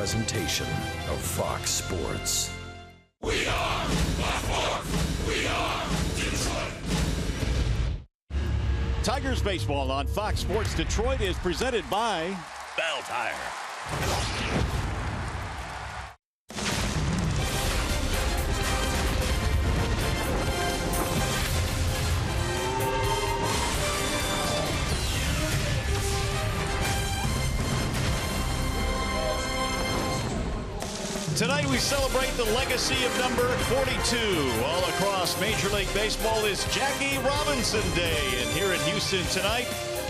presentation of Fox Sports. We are Fox Sports. We are Detroit. Tigers baseball on Fox Sports Detroit is presented by Bell Tire. Tonight we celebrate the legacy of number 42. All across Major League Baseball is Jackie Robinson Day. And here in Houston tonight,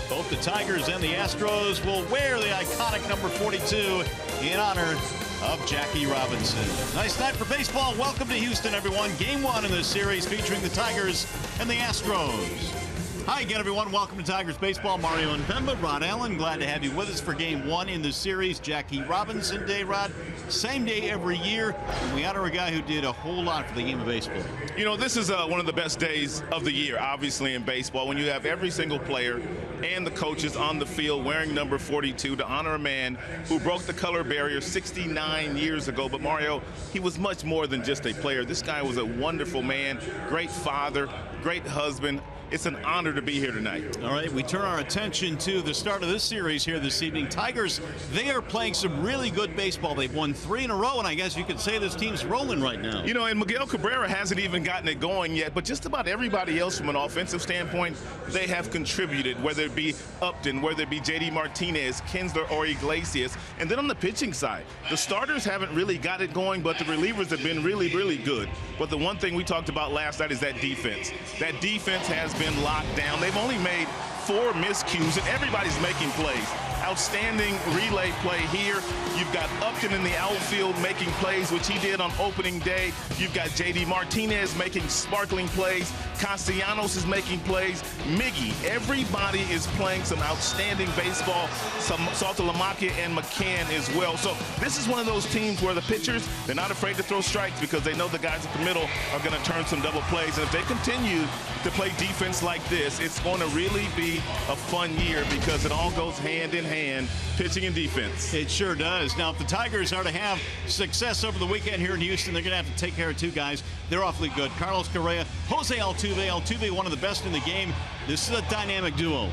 both the Tigers and the Astros will wear the iconic number 42 in honor of Jackie Robinson. Nice night for baseball. Welcome to Houston, everyone. Game one in this series featuring the Tigers and the Astros. Hi again, everyone. Welcome to Tigers Baseball. Mario and Pemba, Rod Allen, glad to have you with us for Game 1 in the series. Jackie Robinson Day, Rod. Same day every year, and we honor a guy who did a whole lot for the game of baseball. You know, this is one of the best days of the year, obviously, in baseball, when you have every single player and the coaches on the field wearing number 42 to honor a man who broke the color barrier 69 years ago. But, Mario, he was much more than just a player. This guy was a wonderful man, great father, great husband. It's an honor to be here tonight. All right, we turn our attention to the start of this series here this evening. Tigers, they are playing some really good baseball. They've won 3 in a row, and I guess you could say this team's rolling right now. You know, and Miguel Cabrera hasn't even gotten it going yet, but just about everybody else from an offensive standpoint, they have contributed, whether it be Upton, whether it be J.D. Martinez, Kinsler, or Iglesias. And then on the pitching side, the starters haven't really got it going, but the relievers have been really, really good. But the one thing we talked about last night is that defense. That defense has been locked down. They've only made 4 miscues, and everybody's making plays. Outstanding relay play here. You've got Upton in the outfield making plays, which he did on opening day. You've got J.D. Martinez making sparkling plays. Castellanos is making plays. Miggy, everybody is playing some outstanding baseball. Some Saltalamacchia and McCann as well. So this is one of those teams where the pitchers, they're not afraid to throw strikes because they know the guys at the middle are going to turn some double plays. And if they continue to play defense like this, it's going to really be a fun year because it all goes hand in hand, pitching and defense. It sure does. Now, if the Tigers are to have success over the weekend here in Houston, they're going to have to take care of 2 guys. They're awfully good. Carlos Correa, Jose Altuve. Altuve, one of the best in the game. This is a dynamic duo.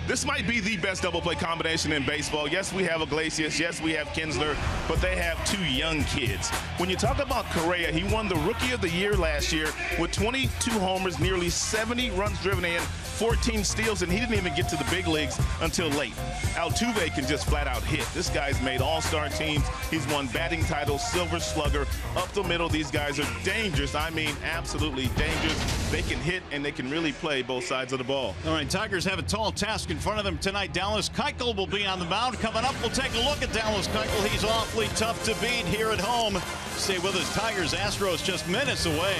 This might be the best double play combination in baseball. Yes, we have Iglesias. Yes, we have Kinsler, but they have 2 young kids. When you talk about Correa, he won the Rookie of the Year last year with 22 homers, nearly 70 runs driven in, 14 steals, and he didn't even get to the big leagues until late. Altuve can just flat out hit. This guy's made all-star teams. He's won batting titles, Silver Slugger. Up the middle, these guys are dangerous. I mean, absolutely dangerous. They can hit, and they can really play both sides of the ball. All right, Tigers have a tall task in front of them tonight. Dallas Keuchel will be on the mound. Coming up, we'll take a look at Dallas Keuchel. He's awfully tough to beat here at home. Stay with us. Tigers, Astros just minutes away.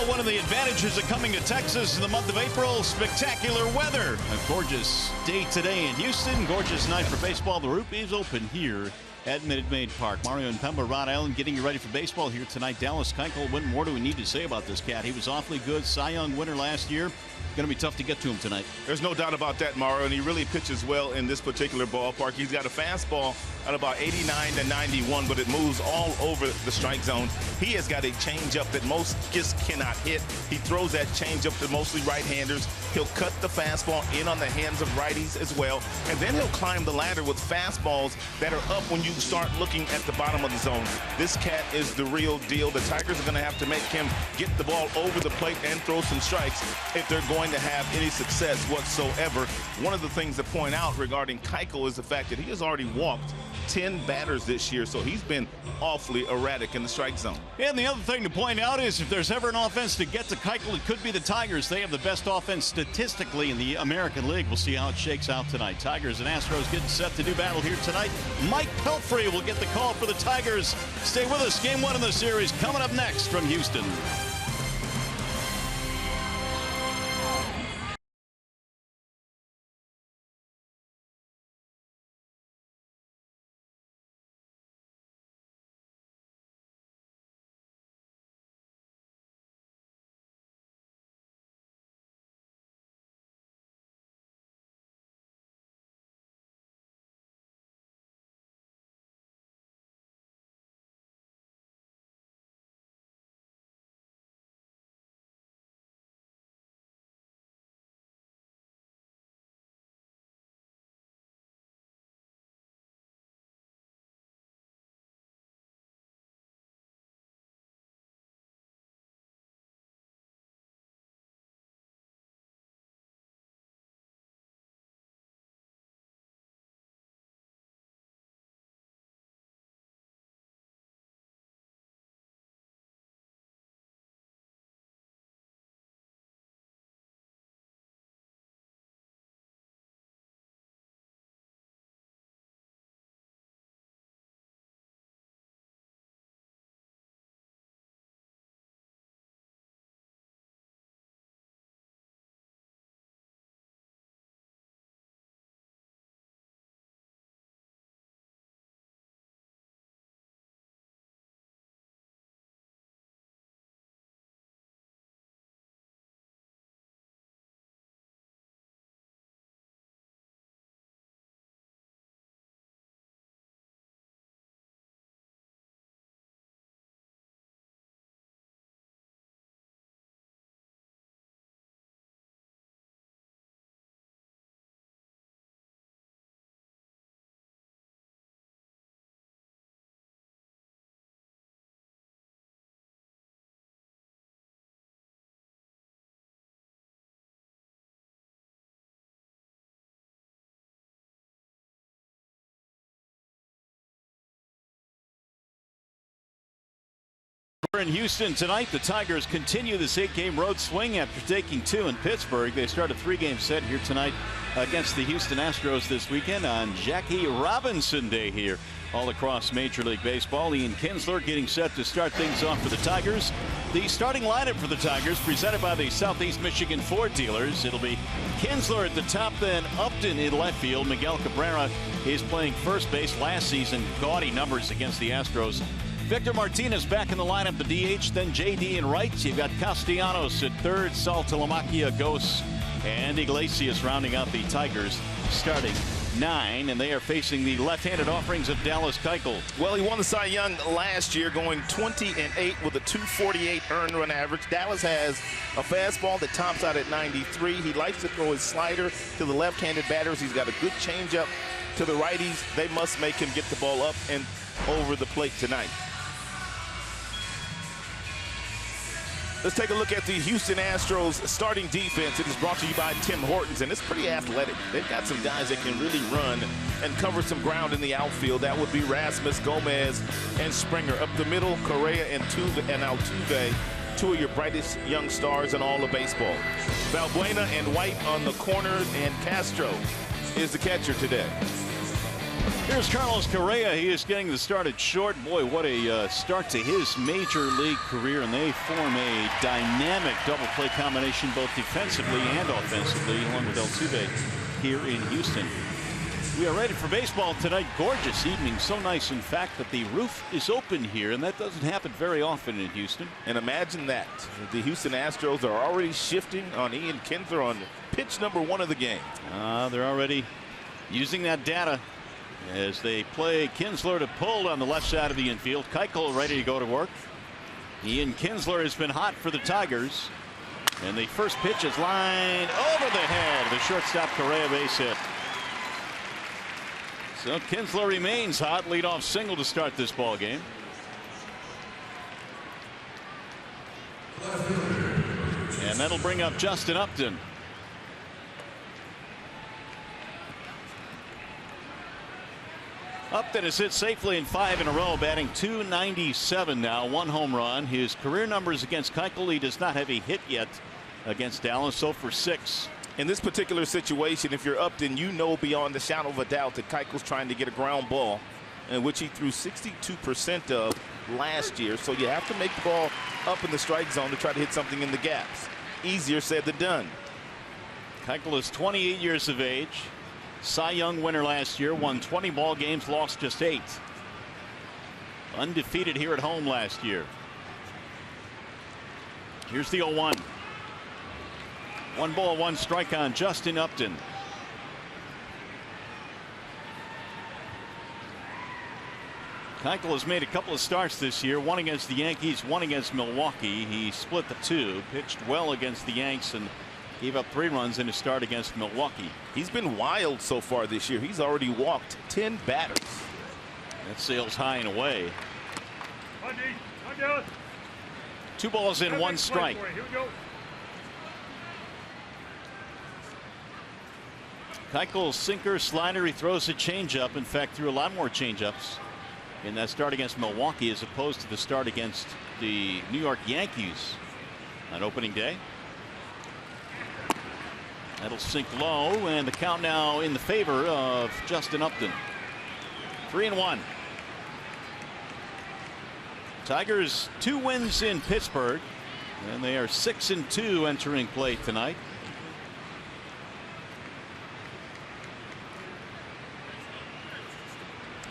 Well, one of the advantages of coming to Texas in the month of April, spectacular weather. A gorgeous day today in Houston. Gorgeous night for baseball. The roof is open here at Minute Maid Park. Mario and Pemba, Rhode Island, getting you ready for baseball here tonight. Dallas Keuchel, what more do we need to say about this cat? He was awfully good. Cy Young winner last year. Going to be tough to get to him tonight. There's no doubt about that, Mario, and he really pitches well in this particular ballpark. He's got a fastball at about 89 to 91, but it moves all over the strike zone. He has got a changeup that most just cannot hit. He throws that changeup to mostly right-handers. He'll cut the fastball in on the hands of righties as well, and then he'll climb the ladder with fastballs that are up when you start looking at the bottom of the zone. This cat is the real deal. The Tigers are going to have to make him get the ball over the plate and throw some strikes if they're going to have any success whatsoever. One of the things to point out regarding Keuchel is the fact that he has already walked 10 batters this year, so he's been awfully erratic in the strike zone. And the other thing to point out is if there's ever an offense to get to Keuchel, it could be the Tigers. They have the best offense statistically in the American League. We'll see how it shakes out tonight. Tigers and Astros getting set to do battle here tonight. Mike Pelfrey will get the call for the Tigers. Stay with us. Game 1 of the series coming up next from Houston. We're in Houston tonight. The Tigers continue this 8-game road swing after taking 2 in Pittsburgh. They start a 3-game set here tonight against the Houston Astros this weekend on Jackie Robinson Day here all across Major League Baseball. Ian Kinsler getting set to start things off for the Tigers. The starting lineup for the Tigers presented by the Southeast Michigan Ford dealers. It'll be Kinsler at the top, then Upton in left field. Miguel Cabrera is playing first base. Last season, gaudy numbers against the Astros. Victor Martinez back in the lineup, the DH, then JD in right. You've got Castellanos at third, Sal Telemaquia, Ghosts, and Iglesias rounding out the Tigers starting 9, and they are facing the left-handed offerings of Dallas Keuchel. Well, he won the Cy Young last year, going 20-8 with a 248 earned run average. Dallas has a fastball that tops out at 93. He likes to throw his slider to the left-handed batters. He's got a good changeup to the righties. They must make him get the ball up and over the plate tonight. Let's take a look at the Houston Astros starting defense. It is brought to you by Tim Hortons, and it's pretty athletic. They've got some guys that can really run and cover some ground in the outfield. That would be Rasmus, Gomez, and Springer. Up the middle, Correa and Altuve, 2 of your brightest young stars in all of baseball. Valbuena and White on the corners, and Castro is the catcher today. Here's Carlos Correa. He is getting the start at short. Boy, what a start to his major league career. And they form a dynamic double play combination, both defensively and offensively, along with Altuve here in Houston. We are ready for baseball tonight. Gorgeous evening. So nice, in fact, that the roof is open here, and that doesn't happen very often in Houston. And imagine that. The Houston Astros are already shifting on Ian Kinsler on pitch number 1 of the game. They're already using that data as they play Kinsler to pull on the left side of the infield. Keuchel ready to go to work. Ian Kinsler has been hot for the Tigers. And the first pitch is lined over the head. The shortstop Correa base hit. So Kinsler remains hot. Leadoff single to start this ball game. And that'll bring up Justin Upton. Upton has hit safely in 5 in a row, batting .297 now, 1 home run. His career numbers against Keuchel, he does not have a hit yet against Dallas, so for 6. In this particular situation, if you're Upton, you know beyond the shadow of a doubt that Keuchel's trying to get a ground ball, in which he threw 62% of last year. So you have to make the ball up in the strike zone to try to hit something in the gaps. Easier said than done. Keuchel is 28 years of age. Cy Young winner last year, won 20 ball games, lost just 8. Undefeated here at home last year. Here's the 0-1. 1 ball, 1 strike on Justin Upton. Keuchel has made a couple of starts this year, 1 against the Yankees, 1 against Milwaukee. He split the 2, pitched well against the Yanks, and gave up 3 runs in his start against Milwaukee. He's been wild so far this year. He's already walked 10 batters. That sails high and away. 2 balls in, 1 strike. Keuchel's sinker, slider, he throws a changeup. In fact, threw a lot more changeups in that start against Milwaukee as opposed to the start against the New York Yankees on opening day. That'll sink low, and the count now in the favor of Justin Upton. 3-1. Tigers 2 wins in Pittsburgh, and they are 6-2 entering play tonight.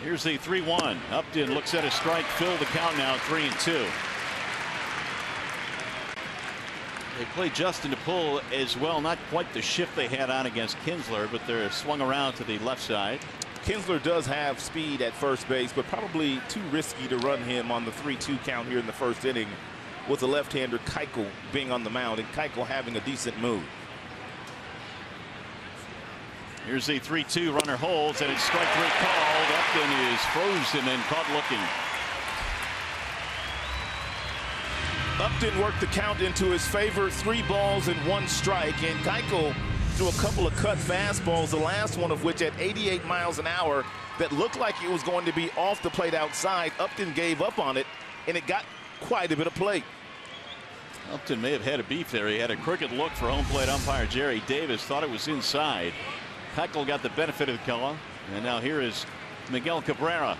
Here's the 3-1. Upton looks at a strike, fill the count now 3-2. They play Justin to pull as well. Not quite the shift they had on against Kinsler, but they're swung around to the left side. Kinsler does have speed at first base, but probably too risky to run him on the 3-2 count here in the first inning, with the left-hander Keuchel being on the mound and Keuchel having a decent move. Here's the 3-2. Runner holds, and it's strike 3 called. Upton is frozen and caught looking. Upton worked the count into his favor. 3 balls and 1 strike, and Keuchel threw a couple of cut fastballs, the last one of which at 88 miles an hour that looked like it was going to be off the plate outside. Upton gave up on it, and it got quite a bit of plate. Upton may have had a beef there. He had a crooked look for home plate umpire Jerry Davis, thought it was inside. Keuchel got the benefit of the call, and now here is Miguel Cabrera.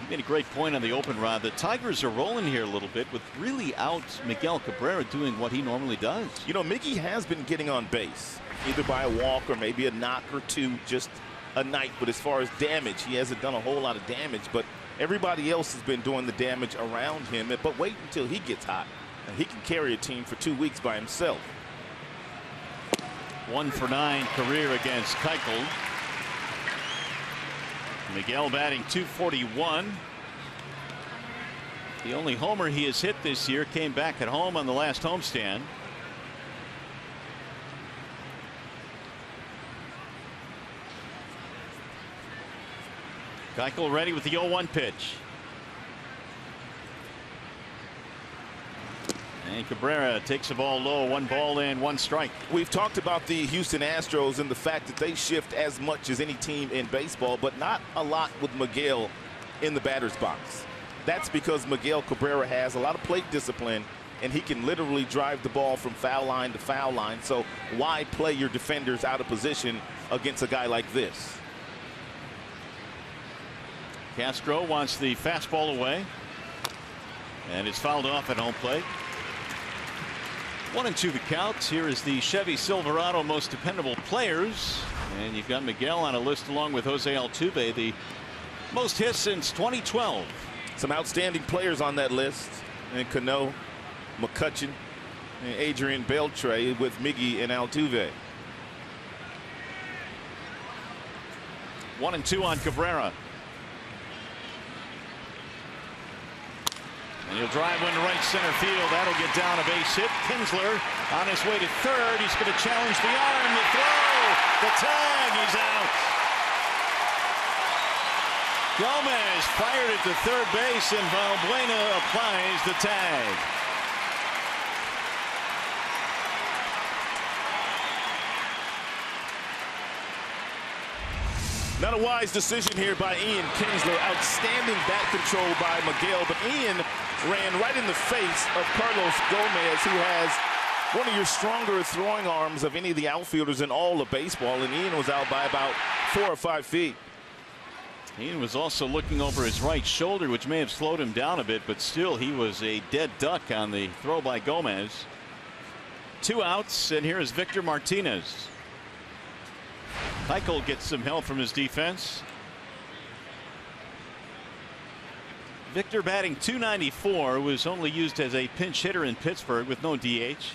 Made a great point on the open rod. The Tigers are rolling here a little bit with really out Miguel Cabrera doing what he normally does. You know, Mickey has been getting on base, either by a walk or maybe a knock or 2 just a night. But as far as damage, he hasn't done a whole lot of damage. But everybody else has been doing the damage around him. But wait until he gets hot. And he can carry a team for 2 weeks by himself. 1 for 9 career against Keuchel. Miguel batting .241. The only homer he has hit this year came back at home on the last homestand. Keuchel ready with the 0-1 pitch. And Cabrera takes the ball low. 1 ball and 1 strike. We've talked about the Houston Astros and the fact that they shift as much as any team in baseball, but not a lot with Miguel in the batter's box. That's because Miguel Cabrera has a lot of plate discipline and he can literally drive the ball from foul line to foul line. So why play your defenders out of position against a guy like this? Castro wants the fastball away, and it's fouled off at home plate. 1-2 the count. Here is the Chevy Silverado most dependable players, and you've got Miguel on a list along with Jose Altuve, the most hits since 2012. Some outstanding players on that list, and Cano, McCutchen, and Adrian Beltre with Miggy and Altuve. 1-2 on Cabrera. And he'll drive one to right center field. That'll get down a base hit. Kinsler on his way to third. He's going to challenge the arm, the throw, the tag. He's out. Gomez fired at the third base, and Valbuena applies the tag. Not a wise decision here by Ian Kinsler. Outstanding bat control by Miguel, but Ian ran right in the face of Carlos Gomez, who has one of your stronger throwing arms of any of the outfielders in all of baseball, and Ian was out by about 4 or 5 feet. Ian was also looking over his right shoulder, which may have slowed him down a bit, but still he was a dead duck on the throw by Gomez. 2 outs, and here is Victor Martinez. Keuchel gets some help from his defense. Victor batting .294, was only used as a pinch hitter in Pittsburgh with no DH.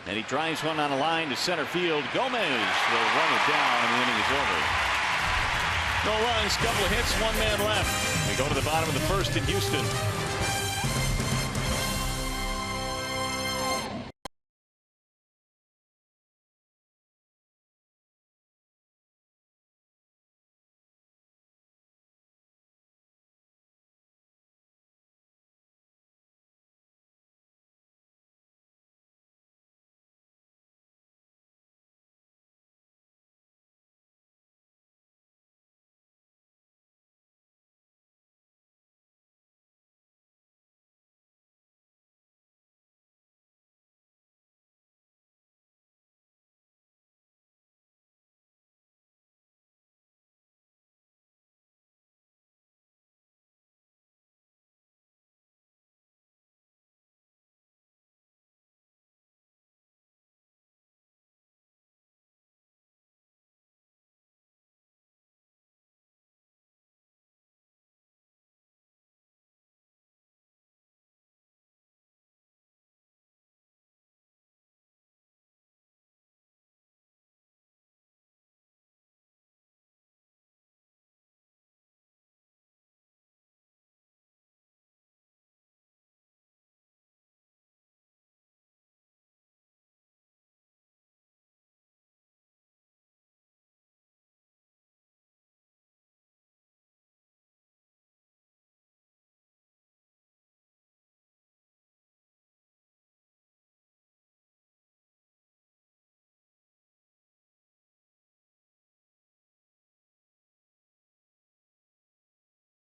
And he drives one on a line to center field. Gomez will run it down, and the inning is over. No runs, couple of hits, 1 man left. We go to the bottom of the first in Houston.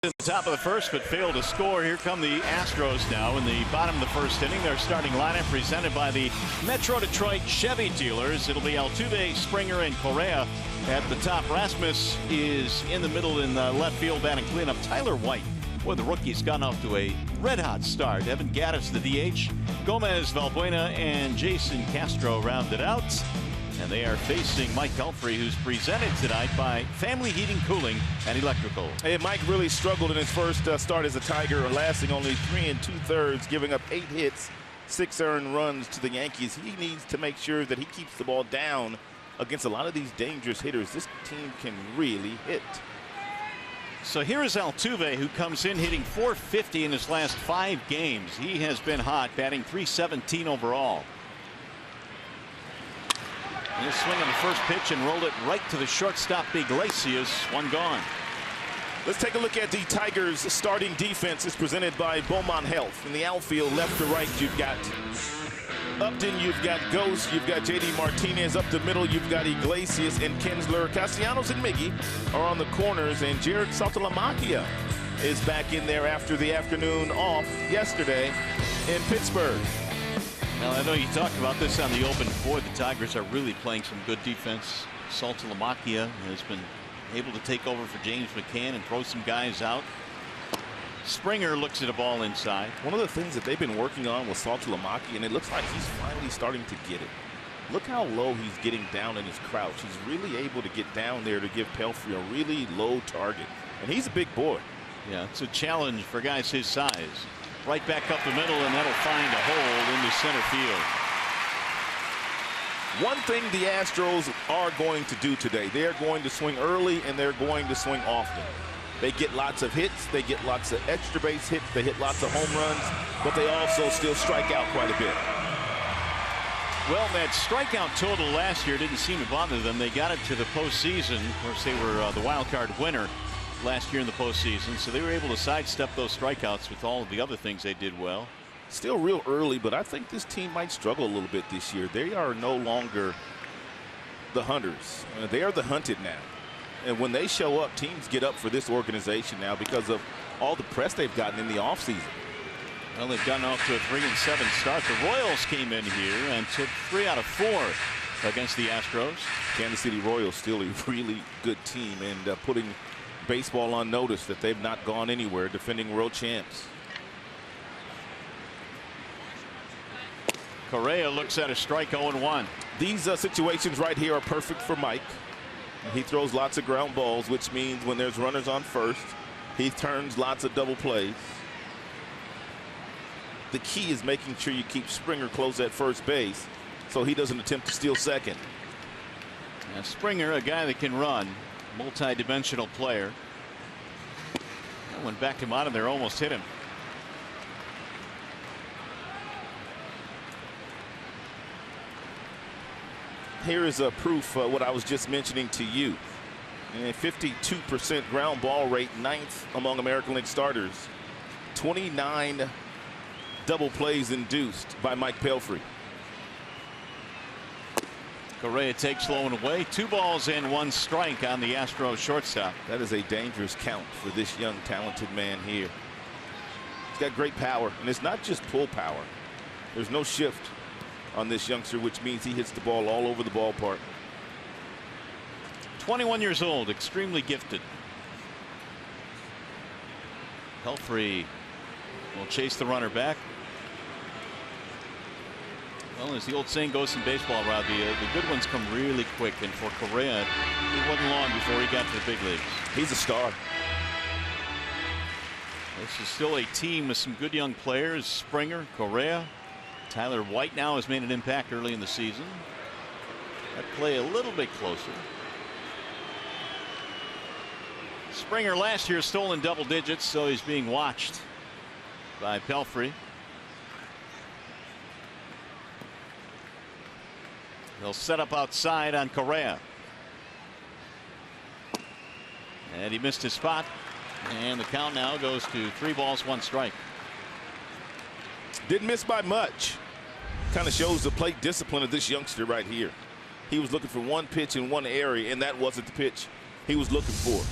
At the top of the first, but failed to score. Here come the Astros now in the bottom of the first inning. Their starting lineup presented by the Metro Detroit Chevy dealers. It'll be Altuve, Springer, and Correa at the top. Rasmus is in the middle in the left field batting cleanup. Tyler White, boy, the rookie's gone off to a red-hot start. Evan Gattis, the DH. Gomez, Valbuena, and Jason Castro rounded out. And they are facing Mike Pelfrey, who's presented tonight by Family Heating, Cooling, and Electrical. Hey, Mike really struggled in his first start as a Tiger, lasting only 3 2/3, giving up 8 hits, 6 earned runs to the Yankees. He needs to make sure that he keeps the ball down against a lot of these dangerous hitters. This team can really hit. So here is Altuve, who comes in hitting .450 in his last 5 games. He has been hot, batting .317 overall. He'll swing on the first pitch and roll it right to the shortstop, Iglesias. 1 gone. Let's take a look at the Tigers' starting defense. It's presented by Beaumont Health. In the outfield, left to right, you've got Upton, you've got Ghost, you've got JD Martinez. Up the middle, you've got Iglesias and Kinsler. Castellanos and Miggy are on the corners, and Jared Saltalamacchia is back in there after the afternoon off yesterday in Pittsburgh. Well, I know you talked about this on the open. Boy, the Tigers are really playing some good defense. Saltalamacchia has been able to take over for James McCann and throw some guys out. Springer looks at a ball inside. One of the things that they've been working on was Saltalamacchia, and it looks like he's finally starting to get it. Look how low he's getting down in his crouch. He's really able to get down there to give Pelfrey a really low target. And he's a big boy. Yeah, it's a challenge for guys his size. Right back up the middle, and that'll find a hole into center field. One thing the Astros are going to do today, they're going to swing early and they're going to swing often. They get lots of hits, they get lots of extra base hits, they hit lots of home runs, but they also still strike out quite a bit. Well, that strikeout total last year didn't seem to bother them. They got it to the postseason. Of course, they were the wild card winner last year in the postseason, so they were able to sidestep those strikeouts with all of the other things they did well. Still real early, but I think this team might struggle a little bit this year. They are no longer the hunters. They are the hunted now. And when they show up, teams get up for this organization now because of all the press they've gotten in the offseason. Well, they've gotten off to a 3-7 start. The Royals came in here and took 3 out of 4 against the Astros. Kansas City Royals still a really good team and putting baseball on notice that they've not gone anywhere, defending world champs. Correa looks at a strike, 0-1. These situations right here are perfect for Mike. He throws lots of ground balls, which means when there's runners on first, he turns lots of double plays. The key is making sure you keep Springer close at first base so he doesn't attempt to steal second. Now Springer, a guy that can run, multi-dimensional player. That one backed him out of there, almost hit him. Here is a proof of what I was just mentioning to you. A 52% ground ball rate, 9th among American League starters. 29 double plays induced by Mike Pelfrey. Correa takes low and away. 2 balls and 1 strike on the Astros shortstop. That is a dangerous count for this young talented man here. He's got great power, and it's not just pull power. There's no shift on this youngster, which means he hits the ball all over the ballpark. 21 years old, extremely gifted. Pelfrey will chase the runner back. Well, as the old saying goes in baseball, Rob, the good ones come really quick, and for Correa, it wasn't long before he got to the big leagues. He's a star. This is still a team with some good young players. Springer, Correa, Tyler White now has made an impact early in the season. That play a little bit closer. Springer last year stole in double digits, so he's being watched by Pelfrey. They'll set up outside on Correa. And he missed his spot. And the count now goes to 3 balls, 1 strike. Didn't miss by much. Kind of shows the plate discipline of this youngster right here. He was looking for one pitch in one area, and that wasn't the pitch he was looking for.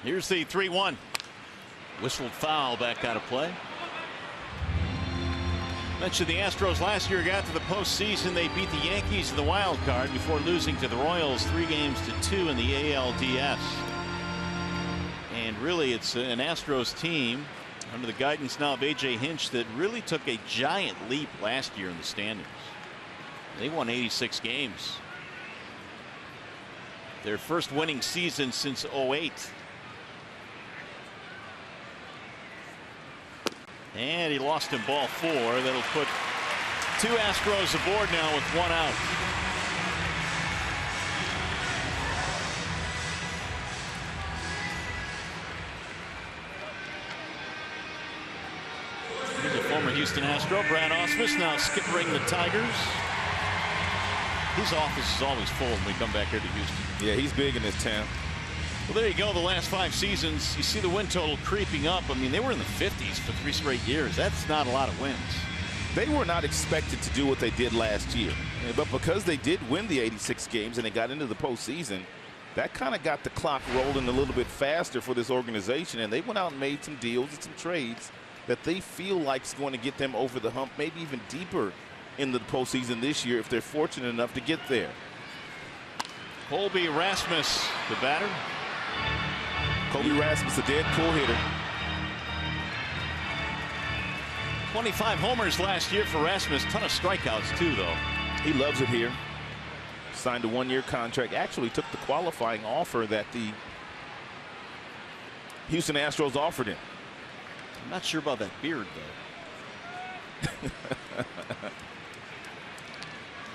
Here's the 3-1. Whistled foul, back out of play. Mentioned the Astros last year got to the postseason. They beat the Yankees in the wild card before losing to the Royals 3-2 in the ALDS. And really, it's an Astros team under the guidance now of A.J. Hinch that really took a giant leap last year in the standings. They won 86 games. Their first winning season since '08. And he lost in ball 4. That'll put 2 Astros aboard now with 1 out. Here's a former Houston Astro, Brad Ausmus, now skippering the Tigers. His office is always full when we come back here to Houston. Yeah, he's big in this town. Well, there you go. The last 5 seasons, you see the win total creeping up. I mean, they were in the 50s for 3 straight years. That's not a lot of wins. They were not expected to do what they did last year. But because they did win the 86 games and they got into the postseason, that kind of got the clock rolling a little bit faster for this organization, and they went out and made some deals and some trades that they feel like is going to get them over the hump, maybe even deeper in the postseason this year if they're fortunate enough to get there. Colby Rasmus, the batter. Colby Rasmus, a dead pull hitter. 25 homers last year for Rasmus. Ton of strikeouts too, though. He loves it here. Signed a one-year contract. Actually took the qualifying offer that the Houston Astros offered him. I'm not sure about that beard, though.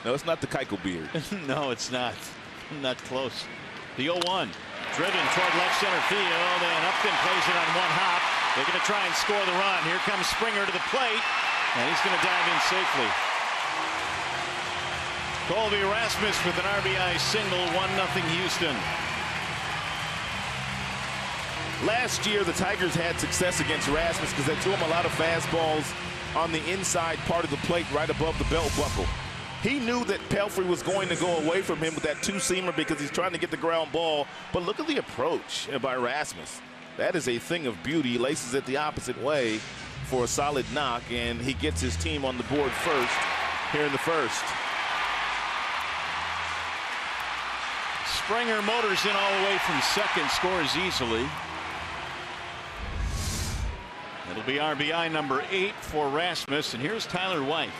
No, it's not the Keuchel beard. No, it's not. Not close. The 0-1. Driven toward left center field, and Upton plays it on one hop. They're going to try and score the run. Here comes Springer to the plate, and he's going to dive in safely. Colby Rasmus with an RBI single, 1-0 Houston. Last year, the Tigers had success against Rasmus because they threw him a lot of fastballs on the inside part of the plate right above the belt buckle. He knew that Pelfrey was going to go away from him with that two-seamer because he's trying to get the ground ball. But look at the approach by Rasmus. That is a thing of beauty. He laces it the opposite way for a solid knock, and he gets his team on the board first here in the first. Springer motors in all the way from second, scores easily. It'll be RBI number 8 for Rasmus, and here's Tyler White.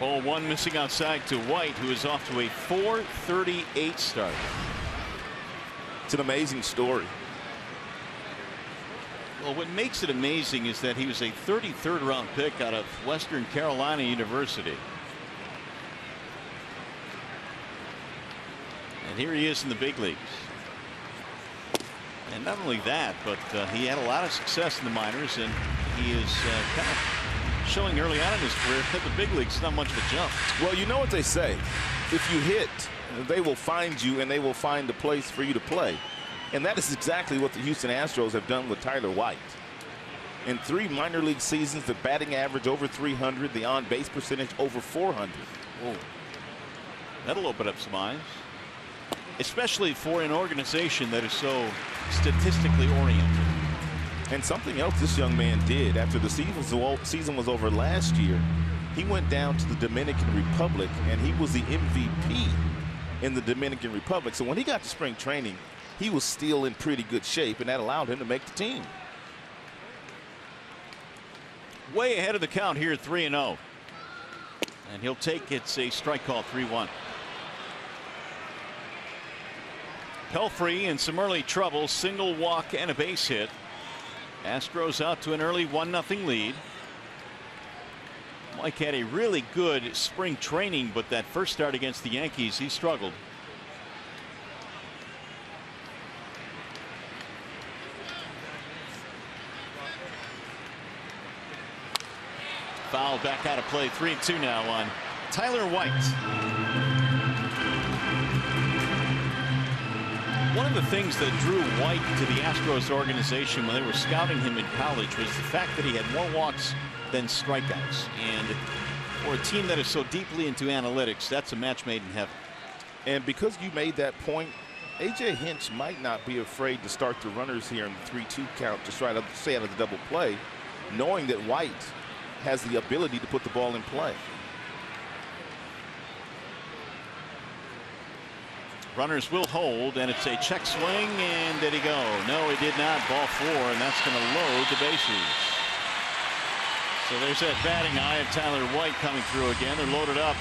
Ball 1 missing outside to White, who is off to a .438 start. It's an amazing story. Well, what makes it amazing is that he was a 33rd round pick out of Western Carolina University. And here he is in the big leagues. And not only that, but he had a lot of success in the minors, and he is kind of showing early on in his career that the big leagues is not much of a jump. Well, you know what they say. If you hit, they will find you, and they will find a place for you to play. And that is exactly what the Houston Astros have done with Tyler White. In 3 minor league seasons, the batting average over 300, the on-base percentage over 400. Whoa. That'll open up some eyes, especially for an organization that is so statistically oriented. And something else this young man did after the season was over last year, he went down to the Dominican Republic, and he was the MVP in the Dominican Republic. So when he got to spring training, he was still in pretty good shape, and that allowed him to make the team. Way ahead of the count here, 3-0. And he'll take it's a strike call, 3-1. Pelfrey in some early trouble, single walk and a base hit. Astros out to an early 1-0 lead. Mike had a really good spring training, but that first start against the Yankees, he struggled. Foul back out of play. 3-2 now on Tyler White. One of the things that drew White to the Astros organization when they were scouting him in college was the fact that he had more walks than strikeouts. And for a team that is so deeply into analytics, that's a match made in heaven. And because you made that point, A.J. Hinch might not be afraid to start the runners here in the 3-2 count to try to stay out of the double play, knowing that White has the ability to put the ball in play. Runners will hold, and it's a check swing, and did he go? No, he did not. Ball 4, and that's going to load the bases. So there's that batting eye of Tyler White coming through again. They're loaded up.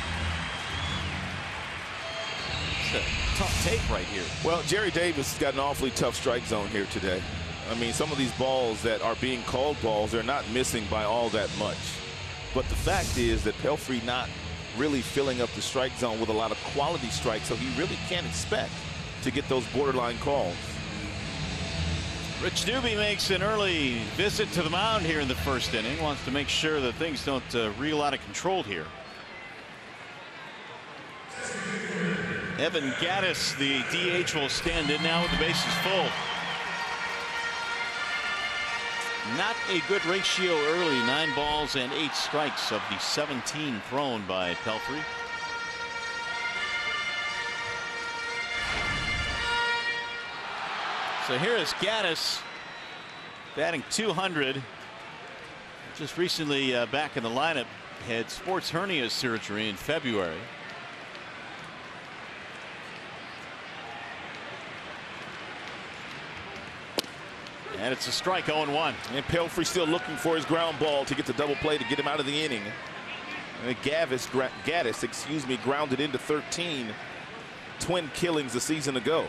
It's a tough take right here. Well, Jerry Davis has got an awfully tough strike zone here today. I mean, some of these balls that are being called balls, they're not missing by all that much. But the fact is that Pelfrey not really filling up the strike zone with a lot of quality strikes, so he really can't expect to get those borderline calls. Rich Doobie makes an early visit to the mound here in the first inning. Wants to make sure that things don't reel out of control here. Evan Gattis, the DH, will stand in now with the bases full. Not a good ratio early. 9 balls and 8 strikes of the 17 thrown by Pelfrey. So here is Gaddis batting 200. Just recently back in the lineup. Had sports hernia surgery in February. And it's a strike, 0-1. And Pelfrey still looking for his ground ball to get the double play to get him out of the inning. And Gaddis, excuse me, grounded into 13 twin killings a season ago.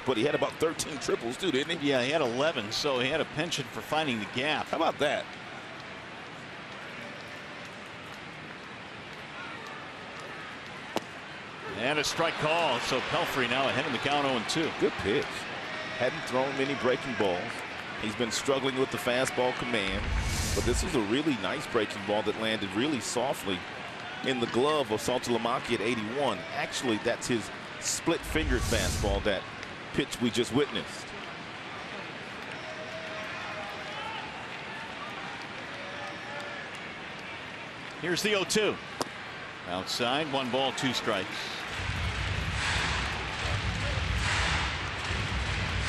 But he had about 13 triples too, didn't he? Yeah, he had 11, so he had a penchant for finding the gap. How about that? And a strike call, so Pelfrey now ahead in the count, 0-2. Good pitch. Hadn't thrown many breaking balls. He's been struggling with the fastball command, but this was a really nice breaking ball that landed really softly in the glove of Saltalamacchia at 81. Actually, that's his split-fingered fastball, that pitch we just witnessed. Here's the 0-2. Outside, 1 ball, 2 strikes.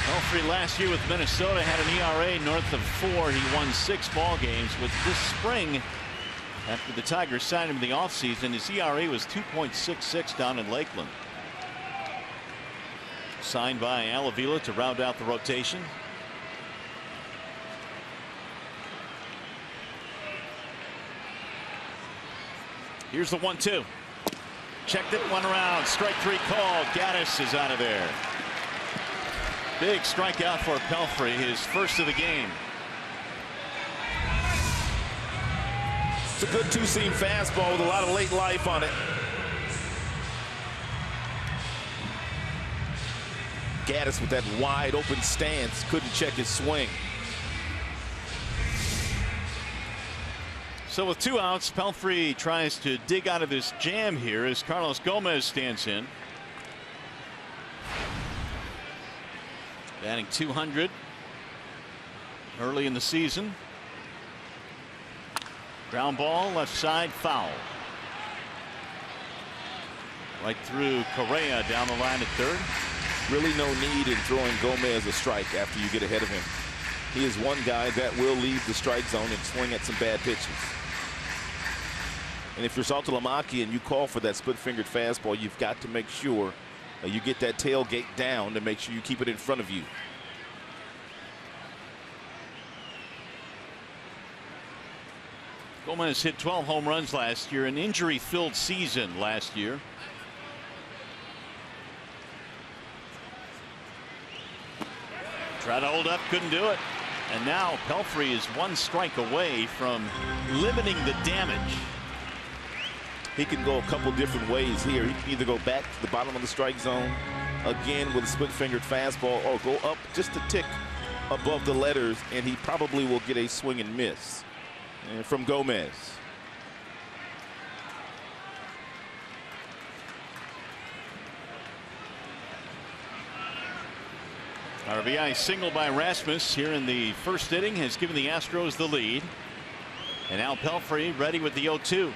Pelfrey last year with Minnesota had an ERA north of 4. He won 6 ball games. With this spring, after the Tigers signed him in the offseason, his ERA was 2.66 down in Lakeland. Signed by Alavila to round out the rotation. Here's the 1-2. Checked it, 1 around. Strike 3 call. Gaddis is out of there. Big strikeout for Pelfrey, his first of the game. It's a good two-seam fastball with a lot of late life on it. Gaddis with that wide open stance couldn't check his swing. So with 2 outs, Pelfrey tries to dig out of this jam here as Carlos Gomez stands in. Batting 200 early in the season. Ground ball left side, foul. Right through Correa down the line at third. Really no need in throwing Gomez a strike after you get ahead of him. He is one guy that will leave the strike zone and swing at some bad pitches. And if you're Saltalamacchia and you call for that split-fingered fastball, you've got to make sure you get that tailgate down to make sure you keep it in front of you. Gomez hit 12 home runs last year, an injury-filled season last year. Tried to hold up, couldn't do it. And now Pelfrey is 1 strike away from limiting the damage. He can go a couple different ways here. He can either go back to the bottom of the strike zone again with a split-fingered fastball, or go up just a tick above the letters, and he probably will get a swing and miss from Gomez. RBI single by Rasmus here in the first inning has given the Astros the lead. And now Pelfrey ready with the 0-2.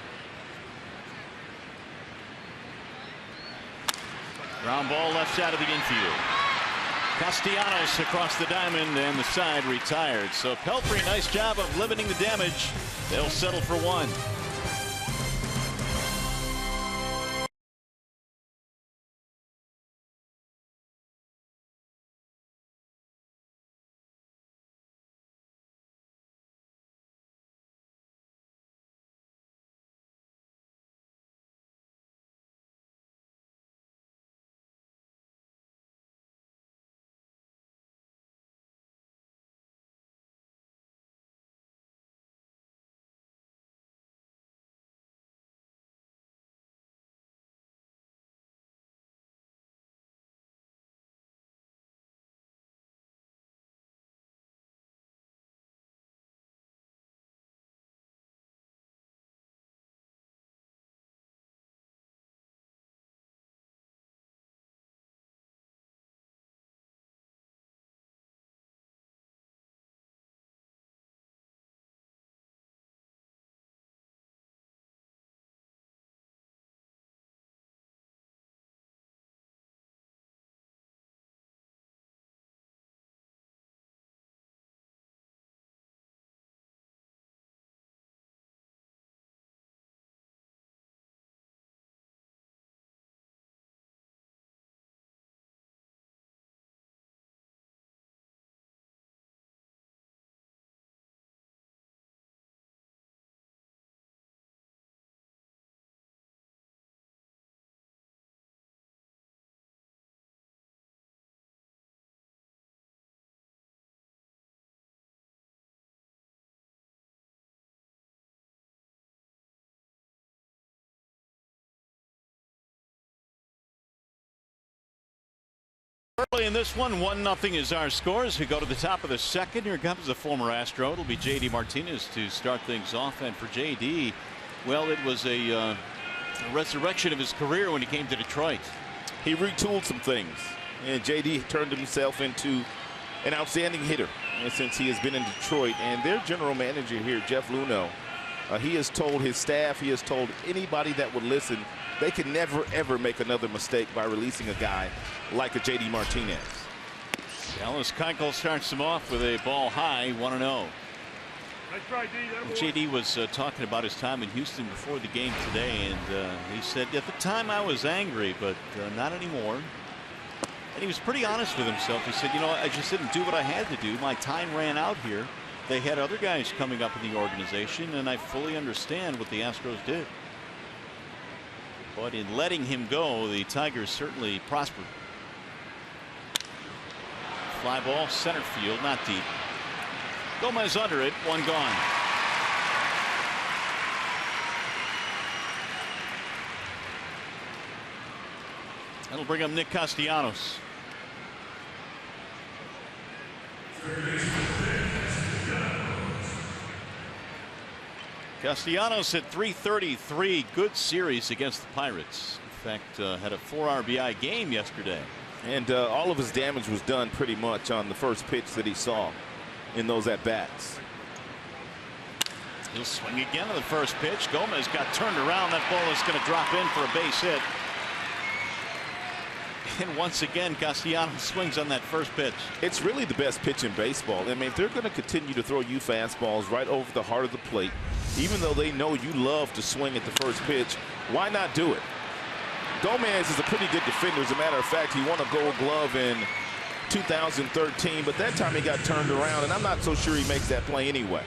Ground ball left side of the infield. Castellanos across the diamond, and the side retired. So Pelfrey, nice job of limiting the damage. They'll settle for 1. Early in this one, 1-0 is our scores. We go to the top of the second. Here comes the former Astro. It'll be J.D. Martinez to start things off. And for J.D., well, it was a resurrection of his career when he came to Detroit. He retooled some things, and J.D. turned himself into an outstanding hitter since he has been in Detroit. And their general manager here, Jeff Luhnow, he has told his staff, he has told anybody that would listen, they can never, ever make another mistake by releasing a guy like a J.D. Martinez. Dallas Keuchel starts him off with a ball high, 1-0. Nice try, D. J.D. was talking about his time in Houston before the game today, and he said, at the time I was angry, but not anymore. And he was pretty honest with himself. He said, you know, I just didn't do what I had to do. My time ran out here. They had other guys coming up in the organization, and I fully understand what the Astros did. But in letting him go, the Tigers certainly prospered. Fly ball, center field, not deep. Gomez under it, one gone. That'll bring up Nick Castellanos. Castellanos at .333, good series against the Pirates. In fact, had a 4 RBI game yesterday. And all of his damage was done pretty much on the first pitch that he saw in those at-bats. He'll swing again on the first pitch. Gomez got turned around. That ball is going to drop in for a base hit. And once again, Castellanos swings on that first pitch. It's really the best pitch in baseball. I mean, if they're going to continue to throw you fastballs right over the heart of the plate, even though they know you love to swing at the first pitch, why not do it? Gomez is a pretty good defender. As a matter of fact, he won a Gold Glove in 2013, but that time he got turned around, and I'm not so sure he makes that play anyway.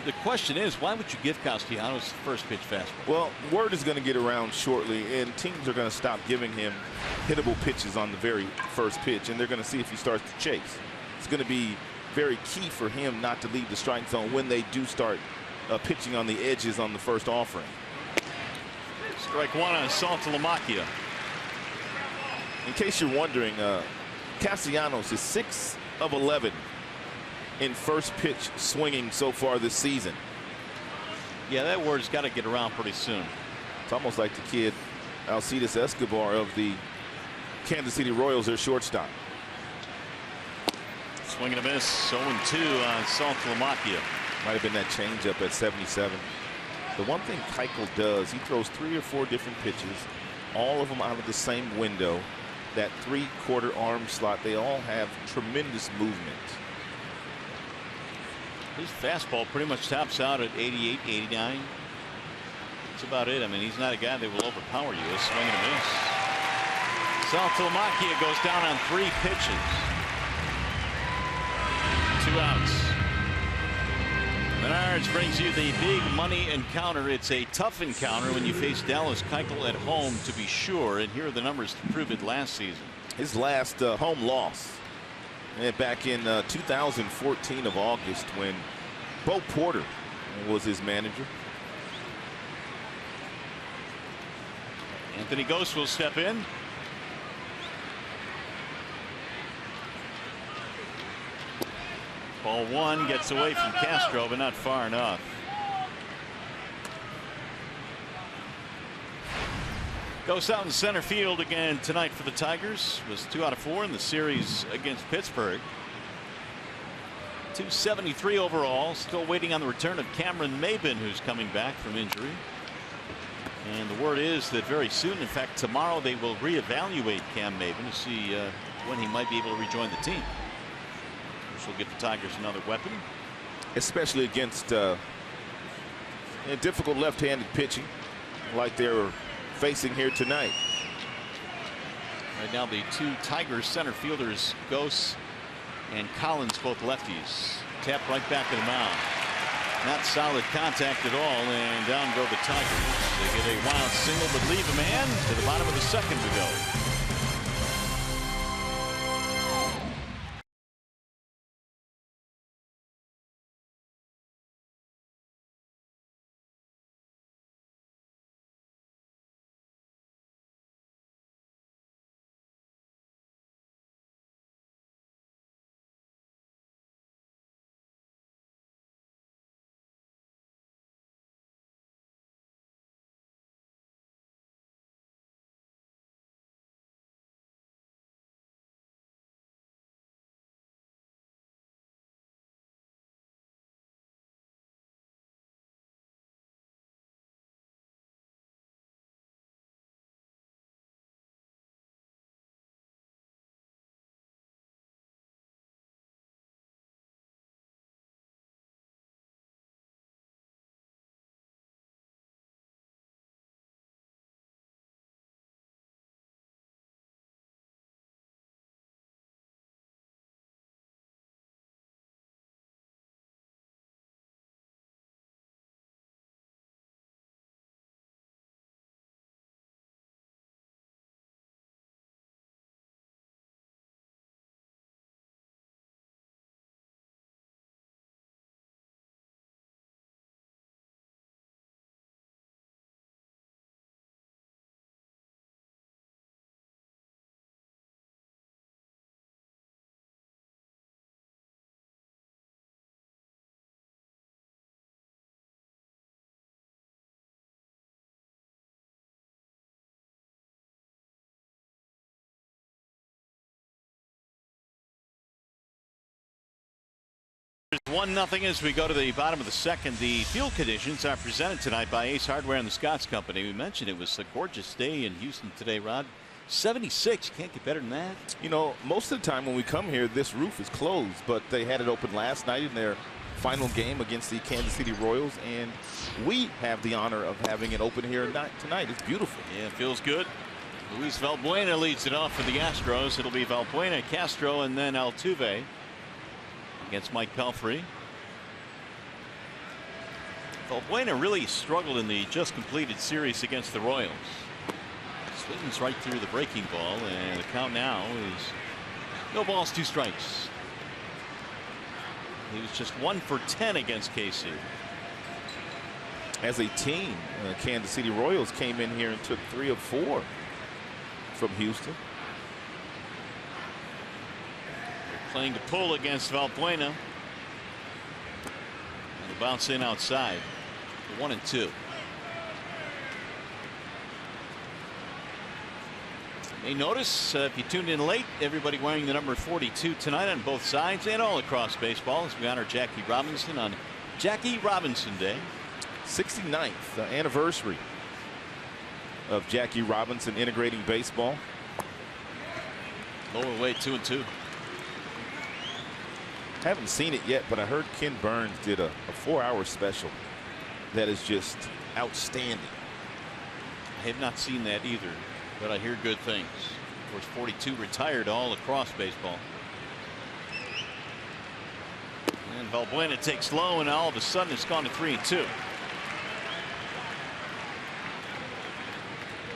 The question is, why would you give Castellanos the first pitch fastball? Well, word is going to get around shortly, and teams are going to stop giving him hittable pitches on the very first pitch, and they're going to see if he starts to chase. It's going to be very key for him not to leave the strike zone when they do start pitching on the edges on the first offering. Strike one on Saltalamacchia. In case you're wondering, Castellanos is 6 of 11 in first pitch swinging so far this season. Yeah, that word's got to get around pretty soon. It's almost like the kid Alcides Escobar of the Kansas City Royals, their shortstop. Swing and a miss. 0-2 on Saltalamacchia. Might have been that changeup at 77. The one thing Keuchel does, he throws 3 or 4 different pitches, all of them out of the same window. That 3/4 arm slot, they all have tremendous movement. His fastball pretty much tops out at 88, 89. That's about it. I mean, he's not a guy that will overpower you. A swing and a miss. Saltalamacchia goes down on 3 pitches. 2 outs. Menards brings you the big money encounter. It's a tough encounter when you face Dallas Keuchel at home, to be sure. And here are the numbers to prove it last season. His last home loss back in 2014 of August, when Bo Porter was his manager. Anthony Gose will step in. Ball 1 gets away from Castro, but not far enough. Goes out in center field again tonight for the Tigers. Was 2 out of 4 in the series against Pittsburgh. 273 overall. Still waiting on the return of Cameron Maybin, who's coming back from injury. And the word is that very soon, in fact tomorrow, they will reevaluate Cam Maybin to see when he might be able to rejoin the team. Which will give the Tigers another weapon. Especially against difficult left-handed pitching like they're facing here tonight. Right now the 2 Tigers center fielders, Gose and Collins, both lefties. Tapped right back at the mound. Not solid contact at all, and down go the Tigers. They get a wild single but leave a man to the bottom of the second to go. 1-0 as we go to the bottom of the second. The field conditions are presented tonight by Ace Hardware and the Scotts Company. We mentioned it was a gorgeous day in Houston today, Rod. 76. You can't get better than that. You know, most of the time when we come here, this roof is closed, but they had it open last night in their final game against the Kansas City Royals, and we have the honor of having it open here tonight. It's beautiful. Yeah, it feels good. Luis Valbuena leads it off for the Astros. It'll be Valbuena, Castro, and then Altuve against Mike Pelfrey. Valbuena really struggled in the just completed series against the Royals. Swings right through the breaking ball, and the count now is no balls, 2 strikes. He was just 1 for 10 against KC. As a team, Kansas City Royals came in here and took 3 of 4 from Houston. They're playing to pull against Valbuena. And the bounce in outside for 1-2. You may notice if you tuned in late, everybody wearing the number 42 tonight on both sides and all across baseball as we honor Jackie Robinson on Jackie Robinson Day. 69th anniversary of Jackie Robinson integrating baseball. Lower weight 2-2. Haven't seen it yet, but I heard Ken Burns did a 4-hour special that is just outstanding. I have not seen that either, but I hear good things. Of course, 42 retired all across baseball. And Valbuena takes low, and all of a sudden it's gone to 3-2.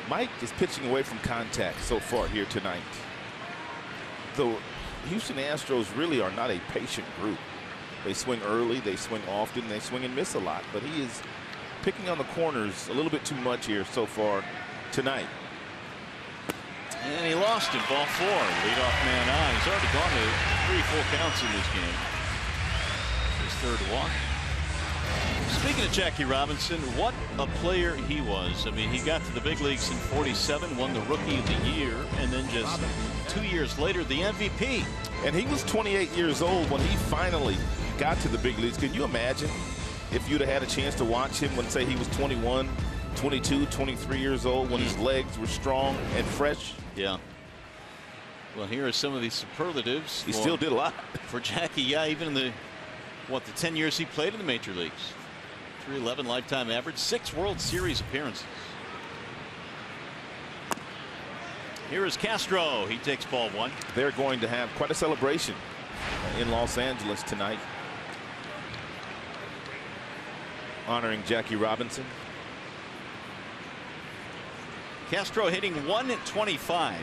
Mike is pitching away from contact so far here tonight. The Houston Astros really are not a patient group. They swing early, they swing often, they swing and miss a lot, but he is picking on the corners a little bit too much here so far tonight. And he lost him, ball 4. Leadoff man on. He's already gone to 3 full counts in this game. His 3rd walk. Speaking of Jackie Robinson, what a player he was. I mean, he got to the big leagues in 47, won the Rookie of the Year, and then just 2 years later, the MVP. And he was 28 years old when he finally got to the big leagues. Can you imagine if you'd have had a chance to watch him when, say, he was 21, 22, 23 years old, when his legs were strong and fresh? Yeah. Well, here are some of these superlatives. He still did a lot. For Jackie, yeah, even in the 10 years he played in the major leagues. 311 lifetime average, 6 World Series appearances. Here is Castro. He takes ball 1. They're going to have quite a celebration in Los Angeles tonight, honoring Jackie Robinson. Castro hitting .125.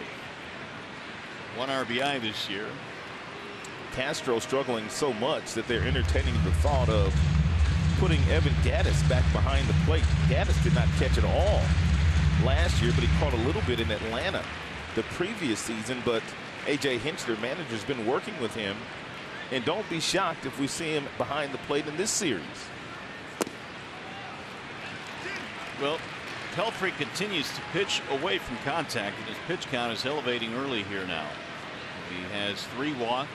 1 RBI this year. Castro struggling so much that they're entertaining the thought of putting Evan Gattis back behind the plate. Gattis did not catch it all last year, but he caught a little bit in Atlanta the previous season. But A.J. Hinch, their manager's been working with him, and don't be shocked if we see him behind the plate in this series. Well, Pelfrey continues to pitch away from contact, and his pitch count is elevating early here now. He has 3 walks.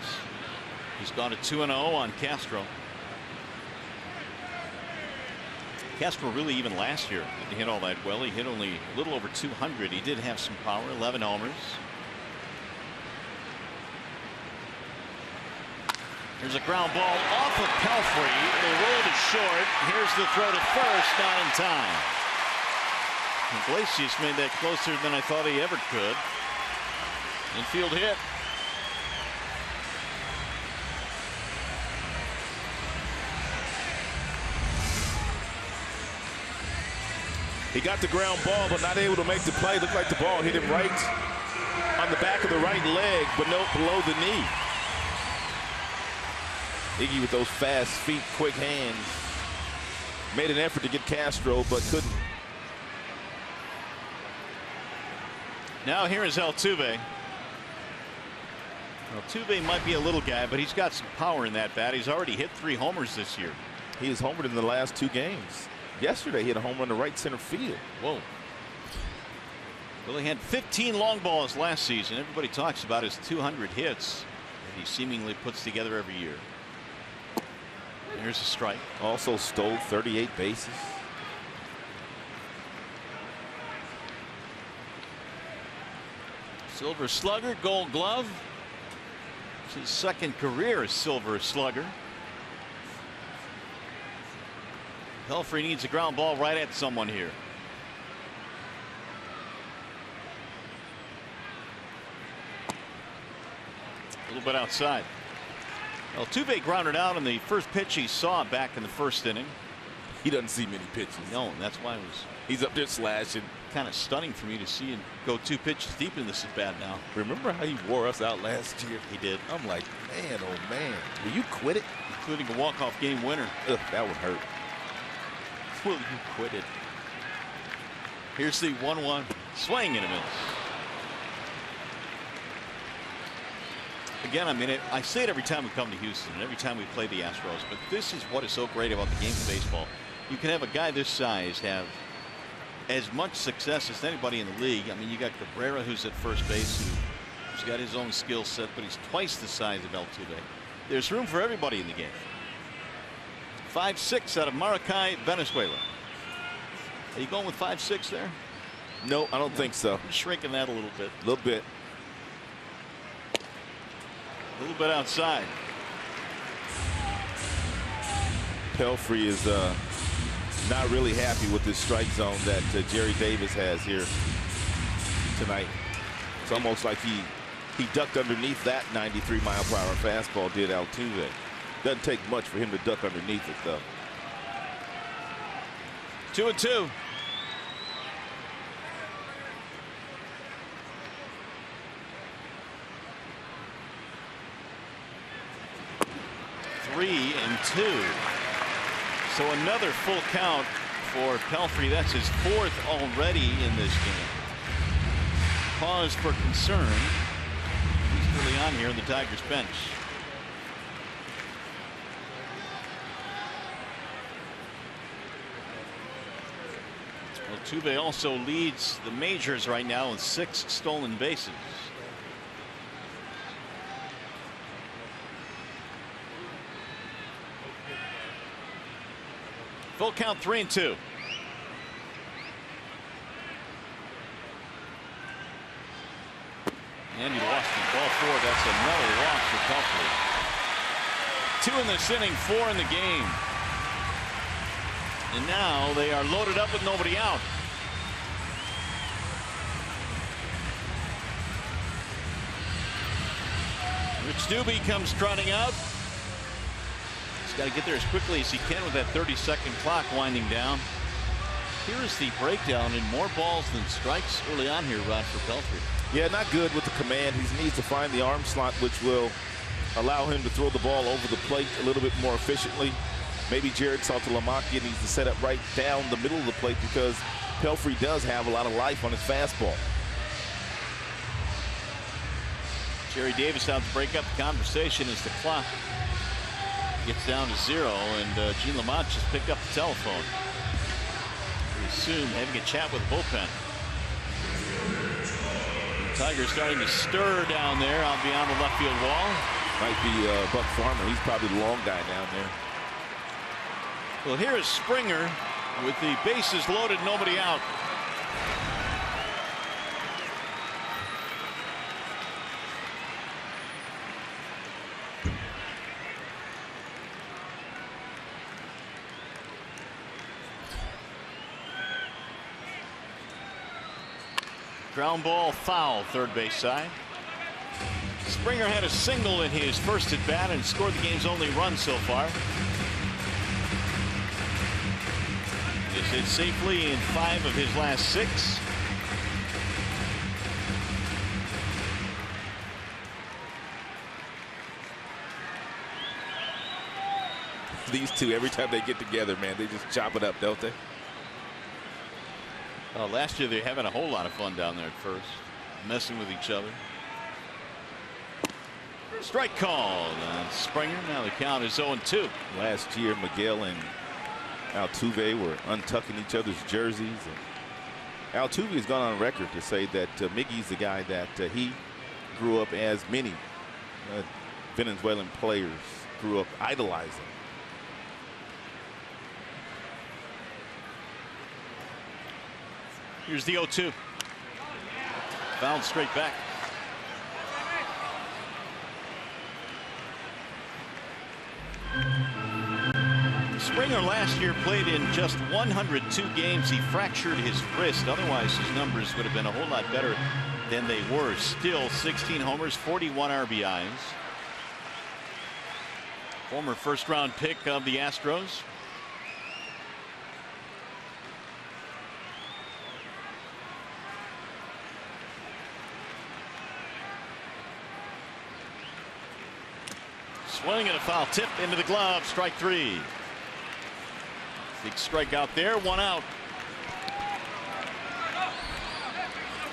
He's gone to 2-0 on Castro. Castro really, even last year, didn't hit all that well. He hit only a little over 200. He did have some power, 11 homers. There's a ground ball off of Pelfrey. They rolled it short. Here's the throw to first, not in time. Iglesias made that closer than I thought he ever could. Infield hit. He got the ground ball, but not able to make the play. Looked like the ball hit him right on the back of the right leg, but no, below the knee. Iggy with those fast feet, quick hands. Made an effort to get Castro, but couldn't. Now here is Altuve. Altuve might be a little guy, but he's got some power in that bat. He's already hit 3 homers this year. He has homered in the last 2 games. Yesterday, he had a home run to right center field. Whoa. Well, he had 15 long balls last season. Everybody talks about his 200 hits that he seemingly puts together every year. Here's a strike. Also stole 38 bases. Silver Slugger, Gold Glove. It's his second career Silver Slugger. Pelfrey needs a ground ball right at someone here. A little bit outside. Altuve grounded out on the first pitch he saw back in the first inning. He doesn't see many pitches. No, and that's why it was He's up there slashing. kind of stunning for me to see him go 2 pitches deep in this at bat now. Remember how he wore us out last year? He did. I'm like, man, oh man, will you quit it? Including a walk-off game winner. Ugh, that would hurt. Will you quit it? Here's the 1-1 swing and a miss. Again, I mean, I say it every time we come to Houston and every time we play the Astros, but this is what is so great about the game of baseball. You can have a guy this size have as much success as anybody in the league. I mean, you got Cabrera, who's at first base, who's got his own skill set, but he's twice the size of Altuve. There's room for everybody in the game. 5-6 out of Maracay, Venezuela. Are you going with 5-6 there? No, I don't think so. I'm shrinking that a little bit. A little bit. A little bit outside. Pelfrey is not really happy with this strike zone that Jerry Davis has here tonight. It's almost like he ducked underneath that 93-mile-per-hour fastball, did Altuve. Doesn't take much for him to duck underneath it, though. 2-2. Three and 2. So another full count for Pelfrey. That's his 4th already in this game. Cause for concern. He's really on here in the Tigers bench. Altuve also leads the majors right now with 6 stolen bases. Full count, 3 and 2. And he lost the ball 4. That's another loss for Pelfrey. 2 in this inning, 4 in the game. And now they are loaded up with nobody out. Rich Doobie comes trotting out. He's got to get there as quickly as he can with that 30-second clock winding down. Here is the breakdown in more balls than strikes early on here, Rod, for Pelfrey. Yeah, not good with the command. He needs to find the arm slot, which will allow him to throw the ball over the plate a little bit more efficiently. Maybe Jared Saltalamacchia needs to set up right down the middle of the plate because Pelfrey does have a lot of life on his fastball. Jerry Davis out to break up the conversation as the clock gets down to 0, and Gene Lamont just picked up the telephone. We assume having a chat with the bullpen. The Tigers starting to stir down there out beyond the left field wall. Might be Buck Farmer. He's probably the long guy down there. Well, here is Springer with the bases loaded, nobody out. Ground ball foul, third base side. Springer had a single in his first at bat and scored the game's only run so far. He's hit safely in 5 of his last 6. These two, every time they get together, man, they just chop it up, don't they? Last year, they're having a whole lot of fun down there at first, messing with each other. Strike called on Springer. Now the count is 0-2. Last year, Miguel and Altuve were untucking each other's jerseys. And Altuve has gone on record to say that Miggy's the guy that he grew up as many Venezuelan players grew up idolizing. Here's the 0-2. Fouled straight back. Springer last year played in just 102 games. He fractured his wrist. Otherwise, his numbers would have been a whole lot better than they were. Still 16 homers, 41 RBIs. Former first-round pick of the Astros. Swing and a foul tip into the glove. Strike 3. Big strikeout there. 1 out.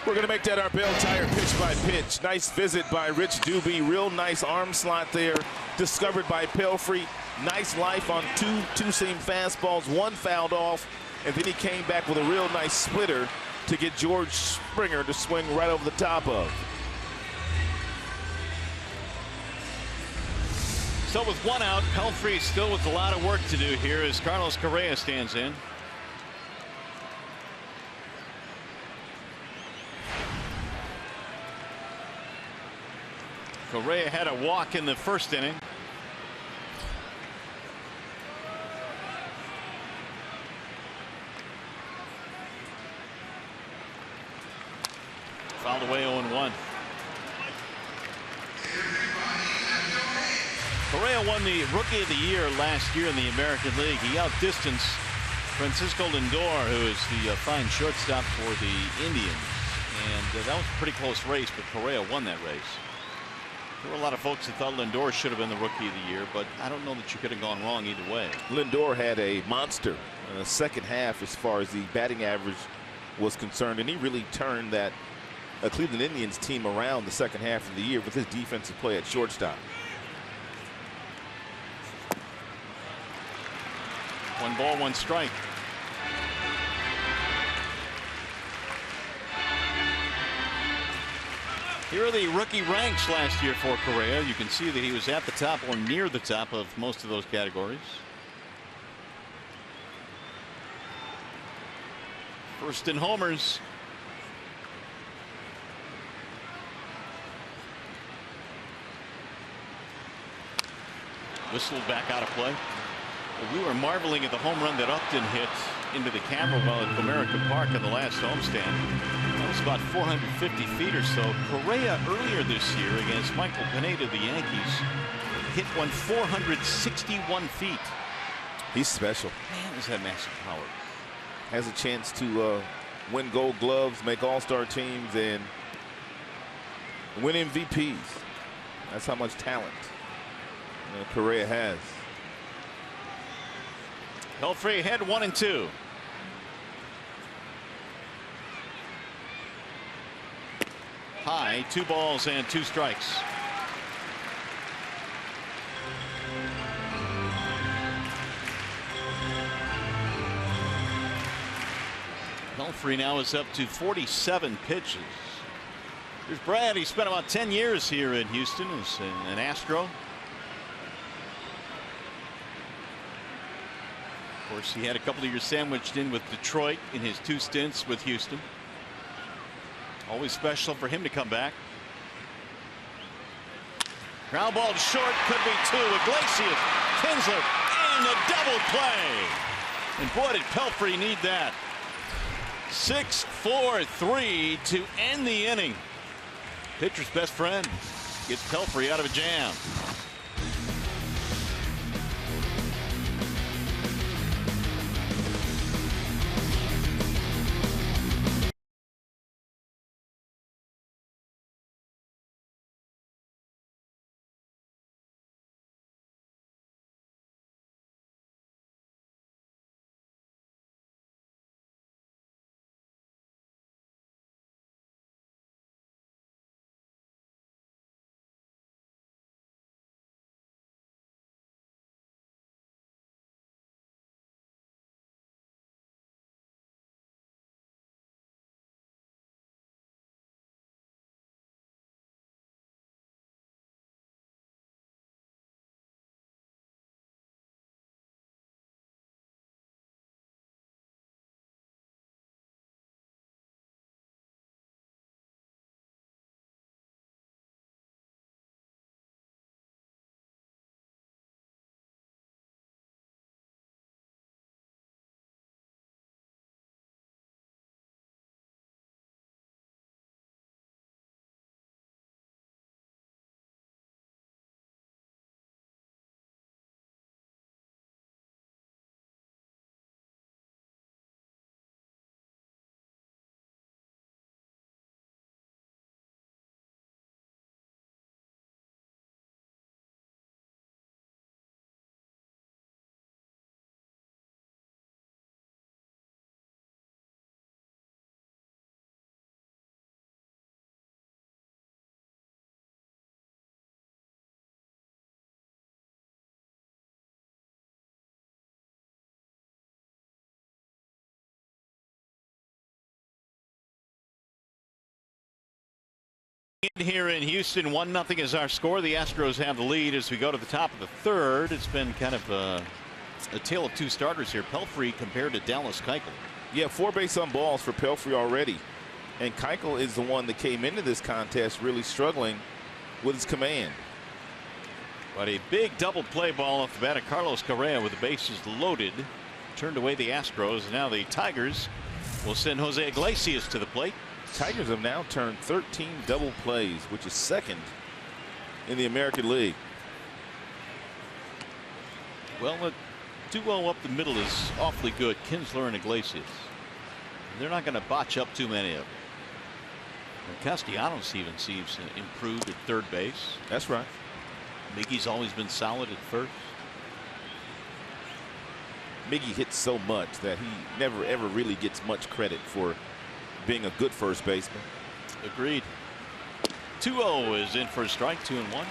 We're going to make that our Bell Tire pitch by pitch. Nice visit by Rich Doobie. Real nice arm slot there. Discovered by Pelfrey. Nice life on two-seam fastballs. 1 fouled off. And then he came back with a real nice splitter to get George Springer to swing right over the top of. So with 1 out, Pelfrey still with a lot of work to do here as Carlos Correa stands in. Correa had a walk in the first inning. Fouled away 0-1. Correa won the Rookie of the Year last year in the American League. He outdistanced Francisco Lindor, who is the fine shortstop for the Indians. And that was a pretty close race, but Correa won that race. There were a lot of folks that thought Lindor should have been the Rookie of the Year, but I don't know that you could have gone wrong either way. Lindor had a monster second half as far as the batting average was concerned, and he really turned that Cleveland Indians team around the second half of the year with his defensive play at shortstop. 1 ball, 1 strike. Here are the rookie ranks last year for Correa. You can see that he was at the top or near the top of most of those categories. First in homers. Whistled back out of play. We were marveling at the home run that Upton hit into the camera well at Comerica Park in the last homestand. That was about 450 feet or so. Correa earlier this year against Michael Pineda of the Yankees hit one 461 feet. He's special. Man, does that massive power. Has a chance to win Gold Gloves, make All-Star teams, and win MVPs. That's how much talent Correa has. Pelfrey ahead 1-2. High, 2 balls and 2 strikes. Pelfrey now is up to 47 pitches. Here's Brad. He spent about 10 years here in Houston as an Astro. Of course, he had a couple of years sandwiched in with Detroit in his 2 stints with Houston. Always special for him to come back. Ground ball to short, could be 2. Iglesias, Kinsler, and a double play. And boy, did Pelfrey need that. 6-4-3 to end the inning. Pitcher's best friend gets Pelfrey out of a jam. in here in Houston. 1-0 is our score. The Astros have the lead as we go to the top of the third. It's been kind of a tale of two starters here. Pelfrey compared to Dallas Keuchel. Yeah, 4 base on balls for Pelfrey already. And Keuchel is the one that came into this contest really struggling with his command. But a big double play ball off the bat of Carlos Correa with the bases loaded. Turned away the Astros. Now the Tigers will send Jose Iglesias to the plate. Tigers have now turned 13 double plays, which is second in the American League. Well, the duo up the middle is awfully good. Kinsler and Iglesias. They're not going to botch up too many of them. And Castellanos even seems improved at third base. That's right. Miggy's always been solid at first. Miggy hits so much that he never ever really gets much credit for being a good first baseman. Agreed. 2-0 is in for a strike. 2-1.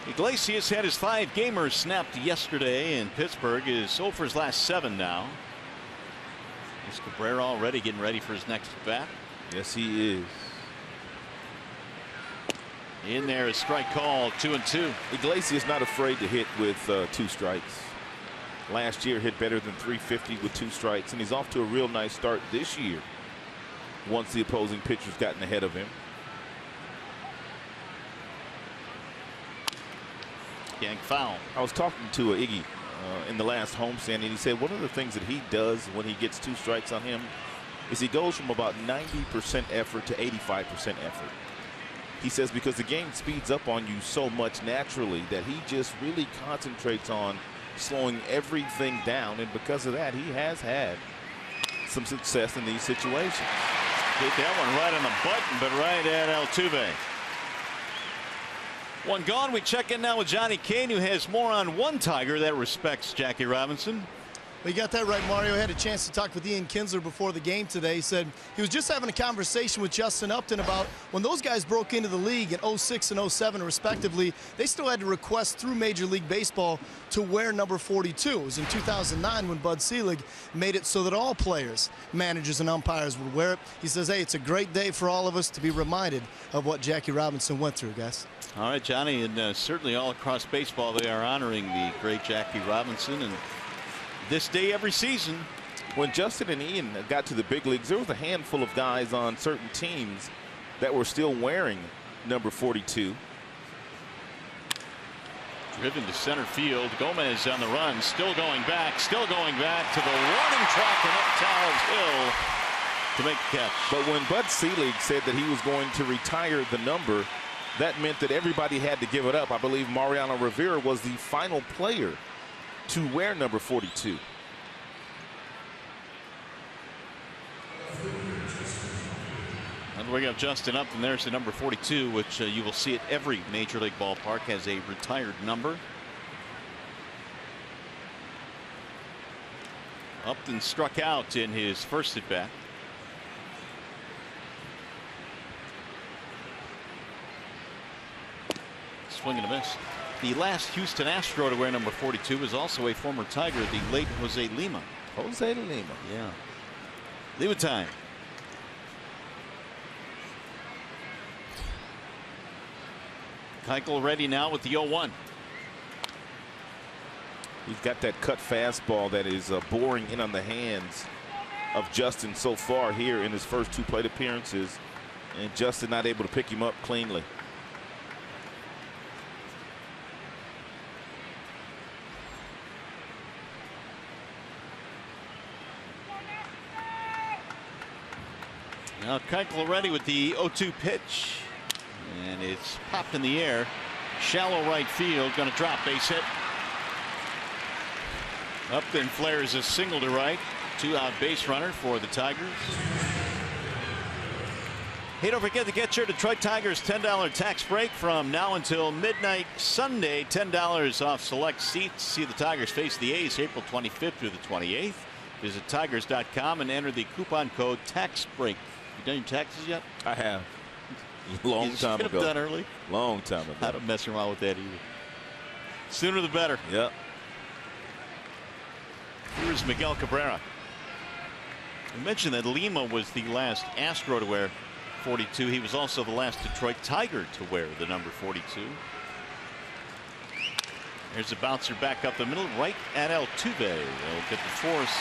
Iglesias had his 5-gamer snapped yesterday in Pittsburgh. Is 0 for his last 7 now. Is Cabrera already getting ready for his next bat? Yes, he is. In there is strike call. 2-2. Iglesias not afraid to hit with 2 strikes. Last year hit better than .350 with 2 strikes, and he's off to a real nice start this year once the opposing pitcher's gotten ahead of him. Yank foul. I was talking to Iggy in the last homestand, and he said one of the things that he does when he gets 2 strikes on him is he goes from about 90% effort to 85% effort. He says because the game speeds up on you so much naturally that he just really concentrates on slowing everything down, and because of that he has had some success in these situations. Hit that one right on the button, but right at Altuve. 1 gone. We check in now with Johnny Kane, who has more on one Tiger that respects Jackie Robinson. Well, you got that right, Mario. I had a chance to talk with Ian Kinsler before the game today. He said he was just having a conversation with Justin Upton about when those guys broke into the league in 06 and 07 respectively, they still had to request through Major League Baseball to wear number 42. It was in 2009 when Bud Selig made it so that all players, managers, and umpires would wear it. He says, hey, it's a great day for all of us to be reminded of what Jackie Robinson went through, guys. All right, Johnny, and certainly all across baseball they are honoring the great Jackie Robinson, and this day every season. When Justin and Ian got to the big leagues, there was a handful of guys on certain teams that were still wearing number 42. Driven to center field. Gomez on the run, still going back to the warning track and up Towers Hill to make the catch. But when Bud Selig said that he was going to retire the number, that meant that everybody had to give it up. I believe Mariano Rivera was the final player to wear number 42. And we got Justin Upton. There's the number 42, which you will see at every Major League ballpark has a retired number. Upton struck out in his first at bat. Swing and a miss. The last Houston Astro to wear number 42 was also a former Tiger, the late Jose Lima. Jose Lima. Yeah. Lima time. Keuchel ready now with the 0-1. He's got that cut fastball that is boring in on the hands of Justin so far here in his first 2 plate appearances, and Justin not able to pick him up cleanly. Now Keuchel ready with the 0-2 pitch, and it's popped in the air. Shallow right field, going to drop, base hit. Upton flares a single to right. 2-out base runner for the Tigers. Hey, don't forget to get your Detroit Tigers $10 tax break from now until midnight Sunday. $10 off select seats. See the Tigers face the A's April 25th through the 28th. Visit Tigers.com and enter the coupon code TAXBREAK. You done your taxes yet? I have. Long time ago. Done early. Long time ago. I don't mess around with that either. Sooner the better. Yep. Here's Miguel Cabrera. I mentioned that Lima was the last Astro to wear 42. He was also the last Detroit Tiger to wear the number 42. There's a bouncer back up the middle, right at Altuve. They'll get the force.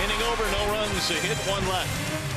Inning over, no runs, a hit, one left.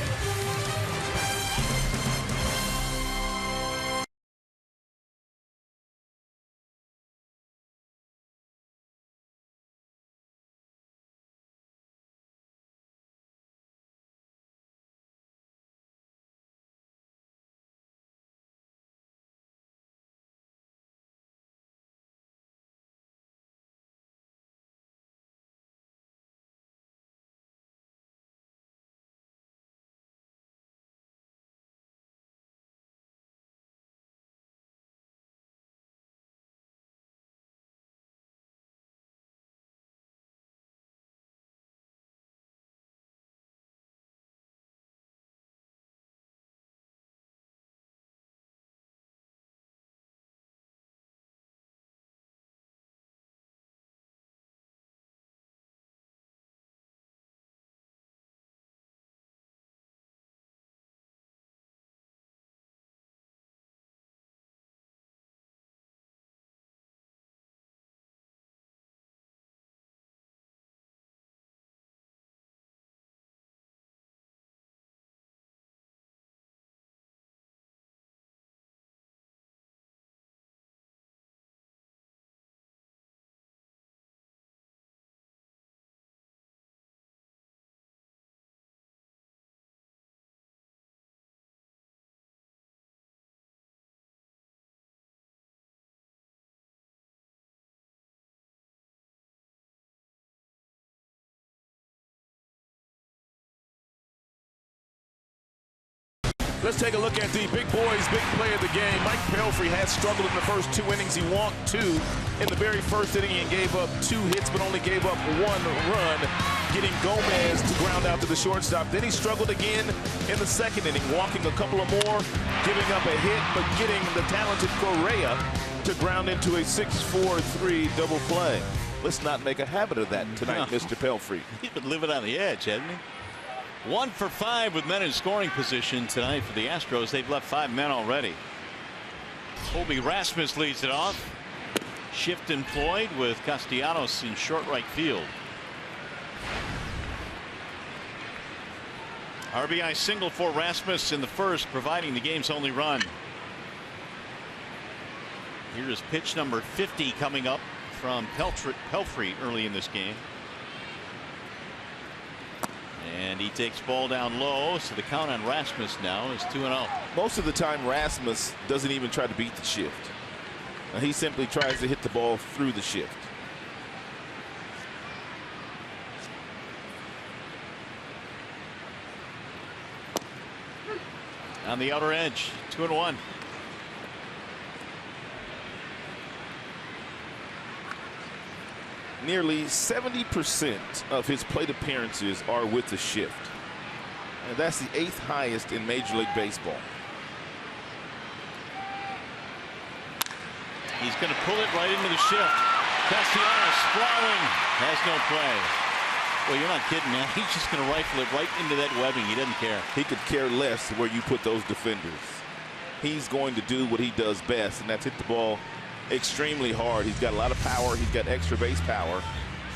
Let's take a look at the big boys, big play of the game. Mike Pelfrey has struggled in the first 2 innings. He walked 2 in the very first inning and gave up 2 hits, but only gave up 1 run, getting Gomez to ground out to the shortstop. Then he struggled again in the second inning, walking a couple of more, giving up a hit, but getting the talented Correa to ground into a 6-4-3 double play. Let's not make a habit of that tonight, no. Mr. Pelfrey. He's been living on the edge, hasn't he? 1 for 5 with men in scoring position tonight for the Astros. They've left 5 men already. Colby Rasmus leads it off. Shift employed with Castellanos in short right field. RBI single for Rasmus in the first, providing the game's only run. Here is pitch number 50 coming up from Pelfrey early in this game. And he takes ball down low, so the count on Rasmus now is 2-0. Most of the time, Rasmus doesn't even try to beat the shift. He simply tries to hit the ball through the shift. On the outer edge, 2-1. Nearly 70% of his plate appearances are with the shift. And that's the 8th highest in Major League Baseball. He's going to pull it right into the shift. Castellanos sprawling, has no play. Well, you're not kidding, man. He's just going to rifle it right into that webbing. He doesn't care. He could care less where you put those defenders. He's going to do what he does best, and that's hit the ball extremely hard. He's got a lot of power. He's got extra base power.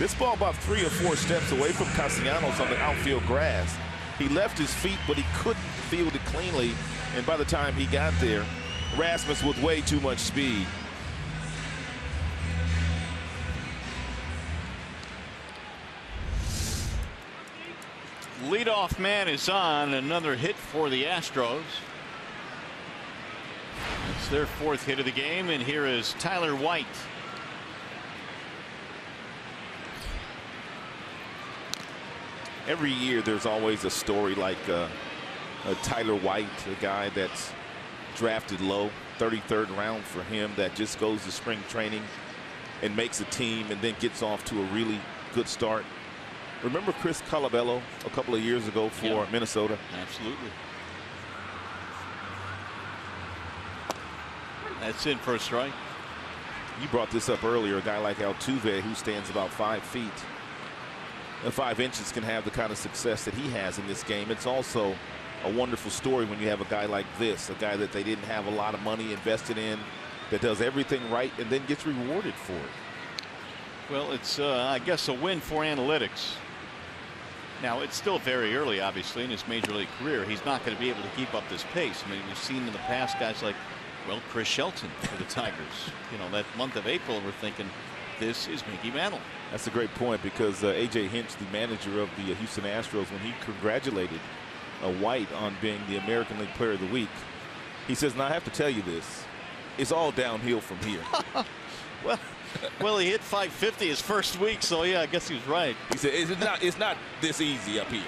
This ball about 3 or 4 steps away from Castellanos on the outfield grass. He left his feet, but he couldn't field it cleanly. And by the time he got there, Rasmus with way too much speed. Leadoff man is on. Another hit for the Astros. It's their 4th hit of the game, and here is Tyler White. Every year there's always a story like Tyler White, a guy that's drafted low, 33rd round for him, that just goes to spring training and makes a team and then gets off to a really good start. Remember Chris Colabello a couple of years ago for Minnesota? Absolutely. That's in for a strike. You brought this up earlier. A guy like Altuve, who stands about 5 feet and 5 inches, can have the kind of success that he has in this game. It's also a wonderful story when you have a guy like this, a guy that they didn't have a lot of money invested in, that does everything right and then gets rewarded for it. Well, it's I guess a win for analytics. Now, it's still very early, obviously, in his major league career. He's not going to be able to keep up this pace. I mean, we've seen in the past guys like, well, Chris Shelton for the Tigers. You know, that month of April, we're thinking, this is Mickey Mantle. That's a great point, because A.J. Hinch, the manager of the Houston Astros, when he congratulated White on being the American League Player of the Week, he says, now I have to tell you this, it's all downhill from here. Well, he hit 550 his first week, so yeah, I guess he was right. He said, it's not this easy up here.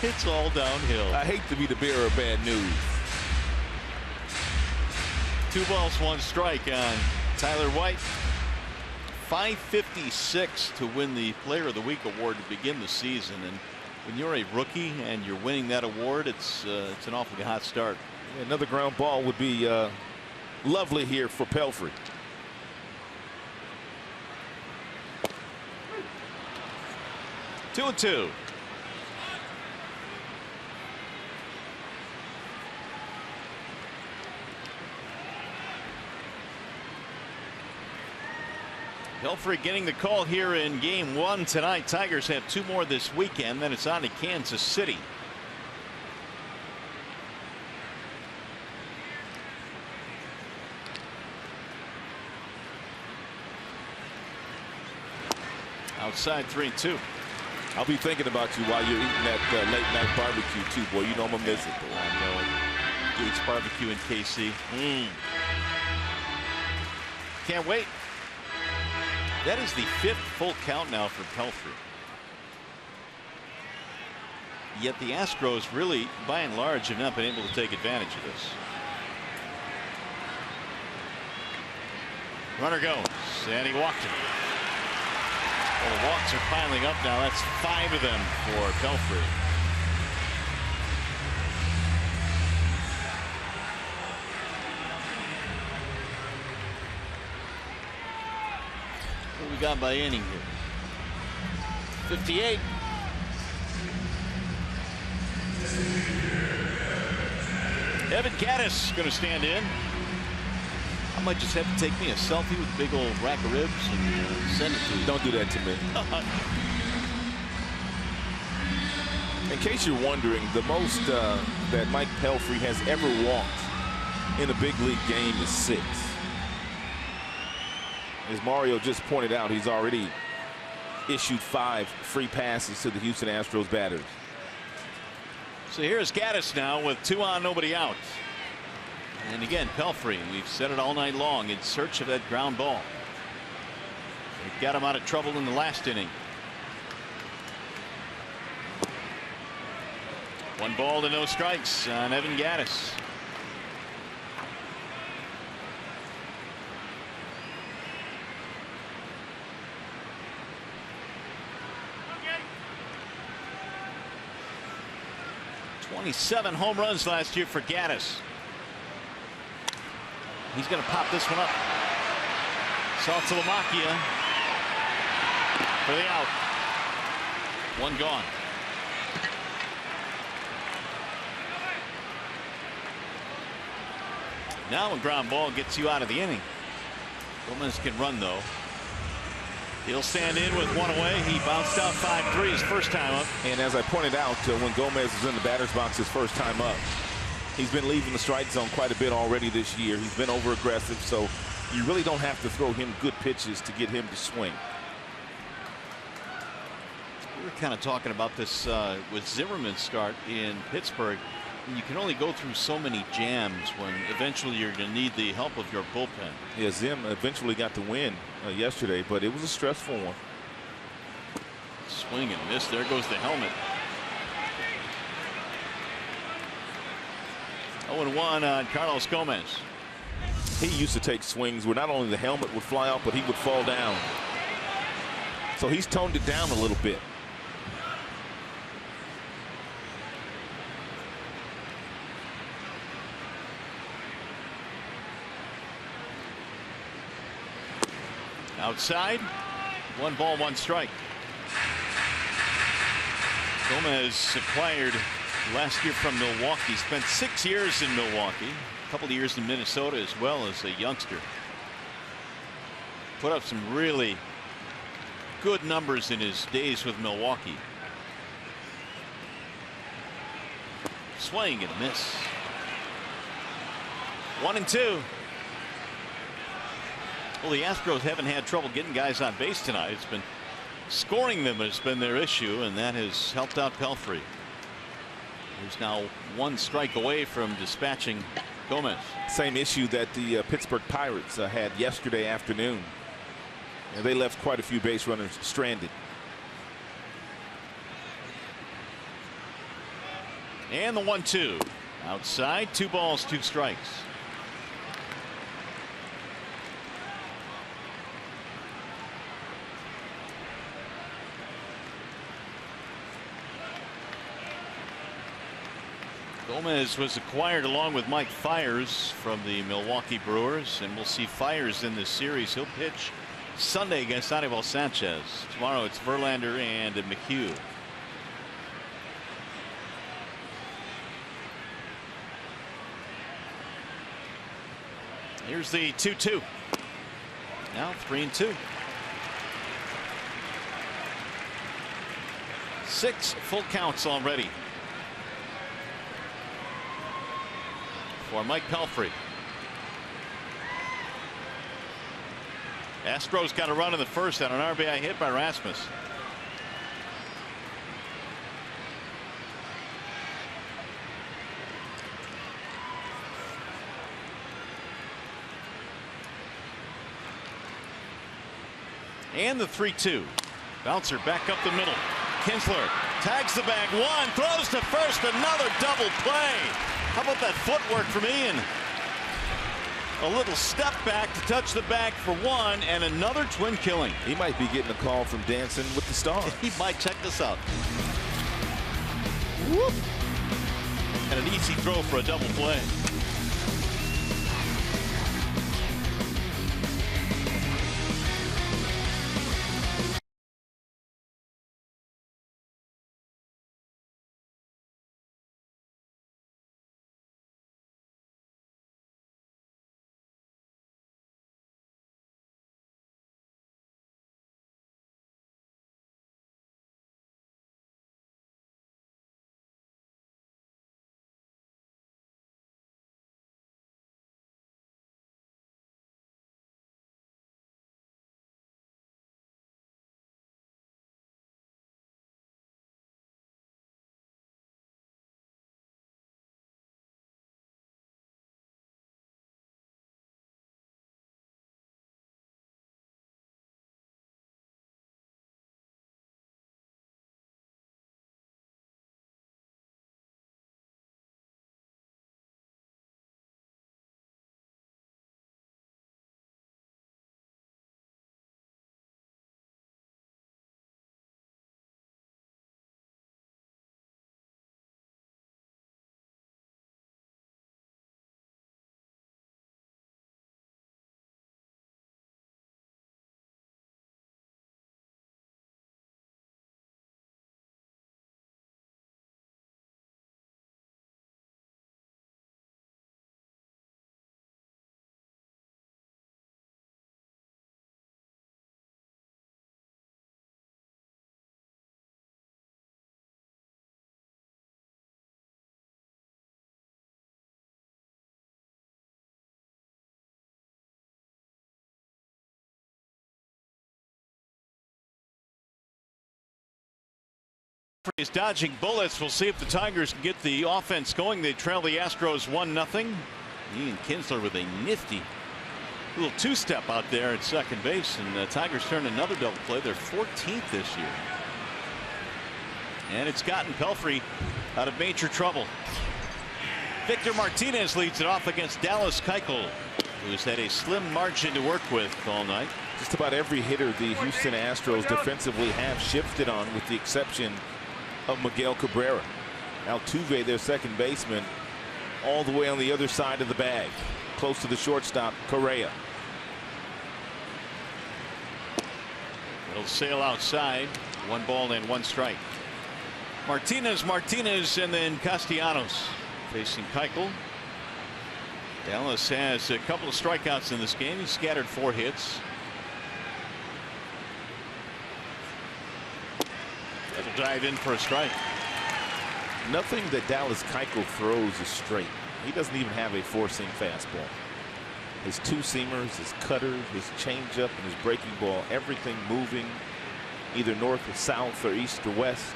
It's all downhill. I hate to be the bearer of bad news. 2 balls, 1 strike on Tyler White. 556 to win the Player of the Week award to begin the season, and when you're a rookie and you're winning that award, it's an awfully hot start. Another ground ball would be lovely here for Pelfrey. Two and two. Pelfrey getting the call here in game 1 tonight. Tigers have 2 more this weekend. Then it's on to Kansas City. Outside 3-2. I'll be thinking about you while you're eating that late night barbecue too, boy. You know I'm gonna miss it. Boy. I know it. Gates Barbecue in KC. Can't wait. That is the 5th full count now for Pelfrey. Yet the Astros really, by and large, have not been able to take advantage of this. Runner goes, and he walked it. Well, the walks are piling up now. That's 5 of them for Pelfrey. What we got by inning here? 58. Evan Gattis going to stand in. I might just have to take me a selfie with a big old rack of ribs and send it to you. Don't do that to me. In case you're wondering, the most that Mike Pelfrey has ever walked in a big league game is 6. As Mario just pointed out, he's already issued 5 free passes to the Houston Astros batters. So here's Gattis now with 2 on, nobody out. And again, Pelfrey, we've said it all night long, in search of that ground ball. They've got him out of trouble in the last inning. 1 ball to no strikes on Evan Gattis. Okay. 27 home runs last year for Gattis. He's going to pop this one up. Saltalamacchia for the out. 1 gone. Now a ground ball gets you out of the inning. Gomez can run though. He'll stand in with 1 away. He bounced out 5-3 his first time up. And as I pointed out, when Gomez was in the batter's box his first time up, he's been leaving the strike zone quite a bit already this year. He's been over aggressive, so you really don't have to throw him good pitches to get him to swing. We were kind of talking about this with Zimmerman's start in Pittsburgh. You can only go through so many jams when eventually you're going to need the help of your bullpen. Yeah, Zim eventually got the win yesterday, but it was a stressful one. Swing and miss. There goes the helmet. 0-1 on Carlos Gomez. He used to take swings where not only the helmet would fly off, but he would fall down. So he's toned it down a little bit. Outside, 1 ball, 1 strike. Gomez acquired last year from Milwaukee. Spent 6 years in Milwaukee, a couple of years in Minnesota as well as a youngster. Put up some really good numbers in his days with Milwaukee. Swing and a miss. 1-2. Well, the Astros haven't had trouble getting guys on base tonight. It's been scoring them has been their issue, and that has helped out Pelfrey, who's now 1 strike away from dispatching Gomez. Same issue that the Pittsburgh Pirates had yesterday afternoon. And they left quite a few base runners stranded. And the 1-2 outside, 2 balls, 2 strikes. Gomez was acquired along with Mike Fiers from the Milwaukee Brewers, and we'll see Fiers in this series. He'll pitch Sunday against Anibal Sanchez. Tomorrow it's Verlander and McHugh. Here's the 2-2. Now 3-2. 6 full counts already for Mike Pelfrey. Astros got a run in the first on an RBI hit by Rasmus. And the 3-2. Bouncer back up the middle. Kinsler tags the bag 1, throws to first, another double play. How about that footwork from Ian? A little step back to touch the bag for 1, and another twin killing. He might be getting a call from Dancing with the Stars. He might. Check this out. Whoop. And an easy throw for a double play. Is dodging bullets. We'll see if the Tigers can get the offense going. They trail the Astros 1-0. Ian Kinsler with a nifty little 2-step out there at second base, and the Tigers turn another double play. They're 14th this year, and it's gotten Pelfrey out of major trouble. Victor Martinez leads it off against Dallas Keuchel, who's had a slim margin to work with all night. Just about every hitter the Houston Astros defensively have shifted on, with the exception of Miguel Cabrera. Altuve, their second baseman, all the way on the other side of the bag, close to the shortstop, Correa. It'll sail outside. 1 ball and 1 strike. Martinez, and then Castellanos facing Keuchel. Dallas has a couple of strikeouts in this game. He scattered 4 hits. That'll drive in for a strike. Nothing that Dallas Keuchel throws is straight. He doesn't even have a 4-seam fastball. His 2-seamers, his cutters, his changeup, and his breaking ball, everything moving either north or south or east or west.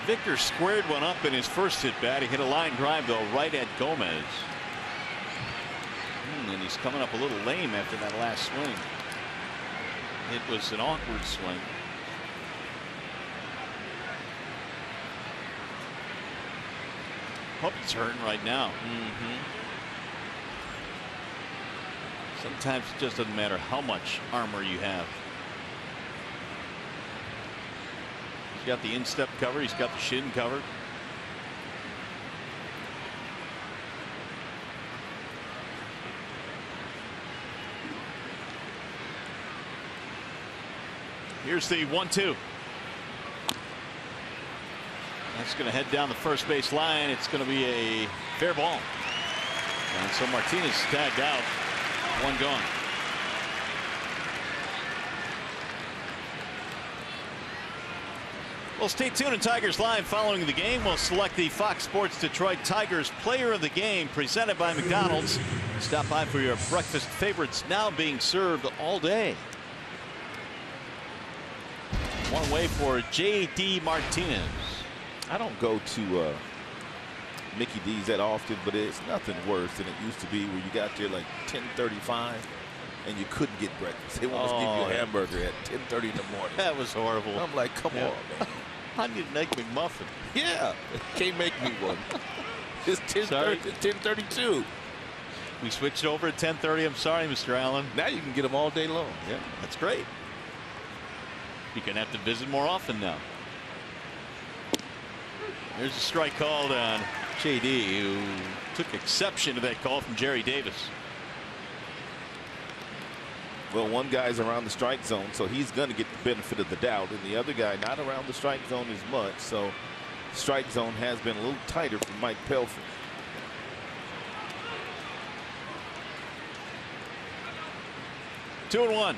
Victor squared one up in his first at bat. He hit a line drive though right at Gomez. And he's coming up a little lame after that last swing. It was an awkward swing. Hope he's hurting right now. Sometimes it just doesn't matter how much armor you have. He's got the instep cover. He's got the shin covered. Here's the 1-2. That's going to head down the first base line. It's going to be a fair ball. And so Martinez tagged out. 1 gone. Well, stay tuned to Tigers Live following the game. We'll select the Fox Sports Detroit Tigers Player of the Game presented by McDonald's. Stop by for your breakfast favorites now being served all day. One away for J.D. Martinez. I don't go to Mickey D's that often, but it's nothing worse than it used to be where you got there like 10:35 and you couldn't get breakfast. They want to give you a hamburger at 10:30 in the morning. That was horrible. I'm like, come on, man. I need an Egg McMuffin. Yeah, can't make me one. It's 10:32. We switched over at 10:30. I'm sorry, Mr. Allen. Now you can get them all day long. Yeah, that's great. You're going to have to visit more often now. There's a strike called on J.D., who took exception to that call from Jerry Davis. Well, one guy's around the strike zone, so he's going to get the benefit of the doubt, and the other guy not around the strike zone as much. So the strike zone has been a little tighter for Mike Pelfrey. Two and one.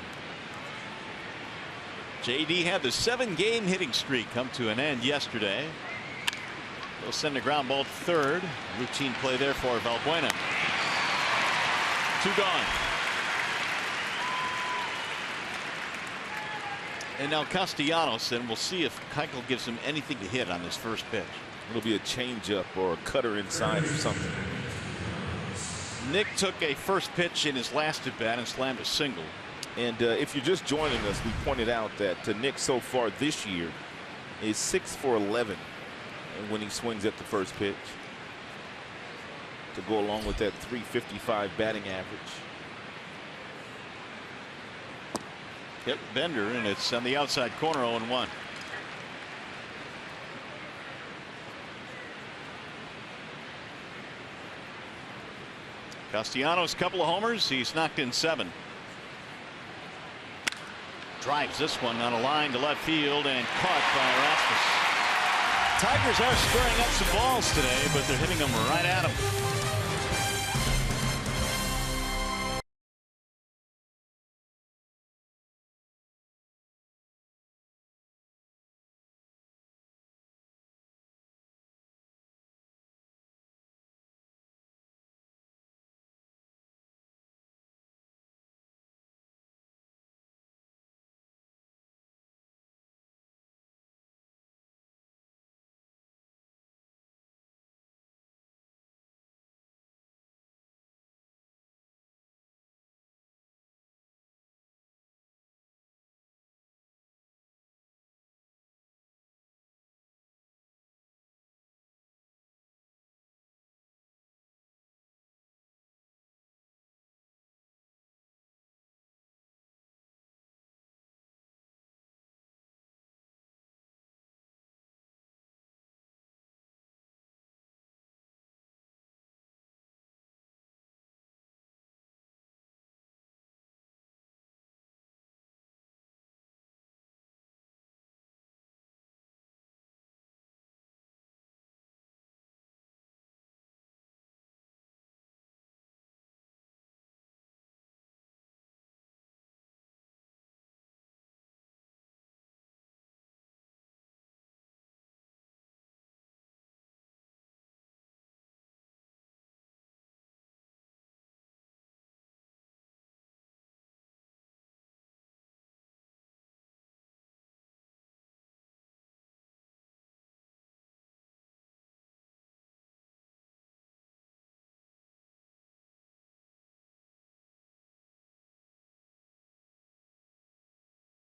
J.D. had the 7-game hitting streak come to an end yesterday. They'll send a ground ball to third. Routine play there for Valbuena. 2 gone. And now Castellanos, and we'll see if Keuchel gives him anything to hit on this first pitch. It'll be a changeup or a cutter inside or something. Nick took a first pitch in his last at bat and slammed a single. And if you're just joining us, we pointed out that Nick so far this year is 6 for 11 when he swings at the first pitch, to go along with that .355 batting average. Yep, Bender, and it's on the outside corner. 0-1. Castellanos, couple of homers. He's knocked in 7. Drives this one on a line to left field and caught by Erasmus. Tigers are squaring up some balls today, but they're hitting them right at him.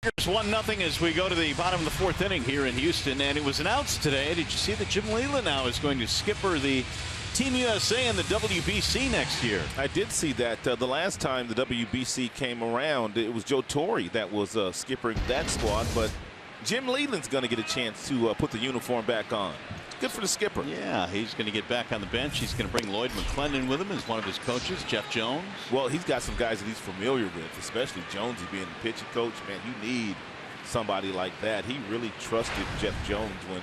1-0 as we go to the bottom of the 4th inning here in Houston, and it was announced today. Did you see that Jim Leyland now is going to skipper the Team USA and the WBC next year? I did see that. The last time the WBC came around, it was Joe Torre that was skippering that squad, but Jim Leyland's going to get a chance to put the uniform back on. Good for the skipper. Yeah, he's going to get back on the bench. He's going to bring Lloyd McClendon with him as one of his coaches, Jeff Jones. Well, he's got some guys that he's familiar with, especially Jonesy being the pitching coach. Man, you need somebody like that. He really trusted Jeff Jones when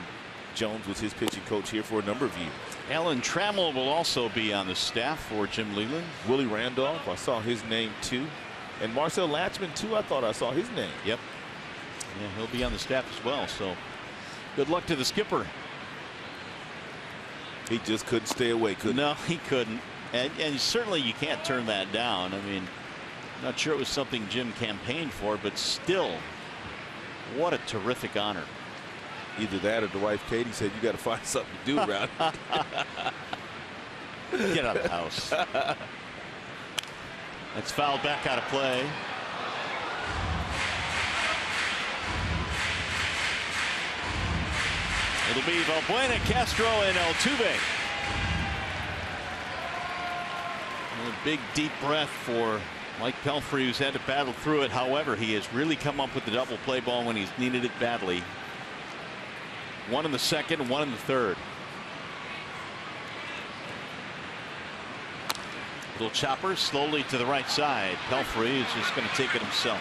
Jones was his pitching coach here for a number of years. Alan Trammell will also be on the staff for Jim Leyland. Willie Randolph, I saw his name too. And Marcel Latchman too, I thought I saw his name. Yep. Yeah, he'll be on the staff as well. So good luck to the skipper. He just couldn't stay away, could he? No, he couldn't. And certainly you can't turn that down. I mean, not sure it was something Jim campaigned for, but still, what a terrific honor. Either that or the wife Katie said, you got to find something to do around here. Get out of the house. That's fouled back out of play. It'll be Valbuena, Castro, and Altuve. A big deep breath for Mike Pelfrey, who's had to battle through it. However, he has really come up with the double play ball when he's needed it badly. One in the second, one in the third. Little chopper slowly to the right side. Pelfrey is just going to take it himself.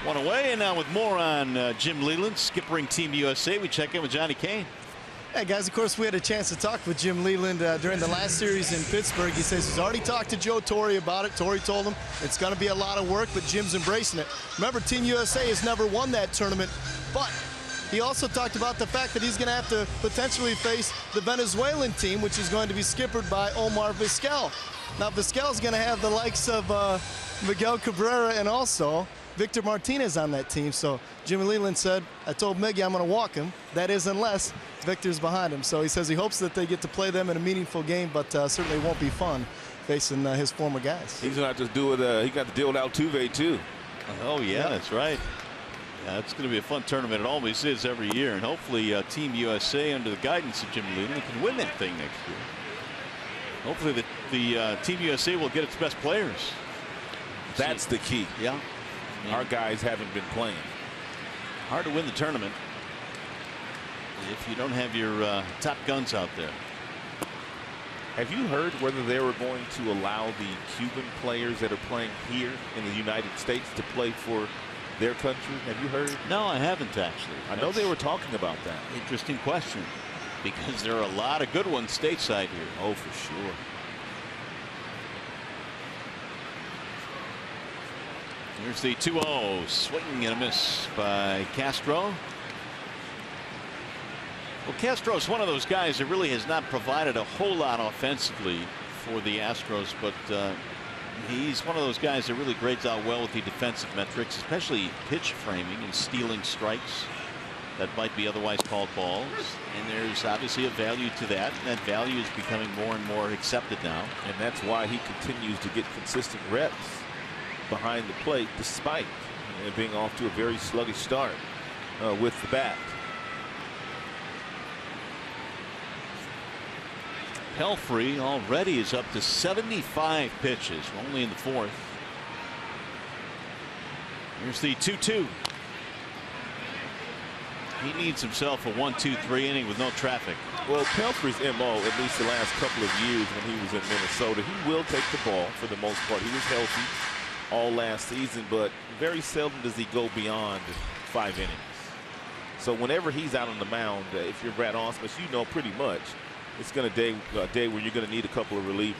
One away, and now with more on Jim Leyland skippering Team USA, we check in with Johnny Kane. Hey guys, of course we had a chance to talk with Jim Leyland during the last series in Pittsburgh. He says he's already talked to Joe Torre about it. Torre told him it's going to be a lot of work, but Jim's embracing it. Remember, Team USA has never won that tournament, but he also talked about the fact that he's going to have to potentially face the Venezuelan team, which is going to be skippered by Omar Vizquel. Now Vizquel's going to have the likes of Miguel Cabrera and also Victor Martinez on that team. So Jimmy Leyland said, I told Miggy I'm going to walk him. That is unless Victor's behind him. So he says he hopes that they get to play them in a meaningful game, but certainly won't be fun facing his former guys. He's going to have to do it. He got to deal with Altuve too. Oh yeah, that's right. Yeah, it's going to be a fun tournament. It always is every year, and hopefully Team USA under the guidance of Jimmy Leyland can win that thing next year. Hopefully the Team USA will get its best players. That's the key. Yeah. Our guys haven't been playing. Hard to win the tournament if you don't have your top guns out there. Have you heard whether they were going to allow the Cuban players that are playing here in the United States to play for their country? Have you heard? No, I haven't actually. I know they were talking about that. Interesting question, because there are a lot of good ones stateside here. Oh, for sure. Here's the 2-0 swing and a miss by Castro. Well, Castro's one of those guys that really has not provided a whole lot offensively for the Astros, but he's one of those guys that really grades out well with the defensive metrics, especially pitch framing and stealing strikes that might be otherwise called balls. And there's obviously a value to that, and that value is becoming more and more accepted now. And that's why he continues to get consistent reps behind the plate, despite being off to a very sluggish start with the bat. Pelfrey already is up to 75 pitches, only in the fourth. Here's the 2-2. He needs himself a 1-2-3 inning with no traffic. Well, Pelfrey's MO, at least the last couple of years when he was in Minnesota, he will take the ball for the most part. He was healthy all last season, but very seldom does he go beyond 5 innings. So whenever he's out on the mound, if you're Brad Ausmus, you know pretty much it's going to be a day where you're going to need a couple of relievers.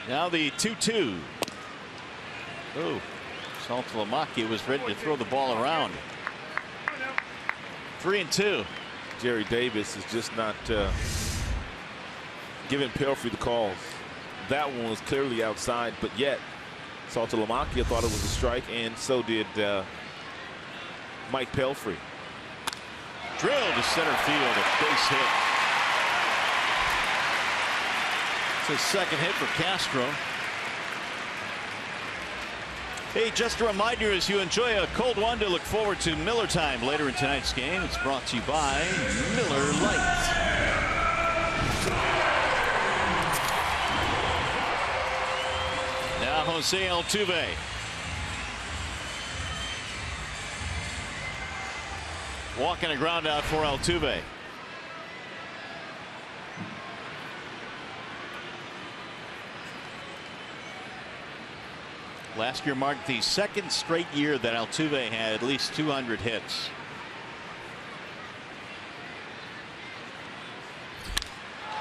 Now the 2-2. Oh, Saltalamacchia was ready to throw the ball around. 3-2. Jerry Davis is just not giving Pelfrey the calls. That one was clearly outside, but yet Saltalamacchia thought it was a strike, and so did Mike Pelfrey. Drill to center field, a base hit. It's his second hit for Castro. Hey, just a reminder, as you enjoy a cold one, to look forward to Miller Time later in tonight's game. It's brought to you by Miller Lite. Now Jose Altuve. Walking a ground out for Altuve. Last year marked the second straight year that Altuve had at least 200 hits.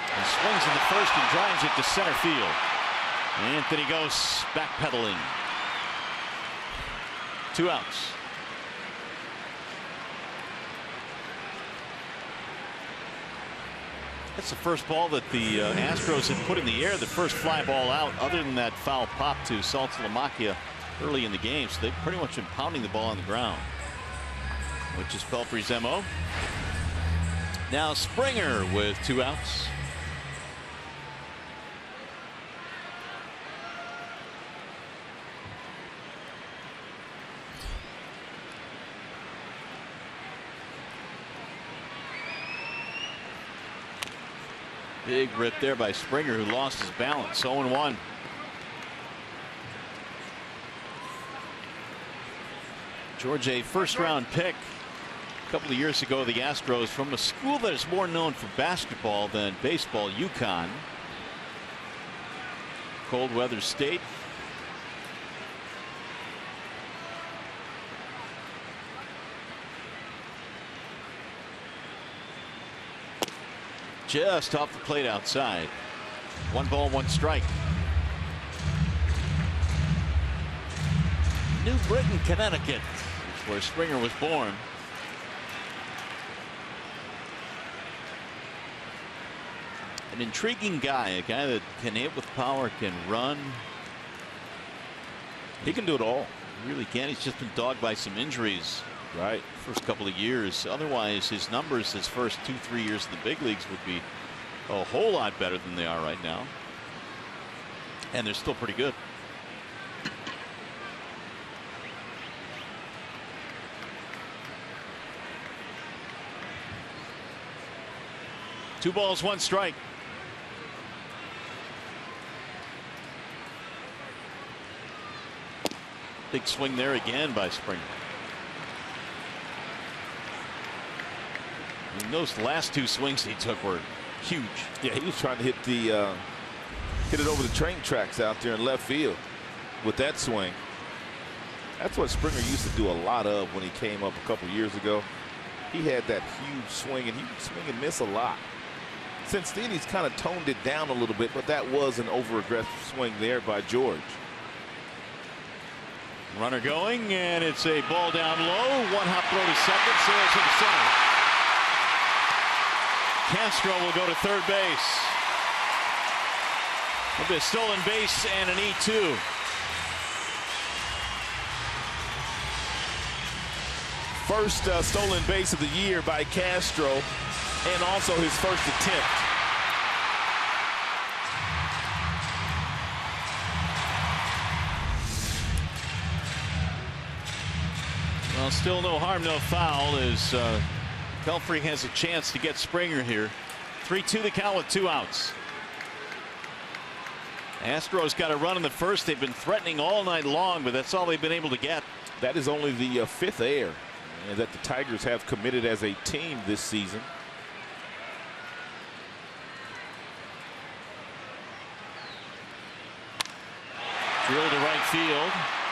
He swings in the first and drives it to center field. Anthony goes backpedaling. 2 outs. That's the first ball that the Astros had put in the air, the first fly ball out, other than that foul pop to Saltalamacchia early in the game. So they've pretty much been pounding the ball on the ground, which is Pelfrey's MO. Now Springer with 2 outs. Big rip there by Springer, who lost his balance. 0-1. George, a first-round pick a couple of years ago, the Astros, from a school that is more known for basketball than baseball, UConn. Cold weather state. Just off the plate outside. 1 ball, 1 strike. New Britain, Connecticut, is where Springer was born. An intriguing guy, a guy that can hit with power, can run. He can do it all. He really can. He's just been dogged by some injuries. Right. First couple of years. Otherwise, his numbers his first 2-3 years in the big leagues would be a whole lot better than they are right now. And they're still pretty good. Two balls, 1 strike. Big swing there again by Springer. And those last 2 swings he took were huge. Yeah, he was trying to hit it over the train tracks out there in left field with that swing. That's what Springer used to do a lot of when he came up a couple years ago. He had that huge swing, and he would swing and miss a lot. Since then, he's kind of toned it down a little bit, but that was an over-aggressive swing there by George. Runner going, and it's a ball down low. 1 hop throw to second, sails to center. Castro will go to third base. There'll be a stolen base and an E2. First stolen base of the year by Castro, and also his first attempt. Well, still no harm, no foul, as Pelfrey has a chance to get Springer here. 3-2 the count with 2 outs. Astros got a run in the first. They've been threatening all night long, but that's all they've been able to get. That is only the 5th error that the Tigers have committed as a team this season. Drill to right field,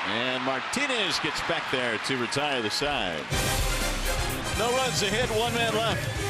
and Martinez gets back there to retire the side. No runs ahead, 1 man left.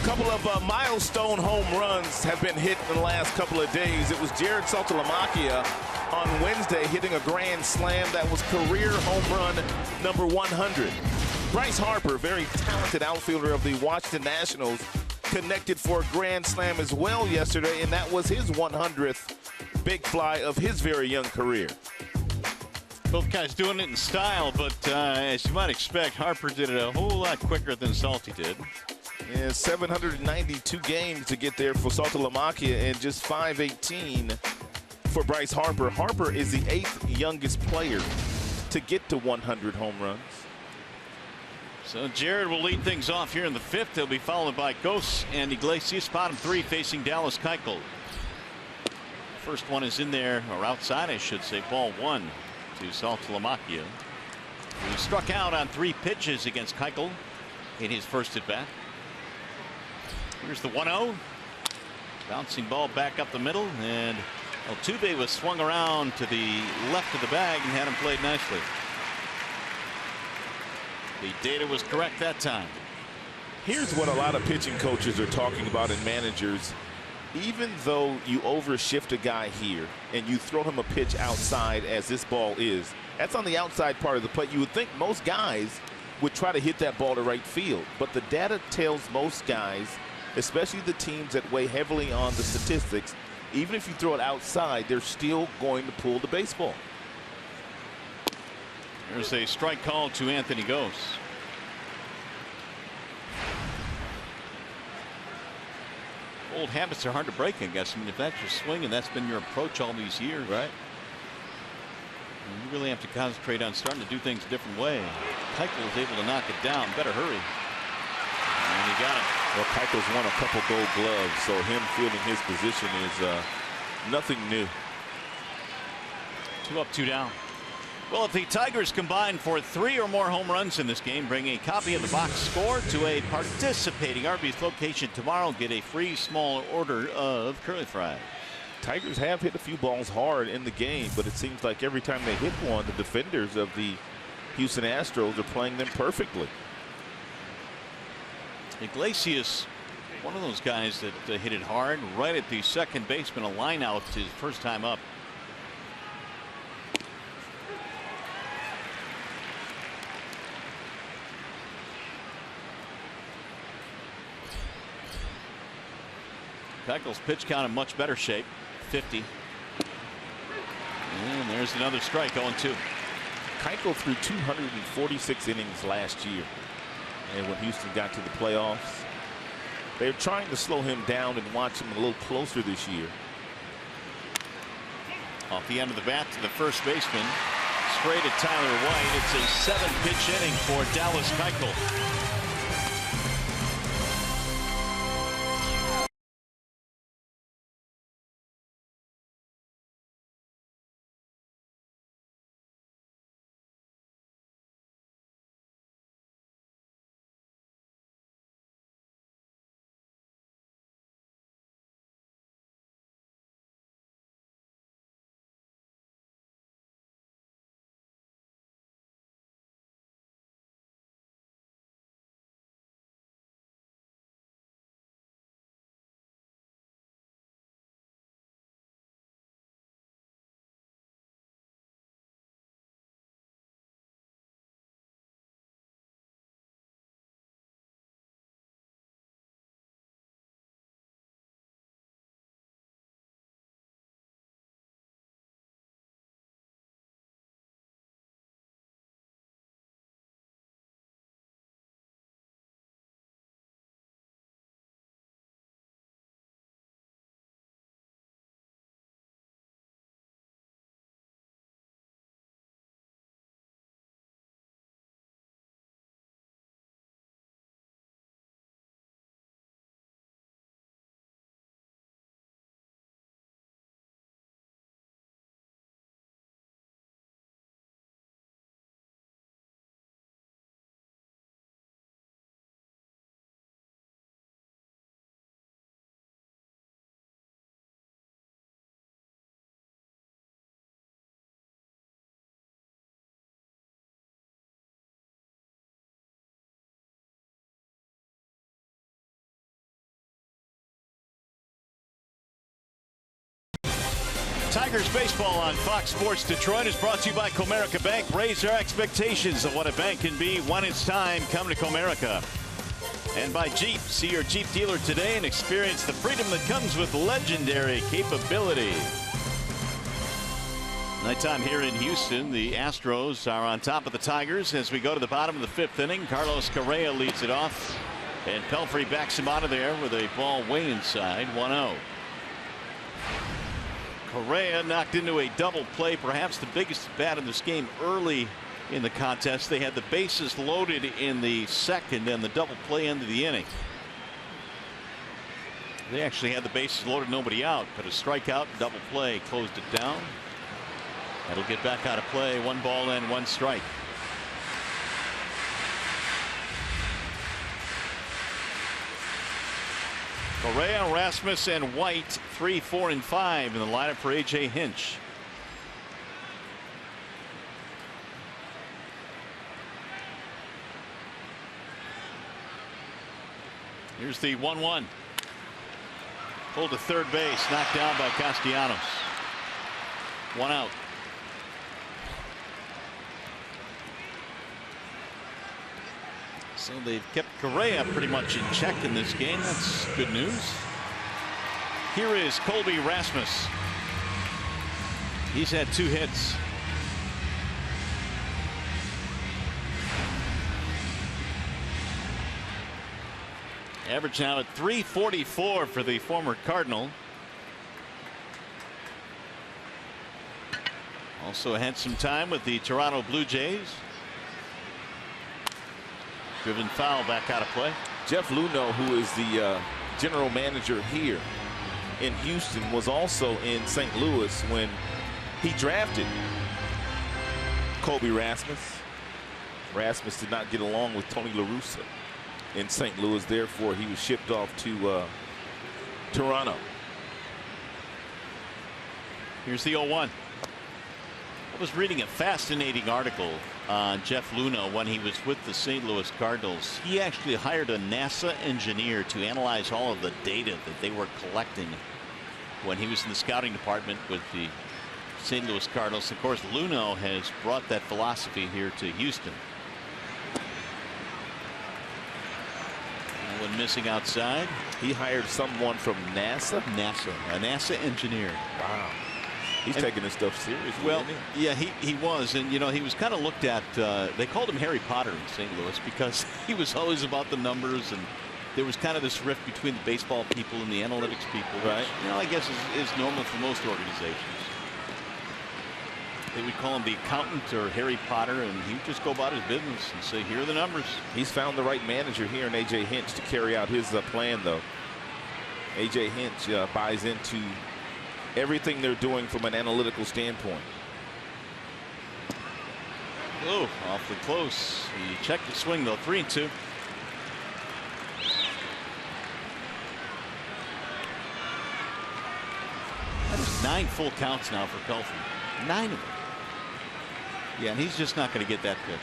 couple of milestone home runs have been hit in the last couple of days. It was Jared Saltalamacchia on Wednesday hitting a grand slam. That was career home run number 100. Bryce Harper, very talented outfielder of the Washington Nationals, connected for a grand slam as well yesterday, and that was his 100th big fly of his very young career. Both guys doing it in style, but as you might expect, Harper did it a whole lot quicker than Salty did. Yeah, 792 games to get there for Saltalamacchia and just 518 for Bryce Harper. Harper is the 8th youngest player to get to 100 home runs. So Jared will lead things off here in the 5th. He'll be followed by Ghosts and Iglesias. Bottom 3 facing Dallas Keuchel. First one is in there, or outside I should say, ball 1 to Saltalamacchia, who struck out on 3 pitches against Keuchel in his first at bat. Here's the 1-0. Bouncing ball back up the middle, and Altuve was swung around to the left of the bag and had him played nicely. The data was correct that time. Here's what a lot of pitching coaches are talking about, and managers. Even though you overshift a guy here and you throw him a pitch outside, as this ball is, that's on the outside part of the plate. You would think most guys would try to hit that ball to right field, but the data tells most guys, especially the teams that weigh heavily on the statistics, even if you throw it outside, they're still going to pull the baseball. There's a strike call to Anthony Gose. Old habits are hard to break, I guess. I mean, if that's your swing and that's been your approach all these years, right? You really have to concentrate on starting to do things a different way. Keuchel was able to knock it down. Better hurry. And he got it. Well, Keuchel's won a couple Gold Gloves, so him fielding his position is nothing new. 2 up, 2 down. Well, if the Tigers combine for 3 or more home runs in this game, bring a copy of the box score to a participating Arby's location tomorrow. Get a free small order of curly fries. Tigers have hit a few balls hard in the game, but it seems like every time they hit one, the defenders of the Houston Astros are playing them perfectly. Iglesias, one of those guys that hit it hard right at the second baseman, a line out his first time up. Keuchel's pitch count in much better shape, 50. And there's another strike, 0-2. Keuchel threw 246 innings last year. And when Houston got to the playoffs, they're trying to slow him down and watch him a little closer this year. Off the end of the bat to the first baseman, straight at Tyler White. It's a 7-pitch inning for Dallas Keuchel. Tigers baseball on Fox Sports Detroit is brought to you by Comerica Bank. Raise your expectations of what a bank can be when it's time. Come to Comerica. And by Jeep. See your Jeep dealer today and experience the freedom that comes with legendary capability. Nighttime here in Houston. The Astros are on top of the Tigers as we go to the bottom of the 5th inning. Carlos Correa leads it off. And Pelfrey backs him out of there with a ball way inside. 1-0. Correa knocked into a double play, perhaps the biggest bat in this game early in the contest. They had the bases loaded in the second and the double play end of the inning. They actually had the bases loaded, nobody out, but a strikeout, double play closed it down. That'll get back out of play. 1 ball and 1 strike. Correa, Rasmus, and White 3, 4, and 5 in the lineup for A.J. Hinch. Here's the 1-1. Pulled to third base, knocked down by Castellanos. 1 out. So they've kept Correa pretty much in check in this game. That's good news. Here is Colby Rasmus. He's had 2 hits. Average now at .344 for the former Cardinal. Also had some time with the Toronto Blue Jays. Driven foul, back out of play. Jeff Luhnow, who is the general manager here in Houston, was also in St. Louis when he drafted Colby Rasmus. Rasmus did not get along with Tony La Russa in St. Louis, therefore he was shipped off to Toronto. Here's the 0-1. I was reading a fascinating article on Jeff Luhnow when he was with the St. Louis Cardinals. He actually hired a NASA engineer to analyze all of the data that they were collecting when he was in the scouting department with the St. Louis Cardinals. Of course, Luhnow has brought that philosophy here to Houston. One missing outside. He hired someone from NASA? NASA, a NASA engineer. Wow. He's taking this stuff seriously. Well, yeah, he was. And, you know, he was kind of looked at. They called him Harry Potter in St. Louis because he was always about the numbers. And there was kind of this rift between the baseball people and the analytics people. Right. Which, you know, I guess is normal for most organizations. They would call him the accountant or Harry Potter, and he would just go about his business and say, here are the numbers. He's found the right manager here in A.J. Hinch to carry out his plan, though. A.J. Hinch buys into everything they're doing from an analytical standpoint. Oh, awfully close. He checked the swing, though. 3-2. That is 9 full counts now for Pelfrey. 9 of them. Yeah, and he's just not going to get that pitch.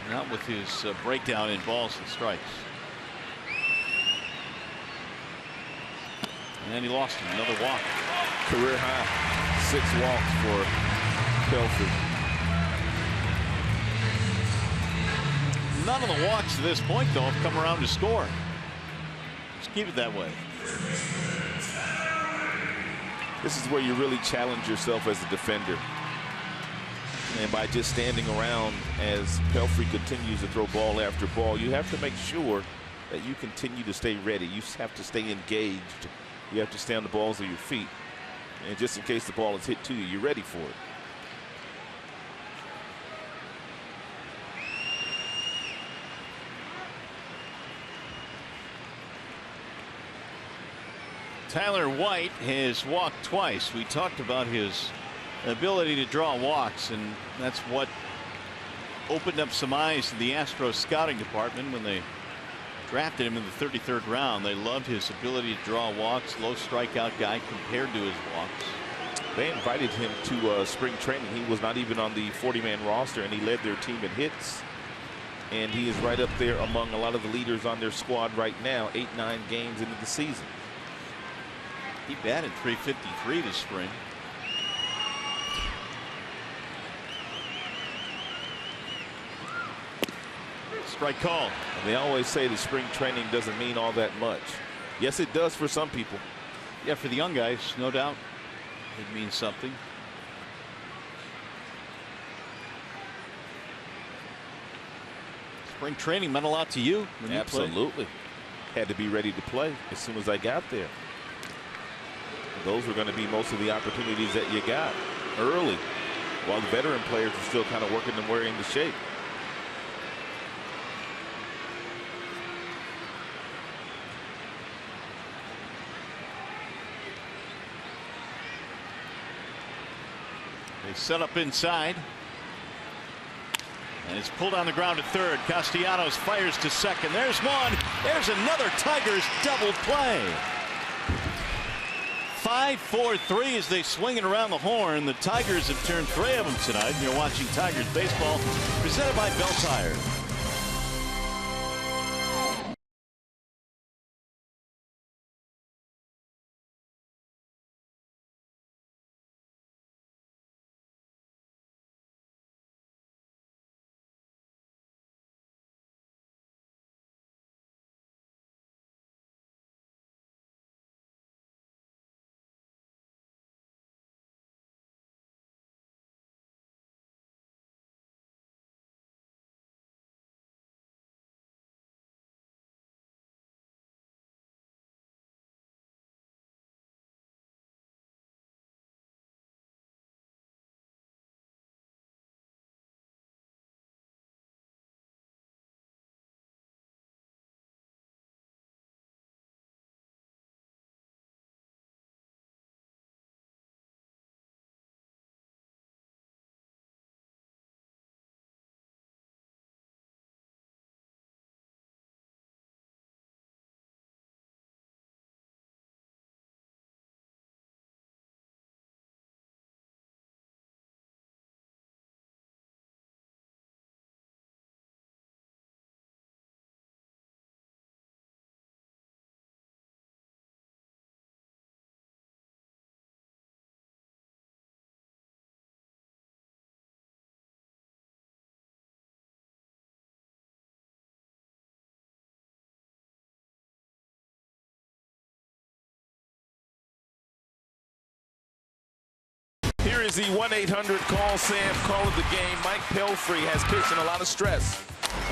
Not with his breakdown in balls and strikes. And then he lost him. Another walk. Career high 6 walks for Pelfrey. None of the walks to this point, though, have come around to score. Just keep it that way. This is where you really challenge yourself as a defender. And by just standing around as Pelfrey continues to throw ball after ball, you have to make sure that you continue to stay ready. You have to stay engaged. You have to stay on the balls of your feet. And just in case the ball is hit to you, you're ready for it. Tyler White has walked twice. We talked about his ability to draw walks, and that's what opened up some eyes to the Astros scouting department when they drafted him in the 33rd round. They loved his ability to draw walks, low strikeout guy compared to his walks. They invited him to spring training. He was not even on the 40-man roster, and he led their team in hits. And he is right up there among a lot of the leaders on their squad right now, 8-9 games into the season. He batted .353 this spring. Strike call. And they always say the spring training doesn't mean all that much. Yes, it does for some people. Yeah, for the young guys, no doubt, it means something. Spring training meant a lot to you. Absolutely. Had to be ready to play as soon as I got there. Those were going to be most of the opportunities that you got early, while the veteran players are still kind of working their way into shape. They set up inside. And it's pulled on the ground at third. Castellanos fires to second. There's one. There's another Tigers double play. 5-4-3 as they swing it around the horn. The Tigers have turned 3 of them tonight. You're watching Tigers baseball presented by Bell Tire. Here is the 1-800 call Sam call of the game. Mike Pelfrey has pitched in a lot of stress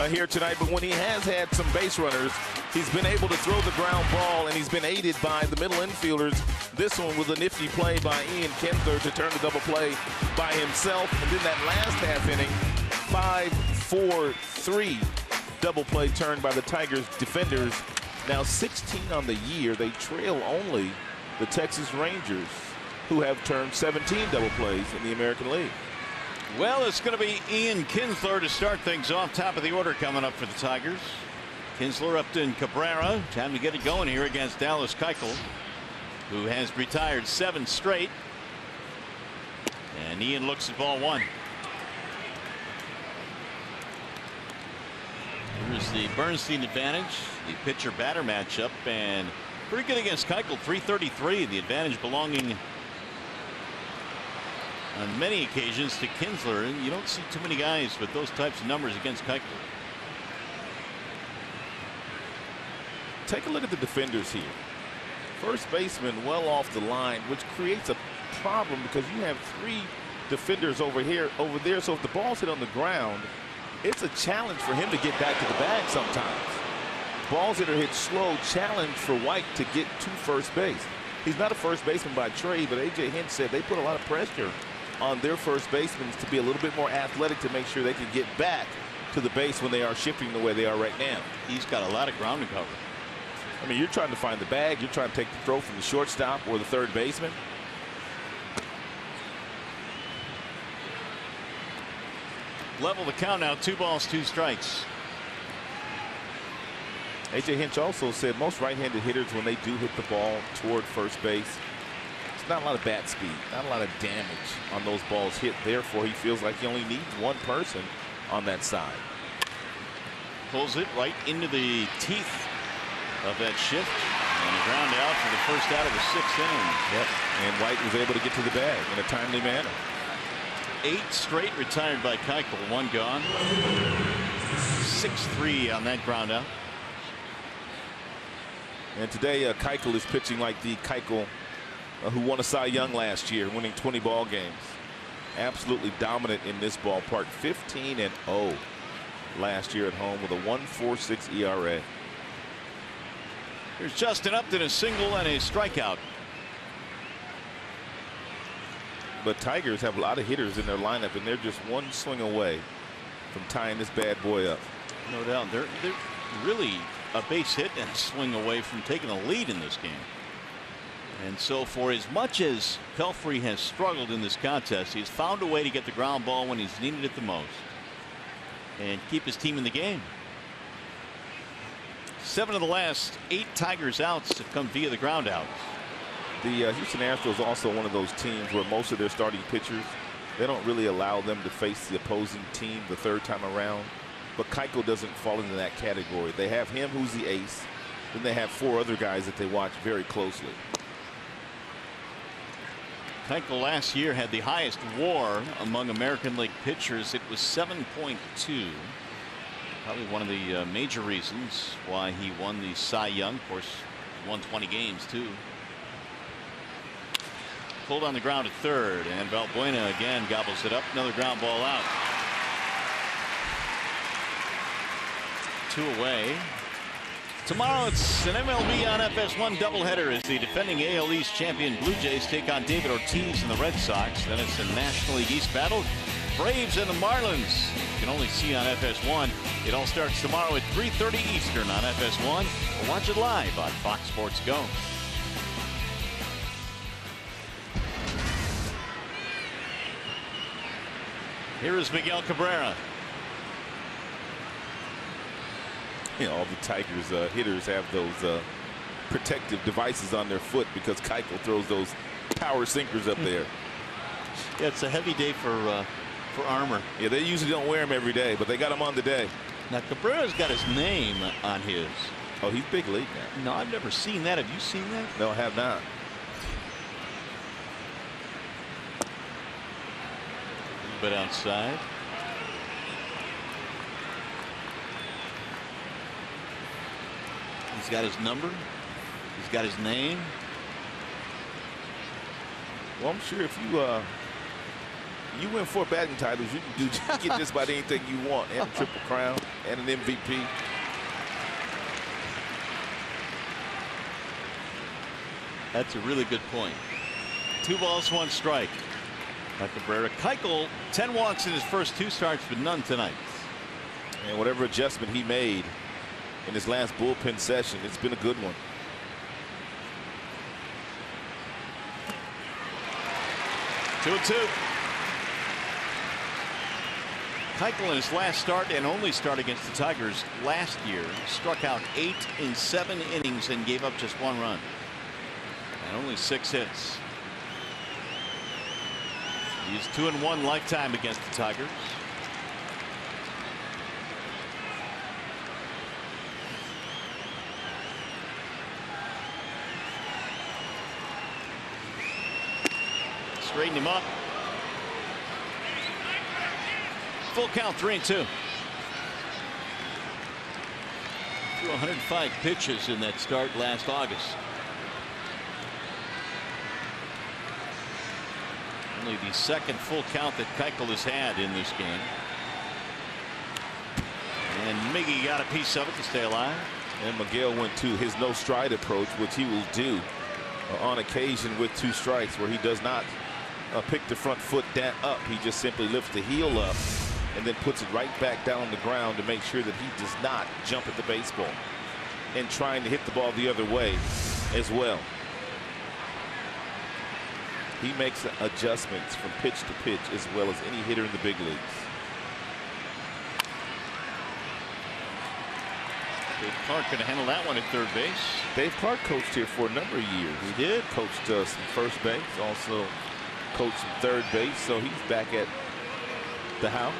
here tonight, but when he has had some base runners, he's been able to throw the ground ball, and he's been aided by the middle infielders. This one was a nifty play by Ian Kinsler to turn the double play by himself. And then that last half inning, 5-4-3 double play turned by the Tigers defenders. Now 16 on the year. They trail only the Texas Rangers, who have turned 17 double plays in the American League. Well, it's going to be Ian Kinsler to start things off. Top of the order coming up for the Tigers. Kinsler, Upton, Cabrera. Time to get it going here against Dallas Keuchel, who has retired 7 straight. And Ian looks at ball 1. Here's the Bernstein advantage, the pitcher-batter matchup, and pretty good against Keuchel, 333. The advantage belonging on many occasions to Kinsler, and you don't see too many guys with those types of numbers against Keuchel. Take a look at the defenders here. First baseman well off the line, which creates a problem because you have 3 defenders over there. So if the ball's hit on the ground, it's a challenge for him to get back to the bag sometimes. Balls that are hit slow, challenge for White to get to first base. He's not a first baseman by trade, but A.J. Hinch said they put a lot of pressure on their first basemen to be a little bit more athletic to make sure they can get back to the base when they are shifting the way they are right now. He's got a lot of ground to cover. I mean, you're trying to find the bag. You're trying to take the throw from the shortstop or the third baseman. Level the count now, 2 balls, 2 strikes. A.J. Hinch also said most right-handed hitters, when they do hit the ball toward first base, it's not a lot of bat speed, not a lot of damage on those balls hit. Therefore, he feels like he only needs 1 person on that side. Pulls it right into the teeth of that shift. And a ground out for the first out of the 6th inning. Yep. And White was able to get to the bag in a timely manner. 8 straight retired by Keuchel. 1 gone. 6-3 on that ground out. And today Keuchel is pitching like the Keuchel who won a Cy Young last year, winning 20 ball games. Absolutely dominant in this ballpark. 15-0 last year at home with a 1.46 ERA. Here's Justin Upton, a single and a strikeout. But Tigers have a lot of hitters in their lineup, and they're just one swing away from tying this bad boy up. No doubt. They're really a base hit and a swing away from taking the lead in this game. And so for as much as Pelfrey has struggled in this contest, he's found a way to get the ground ball when he's needed it the most and keep his team in the game. 7 of the last 8 Tigers outs have come via the ground outs. The Houston Astros also one of those teams where most of their starting pitchers, they don't really allow them to face the opposing team the 3rd time around. But Keuchel doesn't fall into that category. They have him, who's the ace. Then they have 4 other guys that they watch very closely. Keuchel last year had the highest WAR among American League pitchers. It was 7.2. Probably one of the major reasons why he won the Cy Young. Of course, he won 20 games too. Pulled on the ground at 3rd, and Valbuena again gobbles it up. Another ground ball out. 2 away. Tomorrow it's an MLB on FS1 doubleheader as the defending AL East champion Blue Jays take on David Ortiz and the Red Sox. Then it's a National League East battle. Braves and the Marlins. You can only see on FS1. It all starts tomorrow at 3:30 Eastern on FS1. Or watch it live on Fox Sports Go. Here is Miguel Cabrera. You know, all the Tigers hitters have those protective devices on their foot because Keuchel throws those power sinkers up there. Yeah, it's a heavy day for armor. Yeah, they usually don't wear them every day, but they got them on today. Now Cabrera's got his name on his. Oh, he's big league now. No, I've never seen that. Have you seen that? No, I have not. A bit outside. He's got his number. He's got his name. Well, I'm sure if you win 4 batting titles, you can get just about anything you want, and a Triple Crown and an MVP. That's a really good point. 2 balls, 1 strike. By Cabrera. Keuchel, 10 walks in his first 2 starts, but none tonight. And whatever adjustment he made in his last bullpen session, it's been a good one. Two and 2. Keuchel in his last start and only start against the Tigers last year struck out 8 in 7 innings and gave up just 1 run and only 6 hits. He's 2-1 lifetime against the Tigers. Straighten him up. Full count, 3-2. Threw 105 pitches in that start last August. Only the 2nd full count that Keuchel has had in this game. And Miggy got a piece of it to stay alive. And Miguel went to his no stride approach, which he will do on occasion with 2 strikes, where he does not pick the front foot up. He just simply lifts the heel up and then puts it right back down on the ground to make sure that he does not jump at the baseball, and trying to hit the ball the other way as well. He makes adjustments from pitch to pitch as well as any hitter in the big leagues. Dave Clark going to handle that one at 3rd base. Dave Clark coached here for a number of years. He did. Coached some first base, also coached some 3rd base, so he's back at the house.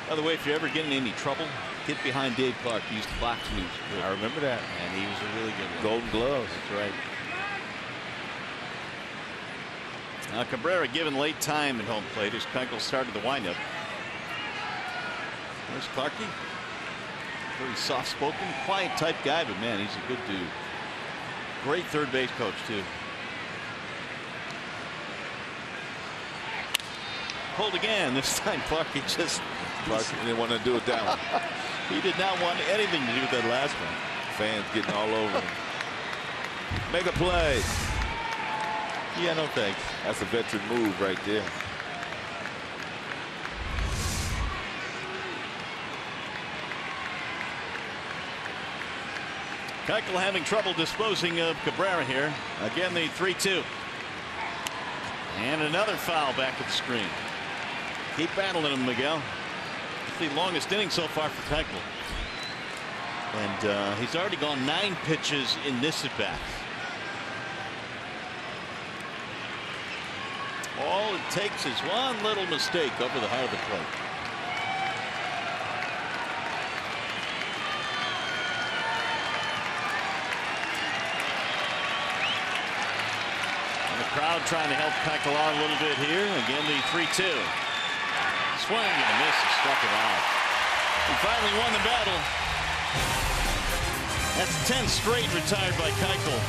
By the way, if you're ever getting in any trouble, get behind Dave Clark. He used to box news. I remember that. And he was a really good one. Golden gloves. That's right. Now Cabrera given late time at home plate as Keuchel started the windup. There's Clarkie. Very soft-spoken, quiet type guy, but man, he's a good dude. Great third base coach too. Pulled again. This time Clarkie just. Clarkie didn't want to do it that one. He did not want anything to do with that last one. Fans getting all over him. Make a play. Yeah, no thanks. That's a veteran move right there. Keuchel having trouble disposing of Cabrera here. Again, the 3-2. And another foul back at the screen. Keep battling him, Miguel. It's the longest inning so far for Keuchel. And he's already gone 9 pitches in this at bat. All it takes is one little mistake over the heart of the plate. And the crowd trying to help Keuchel out a little bit here. Again, the 3-2. Swing and a miss. He struck him out. He finally won the battle. That's 10 straight retired by Keuchel.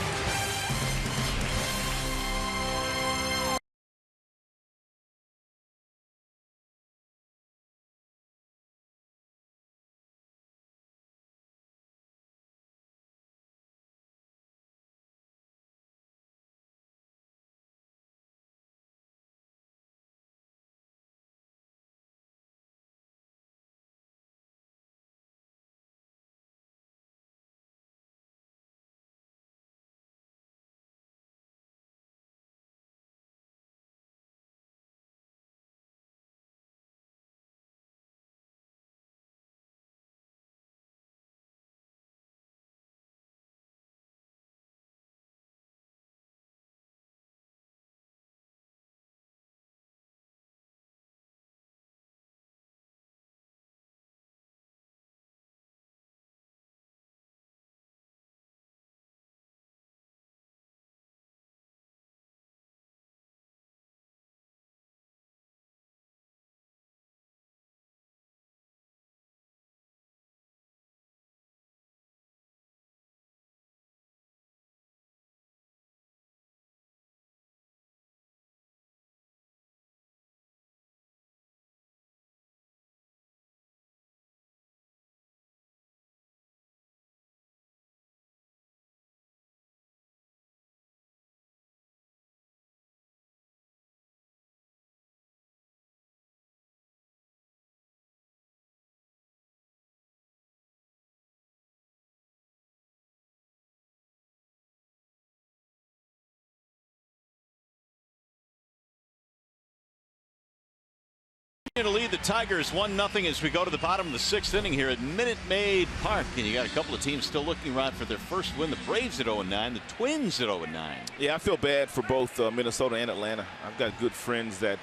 To lead the Tigers 1-0 as we go to the bottom of the 6th inning here at Minute Maid Park, and you got a couple of teams still looking around for their first win. The Braves at 0-9, the Twins at 0-9. Yeah, I feel bad for both Minnesota and Atlanta. I've got good friends that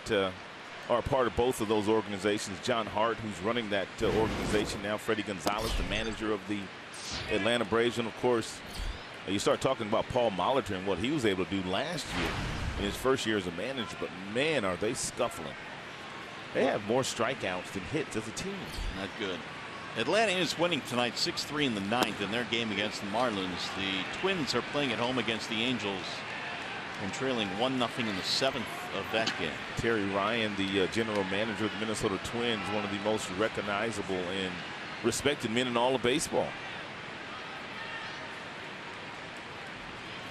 are part of both of those organizations. John Hart, who's running that organization now, Freddie Gonzalez, the manager of the Atlanta Braves, and of course you start talking about Paul Molitor and what he was able to do last year in his first year as a manager, but man, are they scuffling. They have more strikeouts than hits as a team. Not good. Atlanta is winning tonight 6-3 in the 9th in their game against the Marlins. The Twins are playing at home against the Angels and trailing 1-0 in the 7th of that game. Terry Ryan, the general manager of the Minnesota Twins, one of the most recognizable and respected men in all of baseball.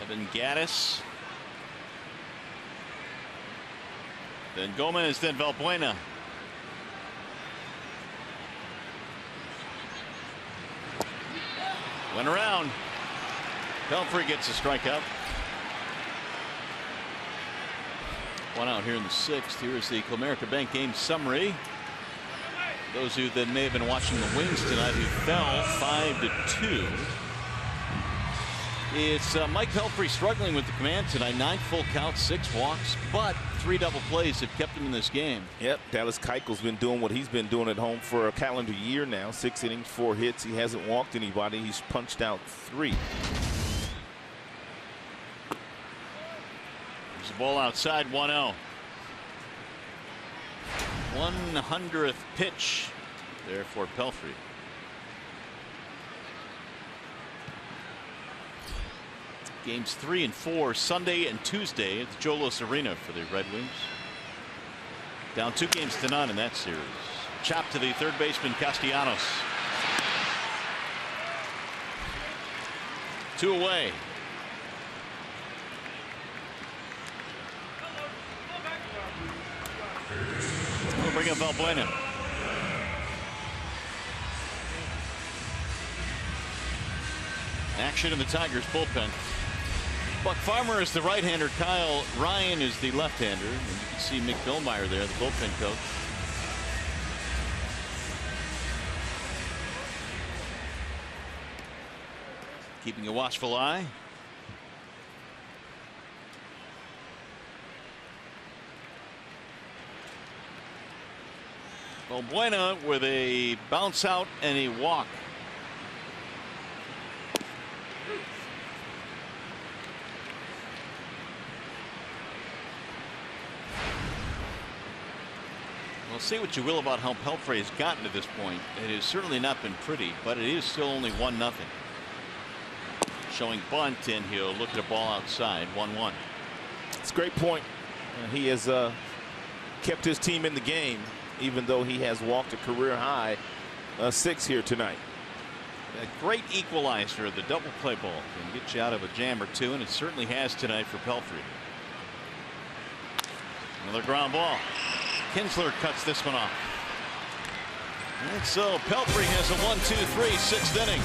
Evan Gattis. Then Gomez, then Valbuena. Went around. Pelfrey gets a strikeout. One out here in the 6th. Here is the Comerica Bank game summary. Those of you that may have been watching the Wings tonight, who fell 5-2. It's Mike Pelfrey struggling with the command tonight. 9 full counts, 6 walks, but 3 double plays have kept him in this game. Yep, Dallas Keuchel's been doing what he's been doing at home for a calendar year now. 6 innings, 4 hits. He hasn't walked anybody. He's punched out 3. There's a ball outside, 1-0. 100th pitch there for Pelfrey. Games 3 and 4 Sunday and Tuesday at the Joe Louis Arena for the Red Wings. Down 2-0 in that series. Chop to the third baseman Castellanos. 2 away. We'll bring up Valbuena. Action in the Tigers bullpen. Buck Farmer is the right-hander. Kyle Ryan is the left-hander. And you can see Mick Billmeyer there, the bullpen coach. Keeping a watchful eye. Valbuena with a bounce out and a walk. Well, say what you will about how Pelfrey has gotten to this point. It has certainly not been pretty, but it is still only 1-0. Showing bunt, and he'll look at a ball outside. 1-1. It's a great point. He has kept his team in the game, even though he has walked a career high 6 here tonight. A great equalizer, the double play ball can get you out of a jam or 2, and it certainly has tonight for Pelfrey. Another ground ball. Kinsler cuts this one off. And so Pelfrey has a 1-2-3 6th inning.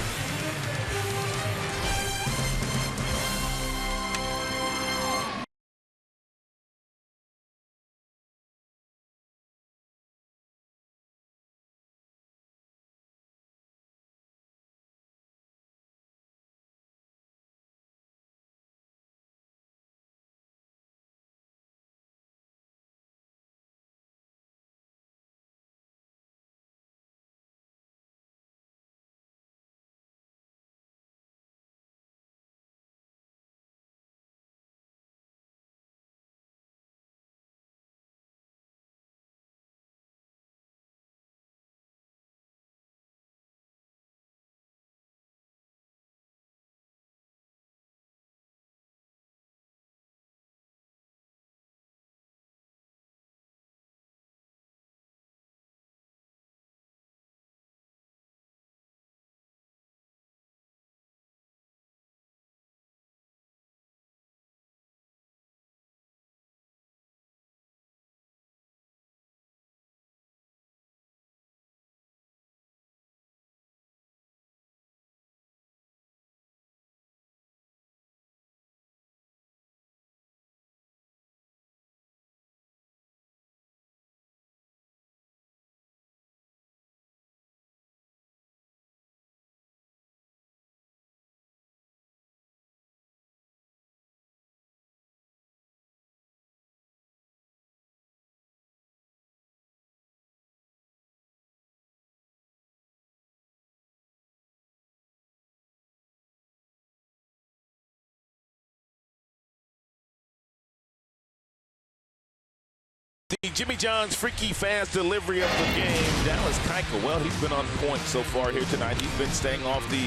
The Jimmy John's freaky fast delivery of the game. Dallas Keuchel, well, he's been on point so far here tonight. He's been staying off the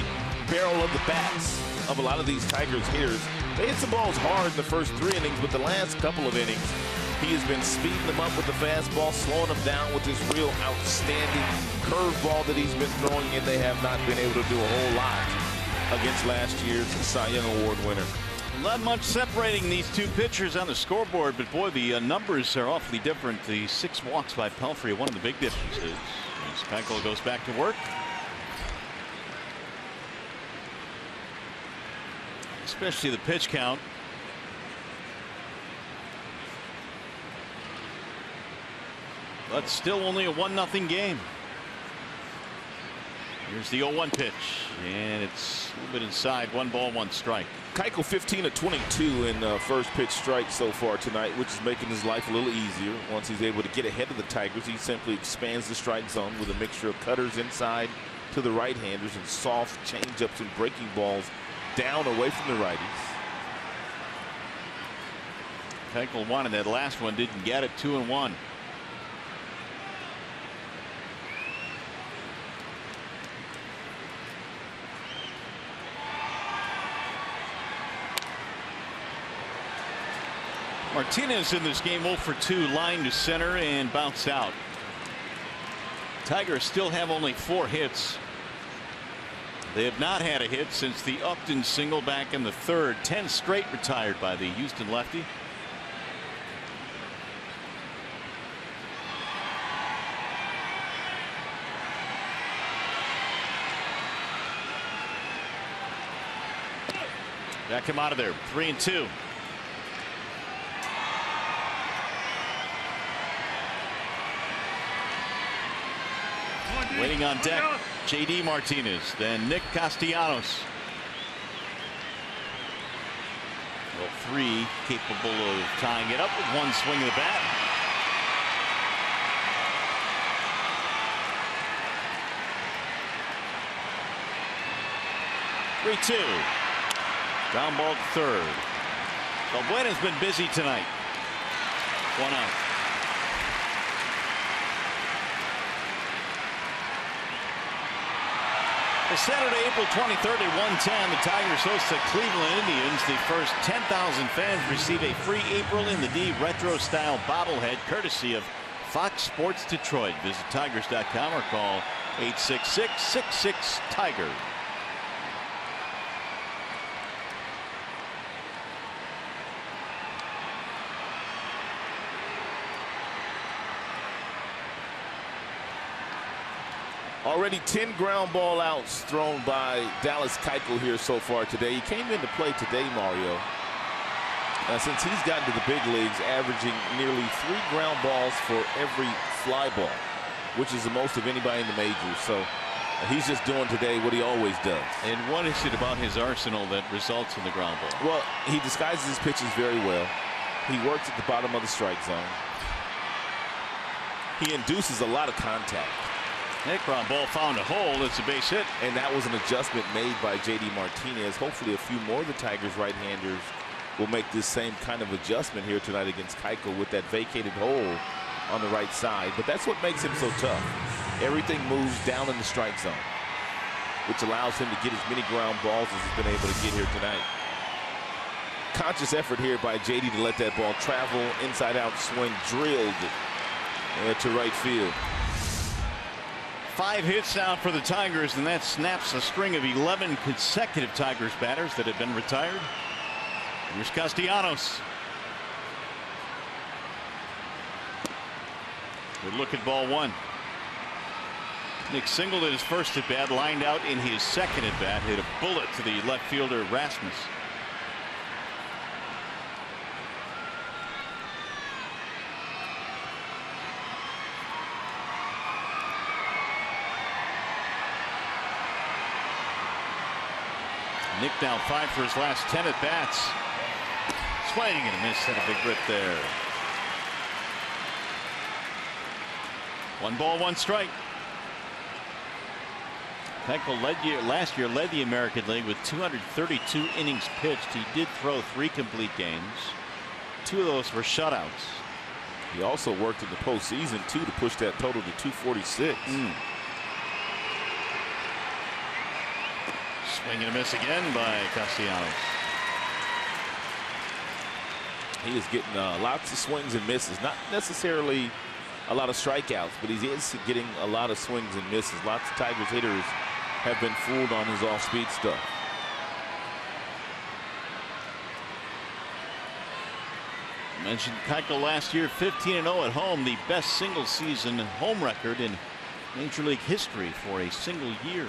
barrel of the bats of a lot of these Tigers hitters. They hit some balls hard in the first 3 innings, but the last couple of innings, he has been speeding them up with the fastball, slowing them down with this real outstanding curveball that he's been throwing in. They have not been able to do a whole lot against last year's Cy Young Award winner. Not much separating these two pitchers on the scoreboard, but boy, the numbers are awfully different. The 6 walks by Pelfrey, one of the big differences. As Keuchel goes back to work. Especially the pitch count. But still only a 1-0 game. Here's the 0-1 pitch, and it's a little bit inside. 1 ball, 1 strike. Keuchel 15 of 22 in first pitch strikes so far tonight, which is making his life a little easier. Once he's able to get ahead of the Tigers, he simply expands the strike zone with a mixture of cutters inside to the right-handers and soft changeups and breaking balls down away from the righties. Keuchel wanted that last one, didn't get it. 2-1. Martinez in this game 0 for 2, line to center and bounced out. Tigers still have only 4 hits. They have not had a hit since the Upton single back in the 3rd. 10 straight retired by the Houston lefty. Back him out of there. 3-2. Waiting on deck, J.D. Martinez, then Nick Castellanos. Well, 3 capable of tying it up with 1 swing of the bat. Ground ball to 3rd. Balbuena's been busy tonight. 1 out. Saturday, April 23rd at 1:10, the Tigers host the Cleveland Indians. The first 10,000 fans receive a free April in the D retro style bobblehead courtesy of Fox Sports Detroit. Visit tigers.com or call 866-66-TIGER. Already 10 ground ball outs thrown by Dallas Keuchel here so far today. He came into play today, Mario, since he's gotten to the big leagues, averaging nearly 3 ground balls for every fly ball, which is the most of anybody in the majors. So he's just doing today what he always does. And what is it about his arsenal that results in the ground ball? Well, he disguises his pitches very well. He works at the bottom of the strike zone. He induces a lot of contact. That ground ball found a hole. It's a base hit. And that was an adjustment made by J.D. Martinez. Hopefully a few more of the Tigers right-handers will make this same kind of adjustment here tonight against Keuchel with that vacated hole on the right side. But that's what makes him so tough. Everything moves down in the strike zone, which allows him to get as many ground balls as he's been able to get here tonight. Conscious effort here by J.D. to let that ball travel. Inside-out swing drilled to right field. 5 hits now for the Tigers, and that snaps a string of 11 consecutive Tigers batters that have been retired. Here's Castellanos. Good look at ball 1. Nick singled at his first at bat, lined out in his second at bat, hit a bullet to the left fielder Rasmus. Nick down 5 for his last 10 at bats. Swing and a miss, had a big rip there. 1 ball, 1 strike. Keuchel last year led the American League with 232 innings pitched. He did throw 3 complete games. 2 of those were shutouts. He also worked in the postseason too to push that total to 246. Swing and a miss again by Castellanos. He is getting lots of swings and misses. Not necessarily a lot of strikeouts, but he is getting a lot of swings and misses. Lots of Tigers hitters have been fooled on his off-speed stuff. I mentioned Keuchel last year, 15-0 at home, the best single season home record in Major League history for a single year.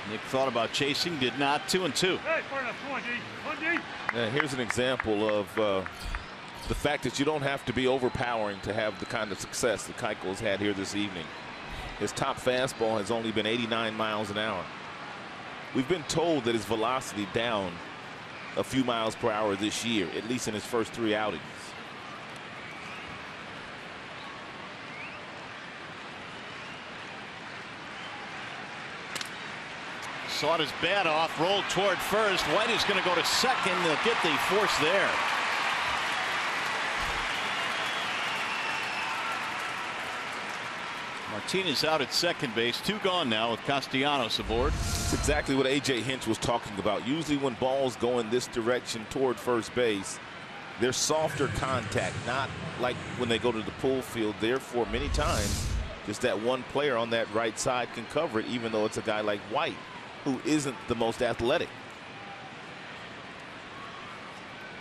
Nick thought about chasing, did not. 2-2. Here's an example of the fact that you don't have to be overpowering to have the kind of success that Keuchel's had here this evening. His top fastball has only been 89 miles an hour. We've been told that his velocity down a few miles per hour this year, at least in his first 3 outings. Sawed his bat off, rolled toward first. White is going to go to second. They'll get the force there. Martinez out at second base. 2 gone now with Castellanos aboard. That's exactly what A.J. Hinch was talking about. Usually when balls go in this direction toward first base, there's softer contact, not like when they go to the pull field. Therefore, many times, just that one player on that right side can cover it, even though it's a guy like White, who isn't the most athletic.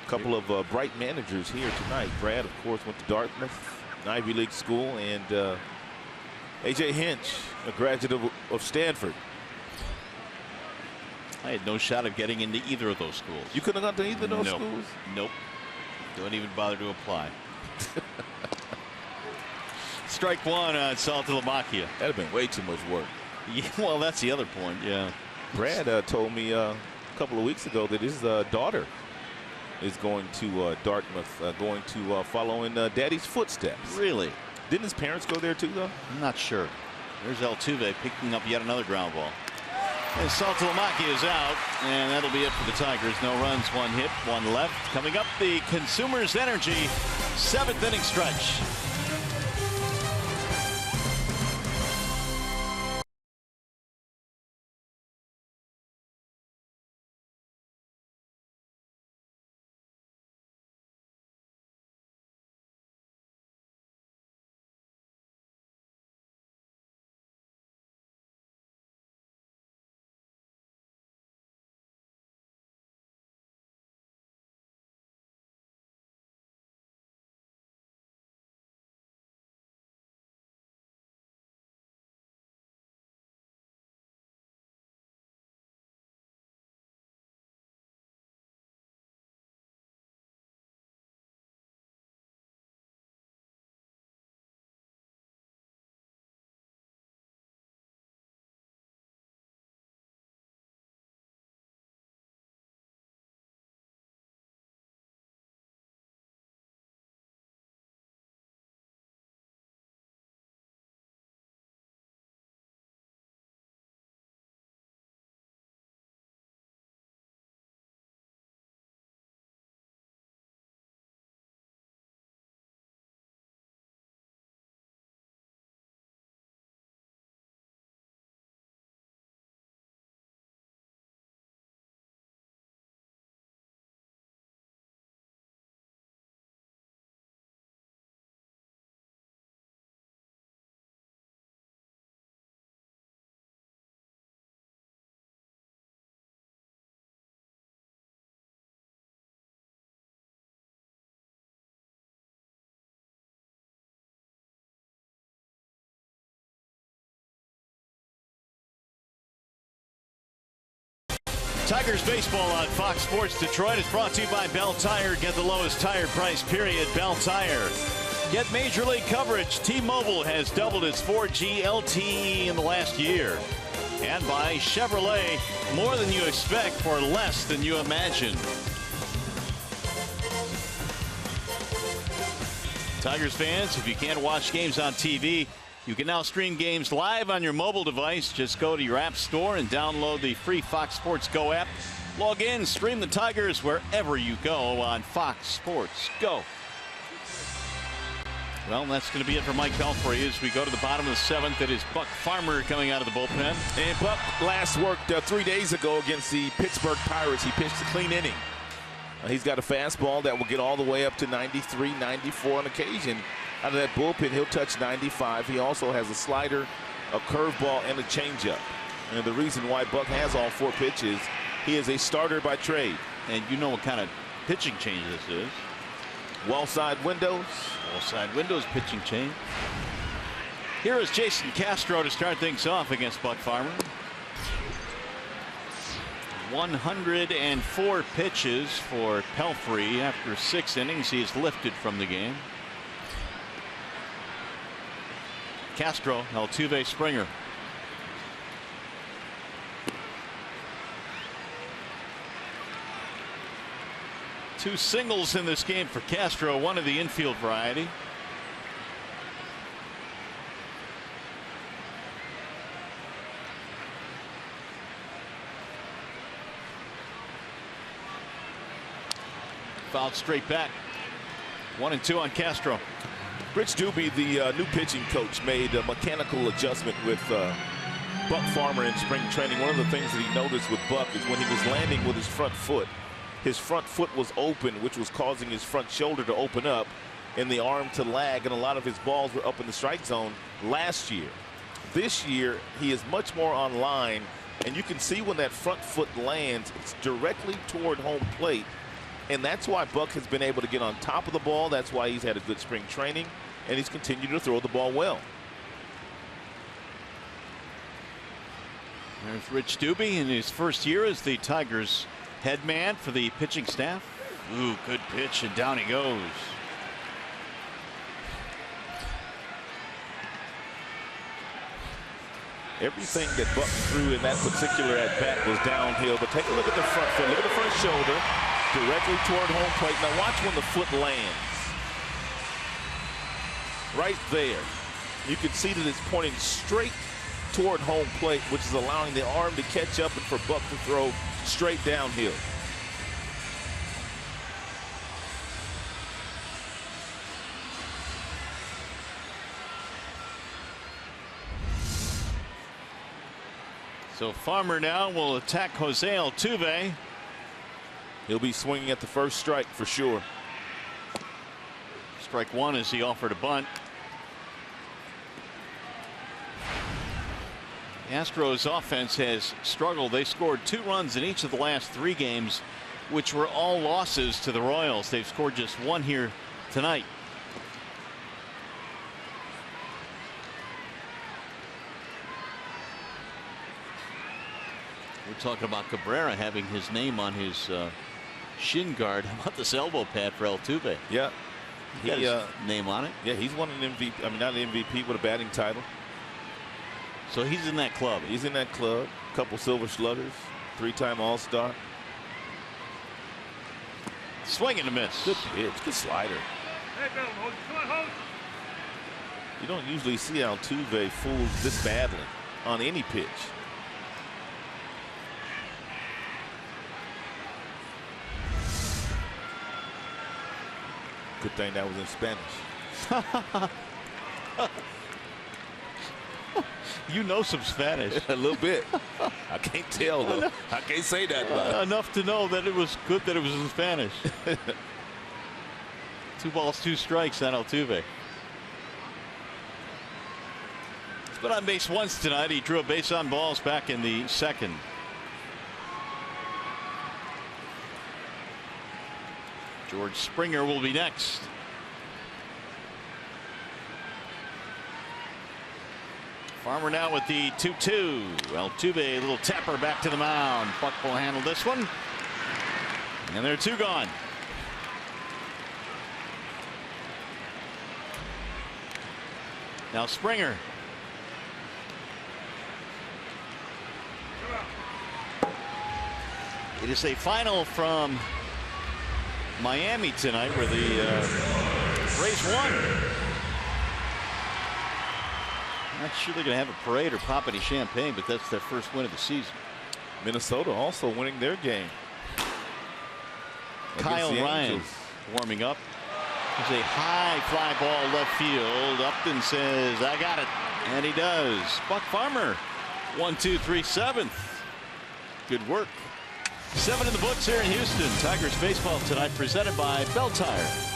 A couple of bright managers here tonight. Brad, of course, went to Dartmouth, an Ivy League school, and A.J. Hinch, a graduate of Stanford. I had no shot of getting into either of those schools. You couldn't have gone to either of those Nope. schools? Nope. Don't even bother to apply. Strike one on Saltalamacchia. That'd have been way too much work. Yeah, well, that's the other point. Yeah. Brad told me a couple of weeks ago that his daughter is going to Dartmouth, going to follow in Daddy's footsteps. Really? Didn't his parents go there too, though? I'm not sure. There's Altuve picking up yet another ground ball. And Saltalamacchia is out, and that'll be it for the Tigers. No runs, 1 hit, 1 left. Coming up, the Consumers Energy 7th inning stretch. Tigers baseball on Fox Sports Detroit is brought to you by Bell Tire. Get the lowest tire price, period. Bell Tire. Get Major League coverage. T-Mobile has doubled its 4G LTE in the last year. And by Chevrolet, more than you expect for less than you imagine. Tigers fans, if you can't watch games on TV, you can now stream games live on your mobile device. Just go to your app store and download the free Fox Sports Go app. Log in, stream the Tigers wherever you go on Fox Sports Go. Well, that's going to be it for Mike Pelfrey as we go to the bottom of the 7th. It is Buck Farmer coming out of the bullpen. And Buck last worked 3 days ago against the Pittsburgh Pirates. He pitched a clean inning. He's got a fastball that will get all the way up to 93, 94 on occasion. Out of that bullpen, he'll touch 95. He also has a slider, a curveball, and a changeup. And the reason why Buck has all 4 pitches, he is a starter by trade. And you know what kind of pitching change this is. Wall side windows. Wall side windows pitching change. Here is Jason Castro to start things off against Buck Farmer. 104 pitches for Pelfrey. After 6 innings, he is lifted from the game. Castro, Altuve, Springer. Two singles in this game for Castro, one of the infield variety. Fouled straight back. 1-2 on Castro. Rich Doobie, the new pitching coach, made a mechanical adjustment with Buck Farmer in spring training. One of the things that he noticed with Buck is when he was landing with his front foot was open, which was causing his front shoulder to open up and the arm to lag, and a lot of his balls were up in the strike zone last year. This year, he is much more on line, and you can see when that front foot lands, it's directly toward home plate. And that's why Buck has been able to get on top of the ball. That's why he's had a good spring training, and he's continued to throw the ball well. There's Rich Doobie in his first year as the Tigers head man for the pitching staff. Ooh, good pitch, and down he goes. Everything that Buck threw in that particular at-bat was downhill, but take a look at the front foot. Look at the front shoulder. Directly toward home plate. Now watch when the foot lands. Right there. You can see that it's pointing straight toward home plate, which is allowing the arm to catch up and for Buck to throw straight downhill. So Farmer now will attack Jose Altuve. He'll be swinging at the first strike for sure. Strike one as he offered a bunt. The Astros offense has struggled. They scored 2 runs in each of the last 3 games, which were all losses to the Royals. They've scored just 1 here tonight. We're talking about Cabrera having his name on his shin guard. How about this elbow pad for Altuve? Yeah. He got his name on it. Yeah, he's won an MVP. I mean, not an MVP, but a batting title. So he's in that club. He's in that club. Couple Silver Sluggers, 3-time All-Star. Swing and a miss. Good pitch, good slider. You don't usually see Altuve fooled this badly on any pitch. Good thing that was in Spanish. You know some Spanish. A little bit. I can't tell though. I can't say that about it. Enough to know that it was good that it was in Spanish. 2 balls, 2 strikes on Altuve. He's been on base once tonight. He drew a base on balls back in the 2nd. George Springer will be next. Farmer now with the 2-2. Altuve, a little tapper back to the mound. Buck will handle this one. And there are 2 gone. Now Springer. It is a final from Miami tonight where the Rays won. Not sure they're going to have a parade or pop any champagne, but that's their first win of the season. Minnesota also winning their game. Kyle Ryan warming up. There's a high fly ball left field. Upton says, I got it. And he does. Buck Farmer, 1-2-3 7th. Good work. 7 in the books here in Houston. Tigers baseball tonight presented by Bell Tire.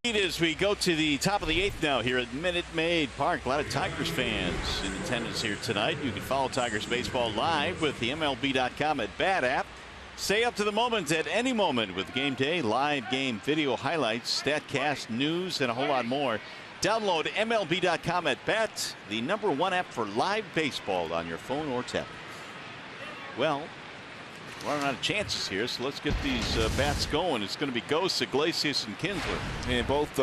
Lead as we go to the top of the 8th now here at Minute Maid Park. A lot of Tigers fans in attendance here tonight. You can follow Tigers baseball live with the MLB.com at Bat app. Stay up to the moment at any moment with Game Day, live game video highlights, StatCast, news, and a whole lot more. Download MLB.com at Bat, the #1 app for live baseball on your phone or tablet. Well, running out of chances here, so let's get these bats going. It's going to be Ghosts, Iglesias, and Kinsler. And both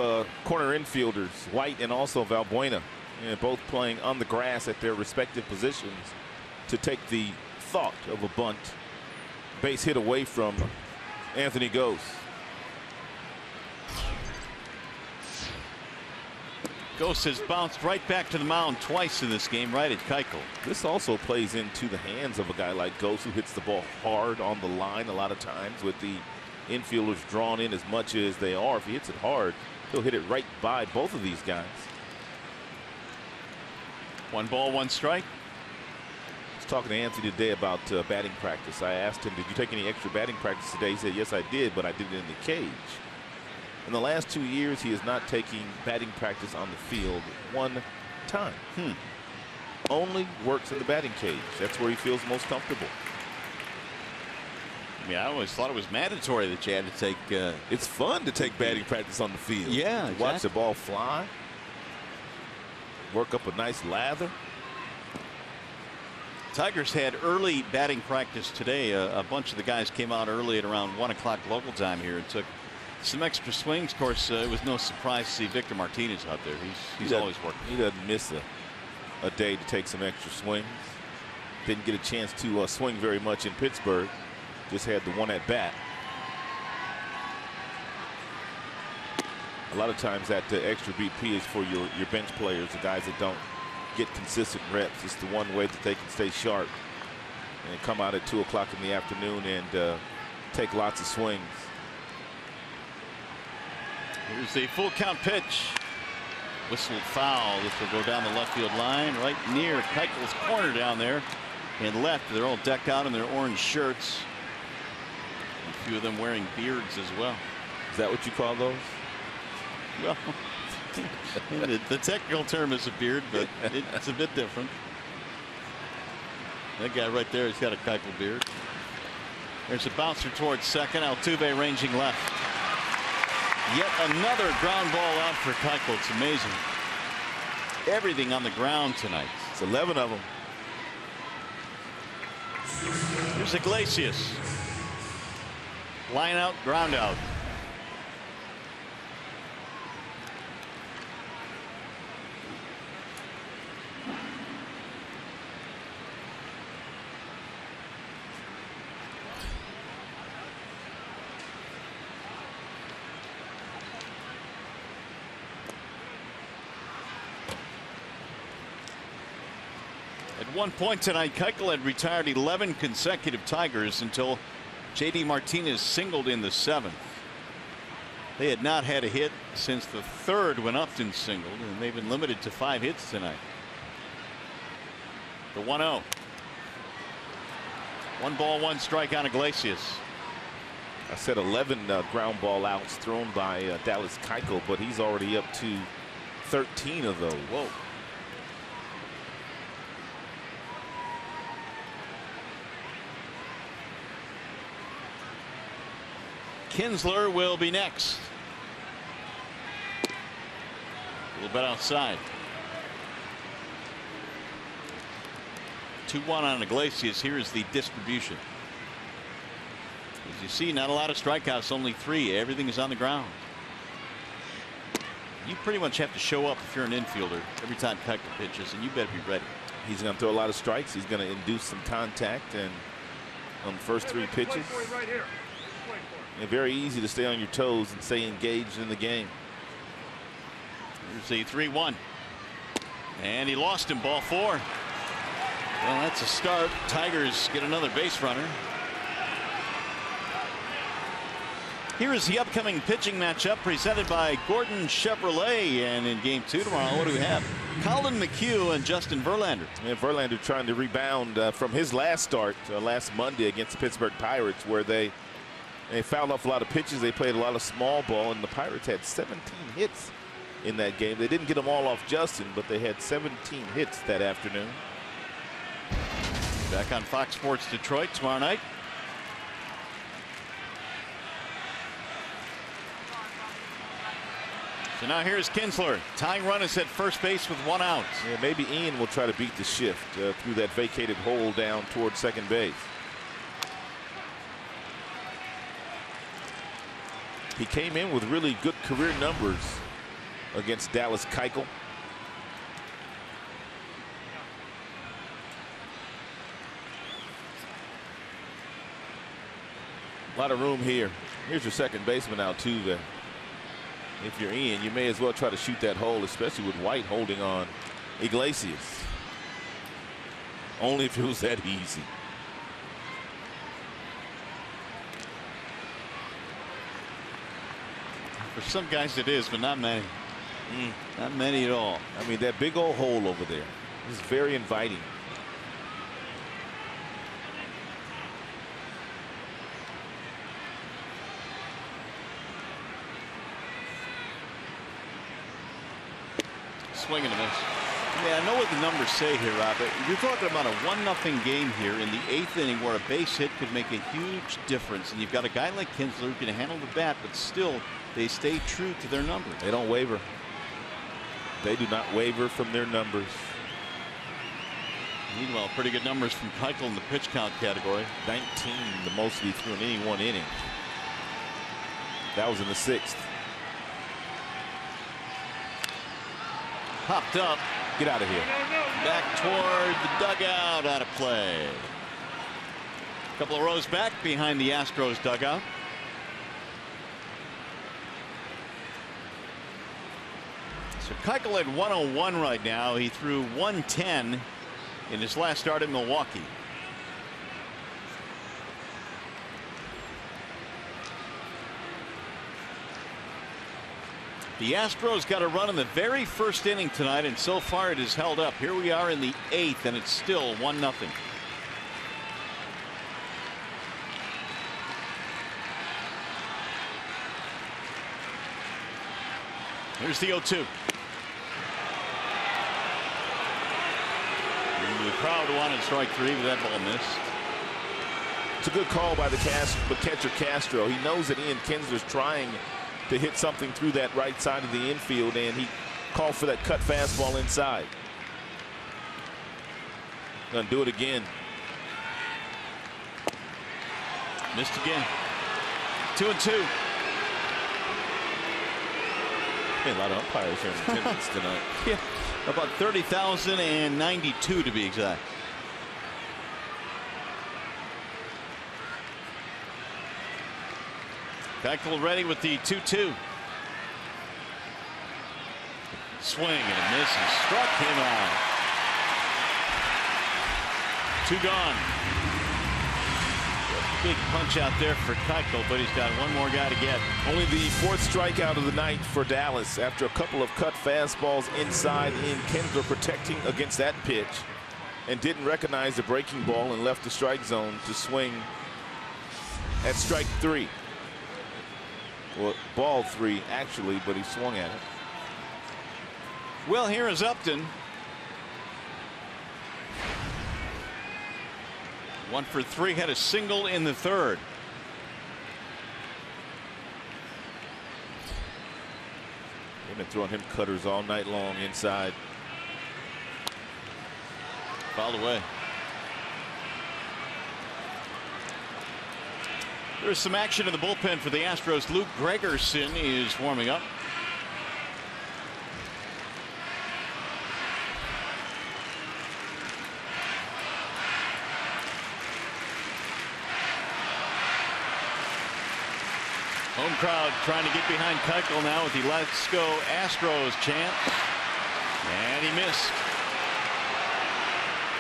corner infielders, White and also Valbuena, and both playing on the grass at their respective positions to take the thought of a bunt base hit away from Anthony Ghosts. Ghosts has bounced right back to the mound twice in this game, right at Keuchel. This also plays into the hands of a guy like Ghosts, who hits the ball hard on the line a lot of times with the infielders drawn in as much as they are. If he hits it hard, he'll hit it right by both of these guys. 1 ball, 1 strike. I was talking to Anthony today about batting practice. I asked him, did you take any extra batting practice today? He said, yes, I did, but I did it in the cage. In the last 2 years, he is not taking batting practice on the field 1 time. Only works in the batting cage. That's where he feels most comfortable. I mean, I always thought it was mandatory that you had to take. It's fun to take batting practice on the field. Yeah, exactly. Watch the ball fly. Work up a nice lather. Tigers had early batting practice today. A bunch of the guys came out early at around 1 o'clock local time here and took some extra swings. Of course, it was no surprise to see Victor Martinez out there. He's always working. He doesn't miss a day to take some extra swings. Didn't get a chance to swing very much in Pittsburgh. Just had the 1 at bat. A lot of times that extra BP is for your bench players, the guys that don't get consistent reps. It's the one way that they can stay sharp and come out at 2 o'clock in the afternoon and take lots of swings. Here's the full count pitch. Whistled foul. This will go down the left field line right near Keuchel's corner down there. And left, they're all decked out in their orange shirts. A few of them wearing beards as well. Is that what you call those? Well, the technical term is a beard, but it's a bit different. That guy right there has got a Keuchel beard. There's a bouncer towards second. Altuve ranging left. Yet another ground ball out for Keuchel. It's amazing. Everything on the ground tonight. It's 11 of them. Here's Iglesias. Line out, ground out. At one point tonight, Keuchel had retired 11 consecutive Tigers until J.D. Martinez singled in the 7th. They had not had a hit since the 3rd when Upton singled, and they've been limited to 5 hits tonight. The 1-0. 1 ball, 1 strike on Iglesias. I said 11 ground ball outs thrown by Dallas Keuchel, but he's already up to 13 of those. Whoa. Kinsler will be next. A little bit outside. 2-1 on Iglesias. Here is the distribution. As you see, not a lot of strikeouts, only 3. Everything is on the ground. You pretty much have to show up if you're an infielder every time Keuchel pitches, and you better be ready. He's going to throw a lot of strikes. He's going to induce some contact, and on the first 3 pitches. And very easy to stay on your toes and stay engaged in the game. Here's the 3-1. And he lost him, ball 4. Well, that's a start. Tigers get another base runner. Here is the upcoming pitching matchup presented by Gordon Chevrolet. And in game 2 tomorrow, what do we have? Colin McHugh and Justin Verlander. And Verlander trying to rebound from his last start last Monday against the Pittsburgh Pirates, where they They fouled off a lot of pitches. They played a lot of small ball, and the Pirates had 17 hits in that game. They didn't get them all off Justin, but they had 17 hits that afternoon. Back on Fox Sports Detroit tomorrow night. So now here's Kinsler. Tying run is at first base with 1 out. Yeah, maybe Ian will try to beat the shift through that vacated hole down toward second base. He came in with really good career numbers against Dallas Keuchel. A lot of room here. Here's your second baseman out too. If you're Ian, you may as well try to shoot that hole, especially with White holding on Iglesias. Only if it was that easy. For some guys it is, but not many. Not many at all. I mean, that big old hole over there is very inviting. Swing and a miss. I mean, I know what the numbers say here, Robert. You're talking about a 1-0 game here in the 8th inning where a base hit could make a huge difference. And you've got a guy like Kinsler who can handle the bat, but still they stay true to their numbers. They don't waver. They do not waver from their numbers. Meanwhile, pretty good numbers from Keuchel in the pitch count category. 19, the most he threw in any one inning. That was in the 6th. Popped up. Get out of here. Back toward the dugout, out of play. A couple of rows back behind the Astros dugout. So Keuchel at 101 right now. He threw 110 in his last start in Milwaukee. The Astros got a run in the very first inning tonight, and so far it has held up. Here we are in the 8th, and it's still 1-0. Here's the 0-2. The crowd wanted strike 3, but that ball missed. It's a good call by the catcher Castro. He knows that Ian Kinsler's trying to hit something through that right side of the infield, and he called for that cut fastball inside. Gonna do it again. Missed again. 2-2. Hey, a lot of umpires here in attendance tonight. Yeah, about 30,092 to be exact. Keuchel ready with the 2-2. Swing and a miss, and struck him out. 2 gone. Big punch out there for Keuchel, but he's got one more guy to get. Only the 4th strikeout of the night for Dallas after a couple of cut fastballs inside. Ian Kinsler protecting against that pitch and didn't recognize the breaking ball and left the strike zone to swing at strike 3. Well, ball 3 actually, but he swung at it. Well, here is Upton. 1 for 3, had a single in the 3rd. They've been throwing him cutters all night long inside. Fouled away. There's some action in the bullpen for the Astros. Luke Gregerson is warming up. Home crowd trying to get behind Keuchel now with the "Let's Go Astros" chant. And he missed.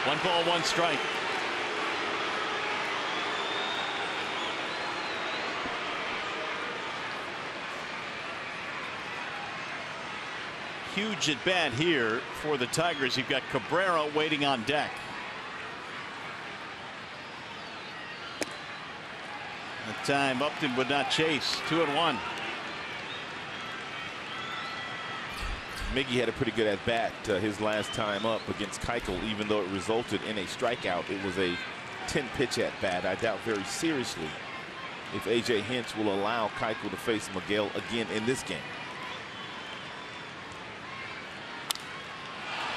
1 ball, 1 strike. Huge at bat here for the Tigers. You've got Cabrera waiting on deck. That time Upton would not chase. 2-1. Miggy had a pretty good at-bat his last time up against Keuchel, even though it resulted in a strikeout. It was a 10-pitch at-bat. I doubt very seriously if A.J. Hinch will allow Keuchel to face Miguel again in this game.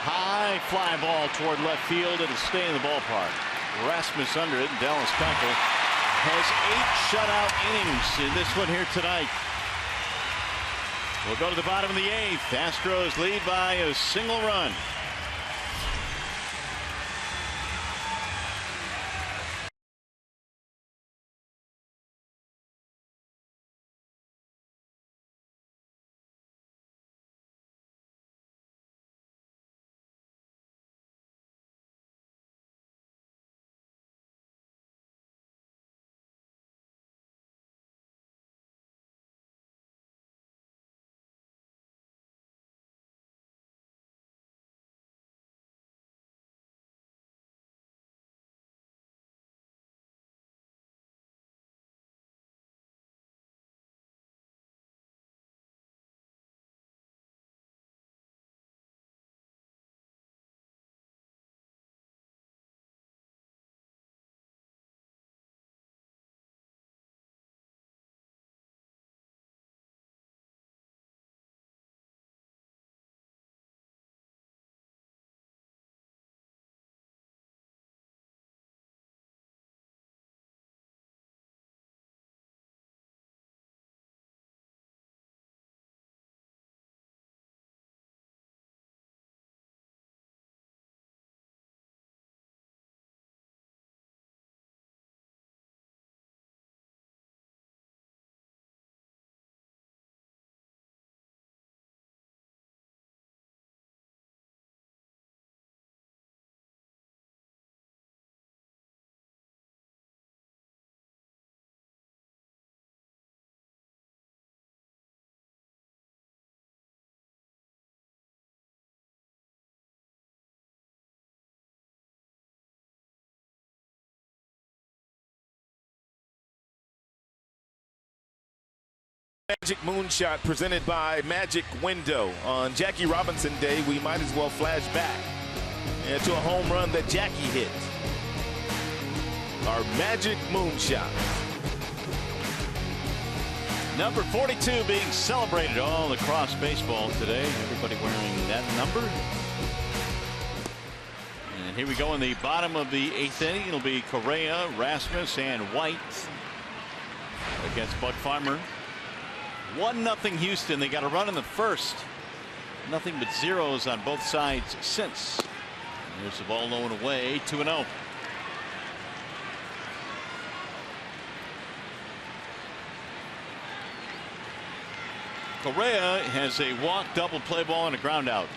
High fly ball toward left field. It'll stay in the ballpark. Rasmus under it, and Dallas Keuchel has 8 shutout innings in this one here tonight. We'll go to the bottom of the 8th. Astros lead by a single run. Magic Moonshot presented by Magic Window. On Jackie Robinson Day, we might as well flash back to a home run that Jackie hit. Our Magic Moonshot. Number 42 being celebrated all across baseball today. Everybody wearing that number. And here we go in the bottom of the 8th inning. It'll be Correa, Rasmus, and White against Buck Farmer. 1-0 Houston. They got a run in the first. Nothing but zeros on both sides since. Here's the ball low and away. 2-0. Correa has a walk, double play ball, and a ground out.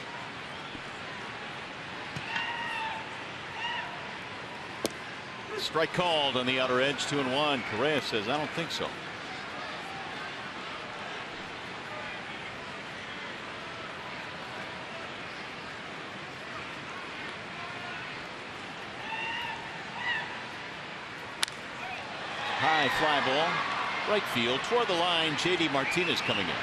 Strike called on the outer edge. 2-1. Correa says, I don't think so. High fly ball, right field, toward the line. J.D. Martinez coming in.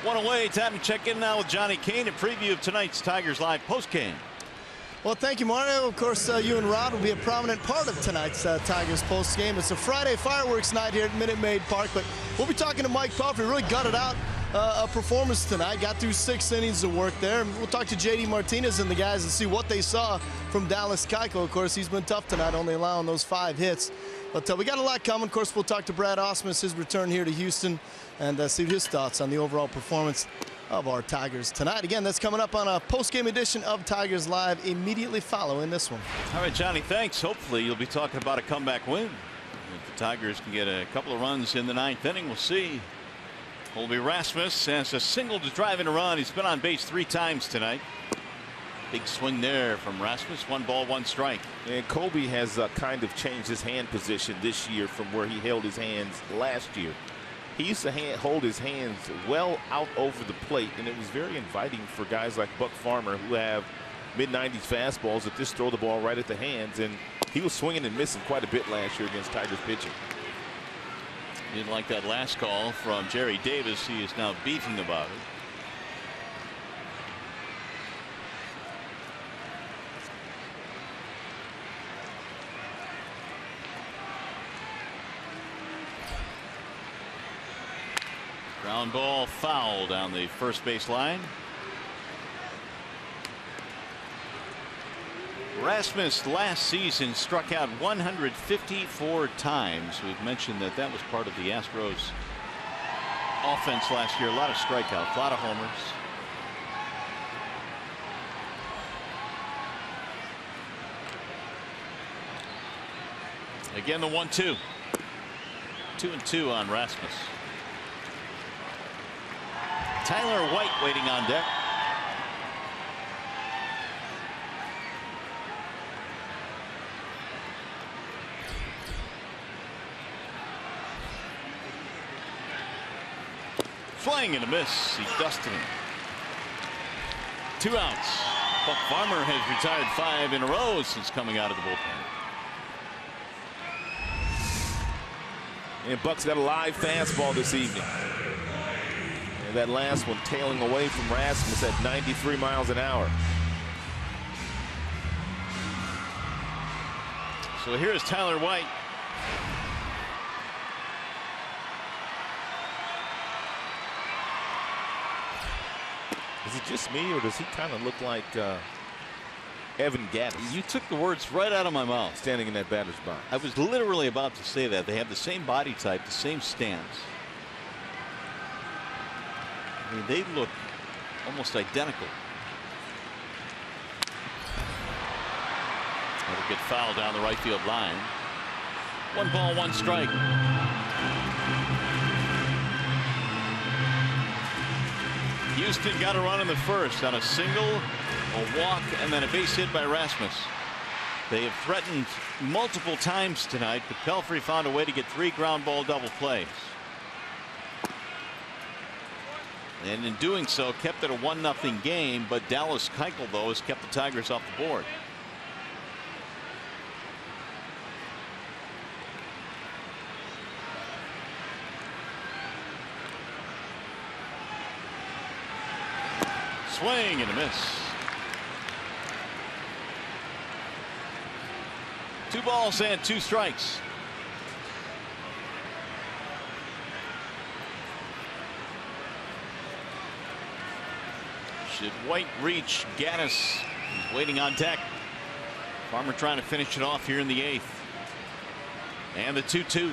1 away. Time to check in now with Johnny Kane. A preview of tonight's Tigers Live postgame. Well, thank you, Mario. Of course, you and Rod will be a prominent part of tonight's Tigers postgame. It's a Friday fireworks night here at Minute Maid Park, but we'll be talking to Mike Puffy. Really gutted out a performance tonight. Got through 6 innings of work there. We'll talk to J.D. Martinez and the guys and see what they saw from Dallas Keuchel. Of course, he's been tough tonight, only allowing those 5 hits. But we got a lot coming. Of course, we'll talk to Brad Ausmus, his return here to Houston, and see his thoughts on the overall performance of our Tigers tonight. Again, that's coming up on a post-game edition of Tigers Live immediately following this one. All right, Johnny, thanks. Hopefully you'll be talking about a comeback win. If the Tigers can get a couple of runs in the 9th inning, we'll see. Colby Rasmus has a single to drive in a run. He's been on base 3 times tonight. Big swing there from Rasmus. 1 ball, 1 strike. And Colby has kind of changed his hand position this year from where he held his hands last year. He used to hold his hands well out over the plate, and it was very inviting for guys like Buck Farmer who have mid-90s fastballs that just throw the ball right at the hands, and he was swinging and missing quite a bit last year against Tigers pitching. Didn't like that last call from Jerry Davis. He is now beefing about it. Ground ball foul down the first base line. Rasmus last season struck out 154 times. We've mentioned that that was part of the Astros offense last year. A lot of strikeouts, a lot of homers. Again, the 1-2. 2-2 on Rasmus. Tyler White waiting on deck. Swing and a miss. He dusted him. 2 outs. Buck Farmer has retired 5 in a row since coming out of the bullpen. And Buck's got a live fastball this evening. And that last one tailing away from Rasmus at 93 miles an hour. So here's Tyler White. Is it just me, or does he kind of look like Evan Gattis? You took the words right out of my mouth. Standing in that batter's box. I was literally about to say that. They have the same body type, the same stance. I mean, they look almost identical. That'll get fouled down the right field line. 1 ball, 1 strike. Houston got a run in the first on a single, a walk, and then a base hit by Rasmus. They have threatened multiple times tonight, but Pelfrey found a way to get 3 ground ball double plays. And in doing so, kept it a 1-0 game, but Dallas Keuchel, though, has kept the Tigers off the board. Swing and a miss. 2 balls and 2 strikes. Should White reach Gattis? He's waiting on deck. Farmer trying to finish it off here in the 8th. And the 2-2.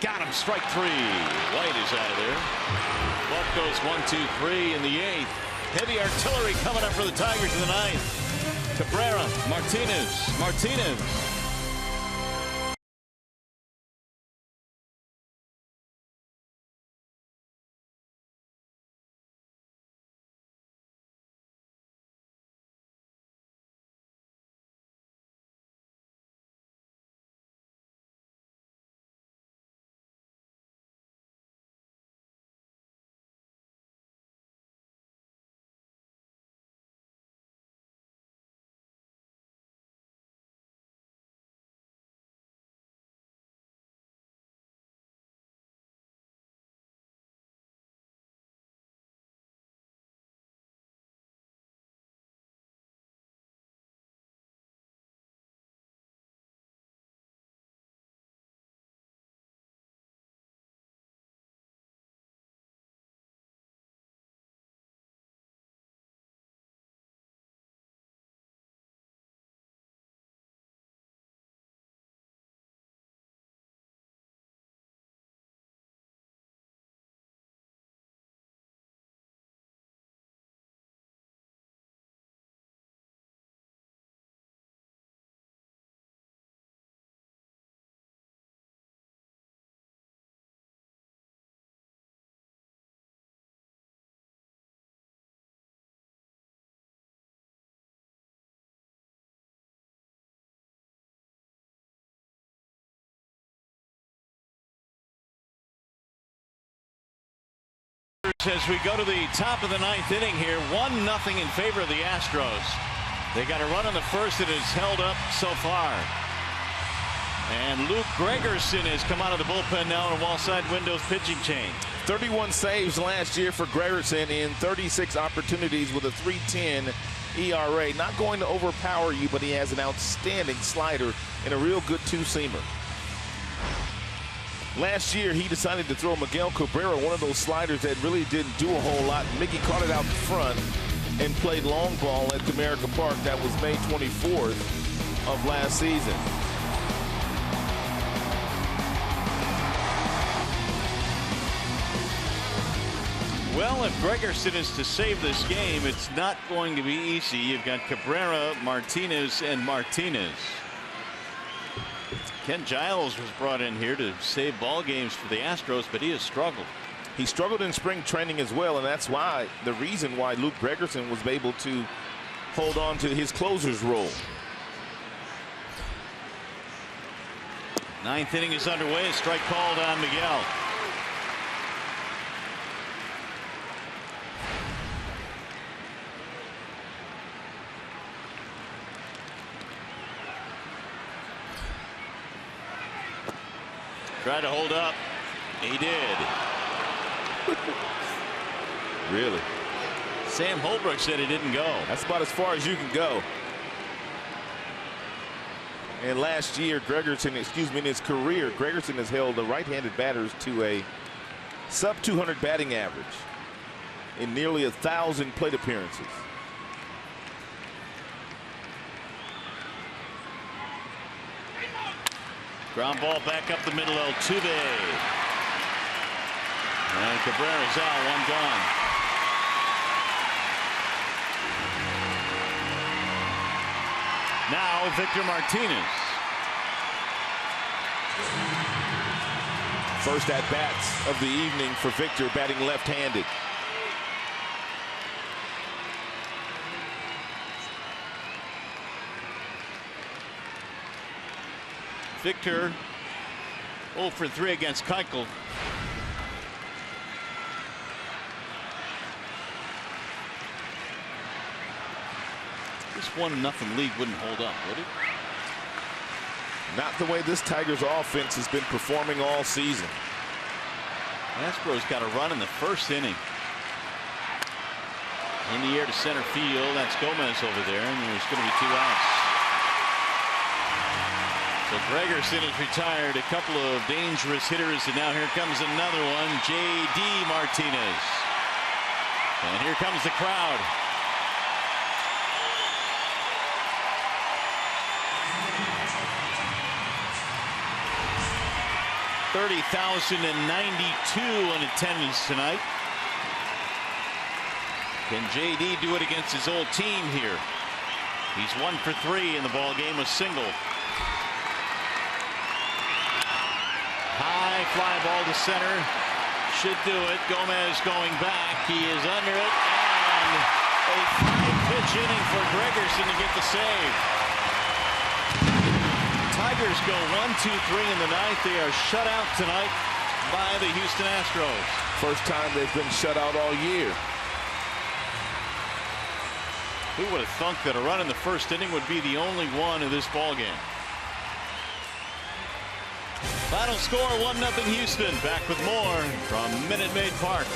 Got him. Strike 3. White is out of there. Buck goes 1-2-3 in the 8th. Heavy artillery coming up for the Tigers in the 9th. Cabrera, Martinez. As we go to the top of the 9th inning here, 1-0 in favor of the Astros. They got a run on the first that is held up so far. And Luke Gregerson has come out of the bullpen now in a wall-side windows pitching change. 31 saves last year for Gregerson in 36 opportunities with a 3.10 ERA. Not going to overpower you, but he has an outstanding slider and a real good two-seamer. Last year, he decided to throw Miguel Cabrera one of those sliders that really didn't do a whole lot. Mickey caught it out in front and played long ball at Comerica Park. That was May 24th of last season. Well, if Gregerson is to save this game, it's not going to be easy. You've got Cabrera, Martinez, and Martinez. Ken Giles was brought in here to save ball games for the Astros, but he has struggled. He struggled in spring training as well, and that's why the reason why Luke Gregerson was able to hold on to his closer's role. Ninth inning is underway. A strike called on Miguel. Tried to hold up. He did. Really? Sam Holbrook said he didn't go. That's about as far as you can go. And last year, Gregerson, in his career, Gregerson has held the right-handed batters to a sub-200 batting average in nearly 1,000 plate appearances. Ground ball back up the middle, Altuve. And Cabrera's out, one gone. Now Victor Martinez. First at-bats of the evening for Victor, batting left-handed. Victor 0 for 3 against Keuchel. This 1-0 lead wouldn't hold up, would it? Not the way this Tigers offense has been performing all season. Astros got a run in the first inning. In the air to center field. That's Gomez over there, and there's going to be 2 outs. So Gregerson is retired. A couple of dangerous hitters, and now here comes another one, J.D. Martinez. And here comes the crowd. $30,092 in attendance tonight. Can J.D. do it against his old team here? He's 1 for 3 in the ball game, a single. High fly ball to center. Should do it. Gomez going back. He is under it. And a 5-pitch inning for Gregerson to get the save. Tigers go 1-2-3 in the ninth. They are shut out tonight by the Houston Astros. First time they've been shut out all year. Who would have thunk that a run in the first inning would be the only one in this ball game? Final score 1-0 Houston. Back with more from Minute Maid Park.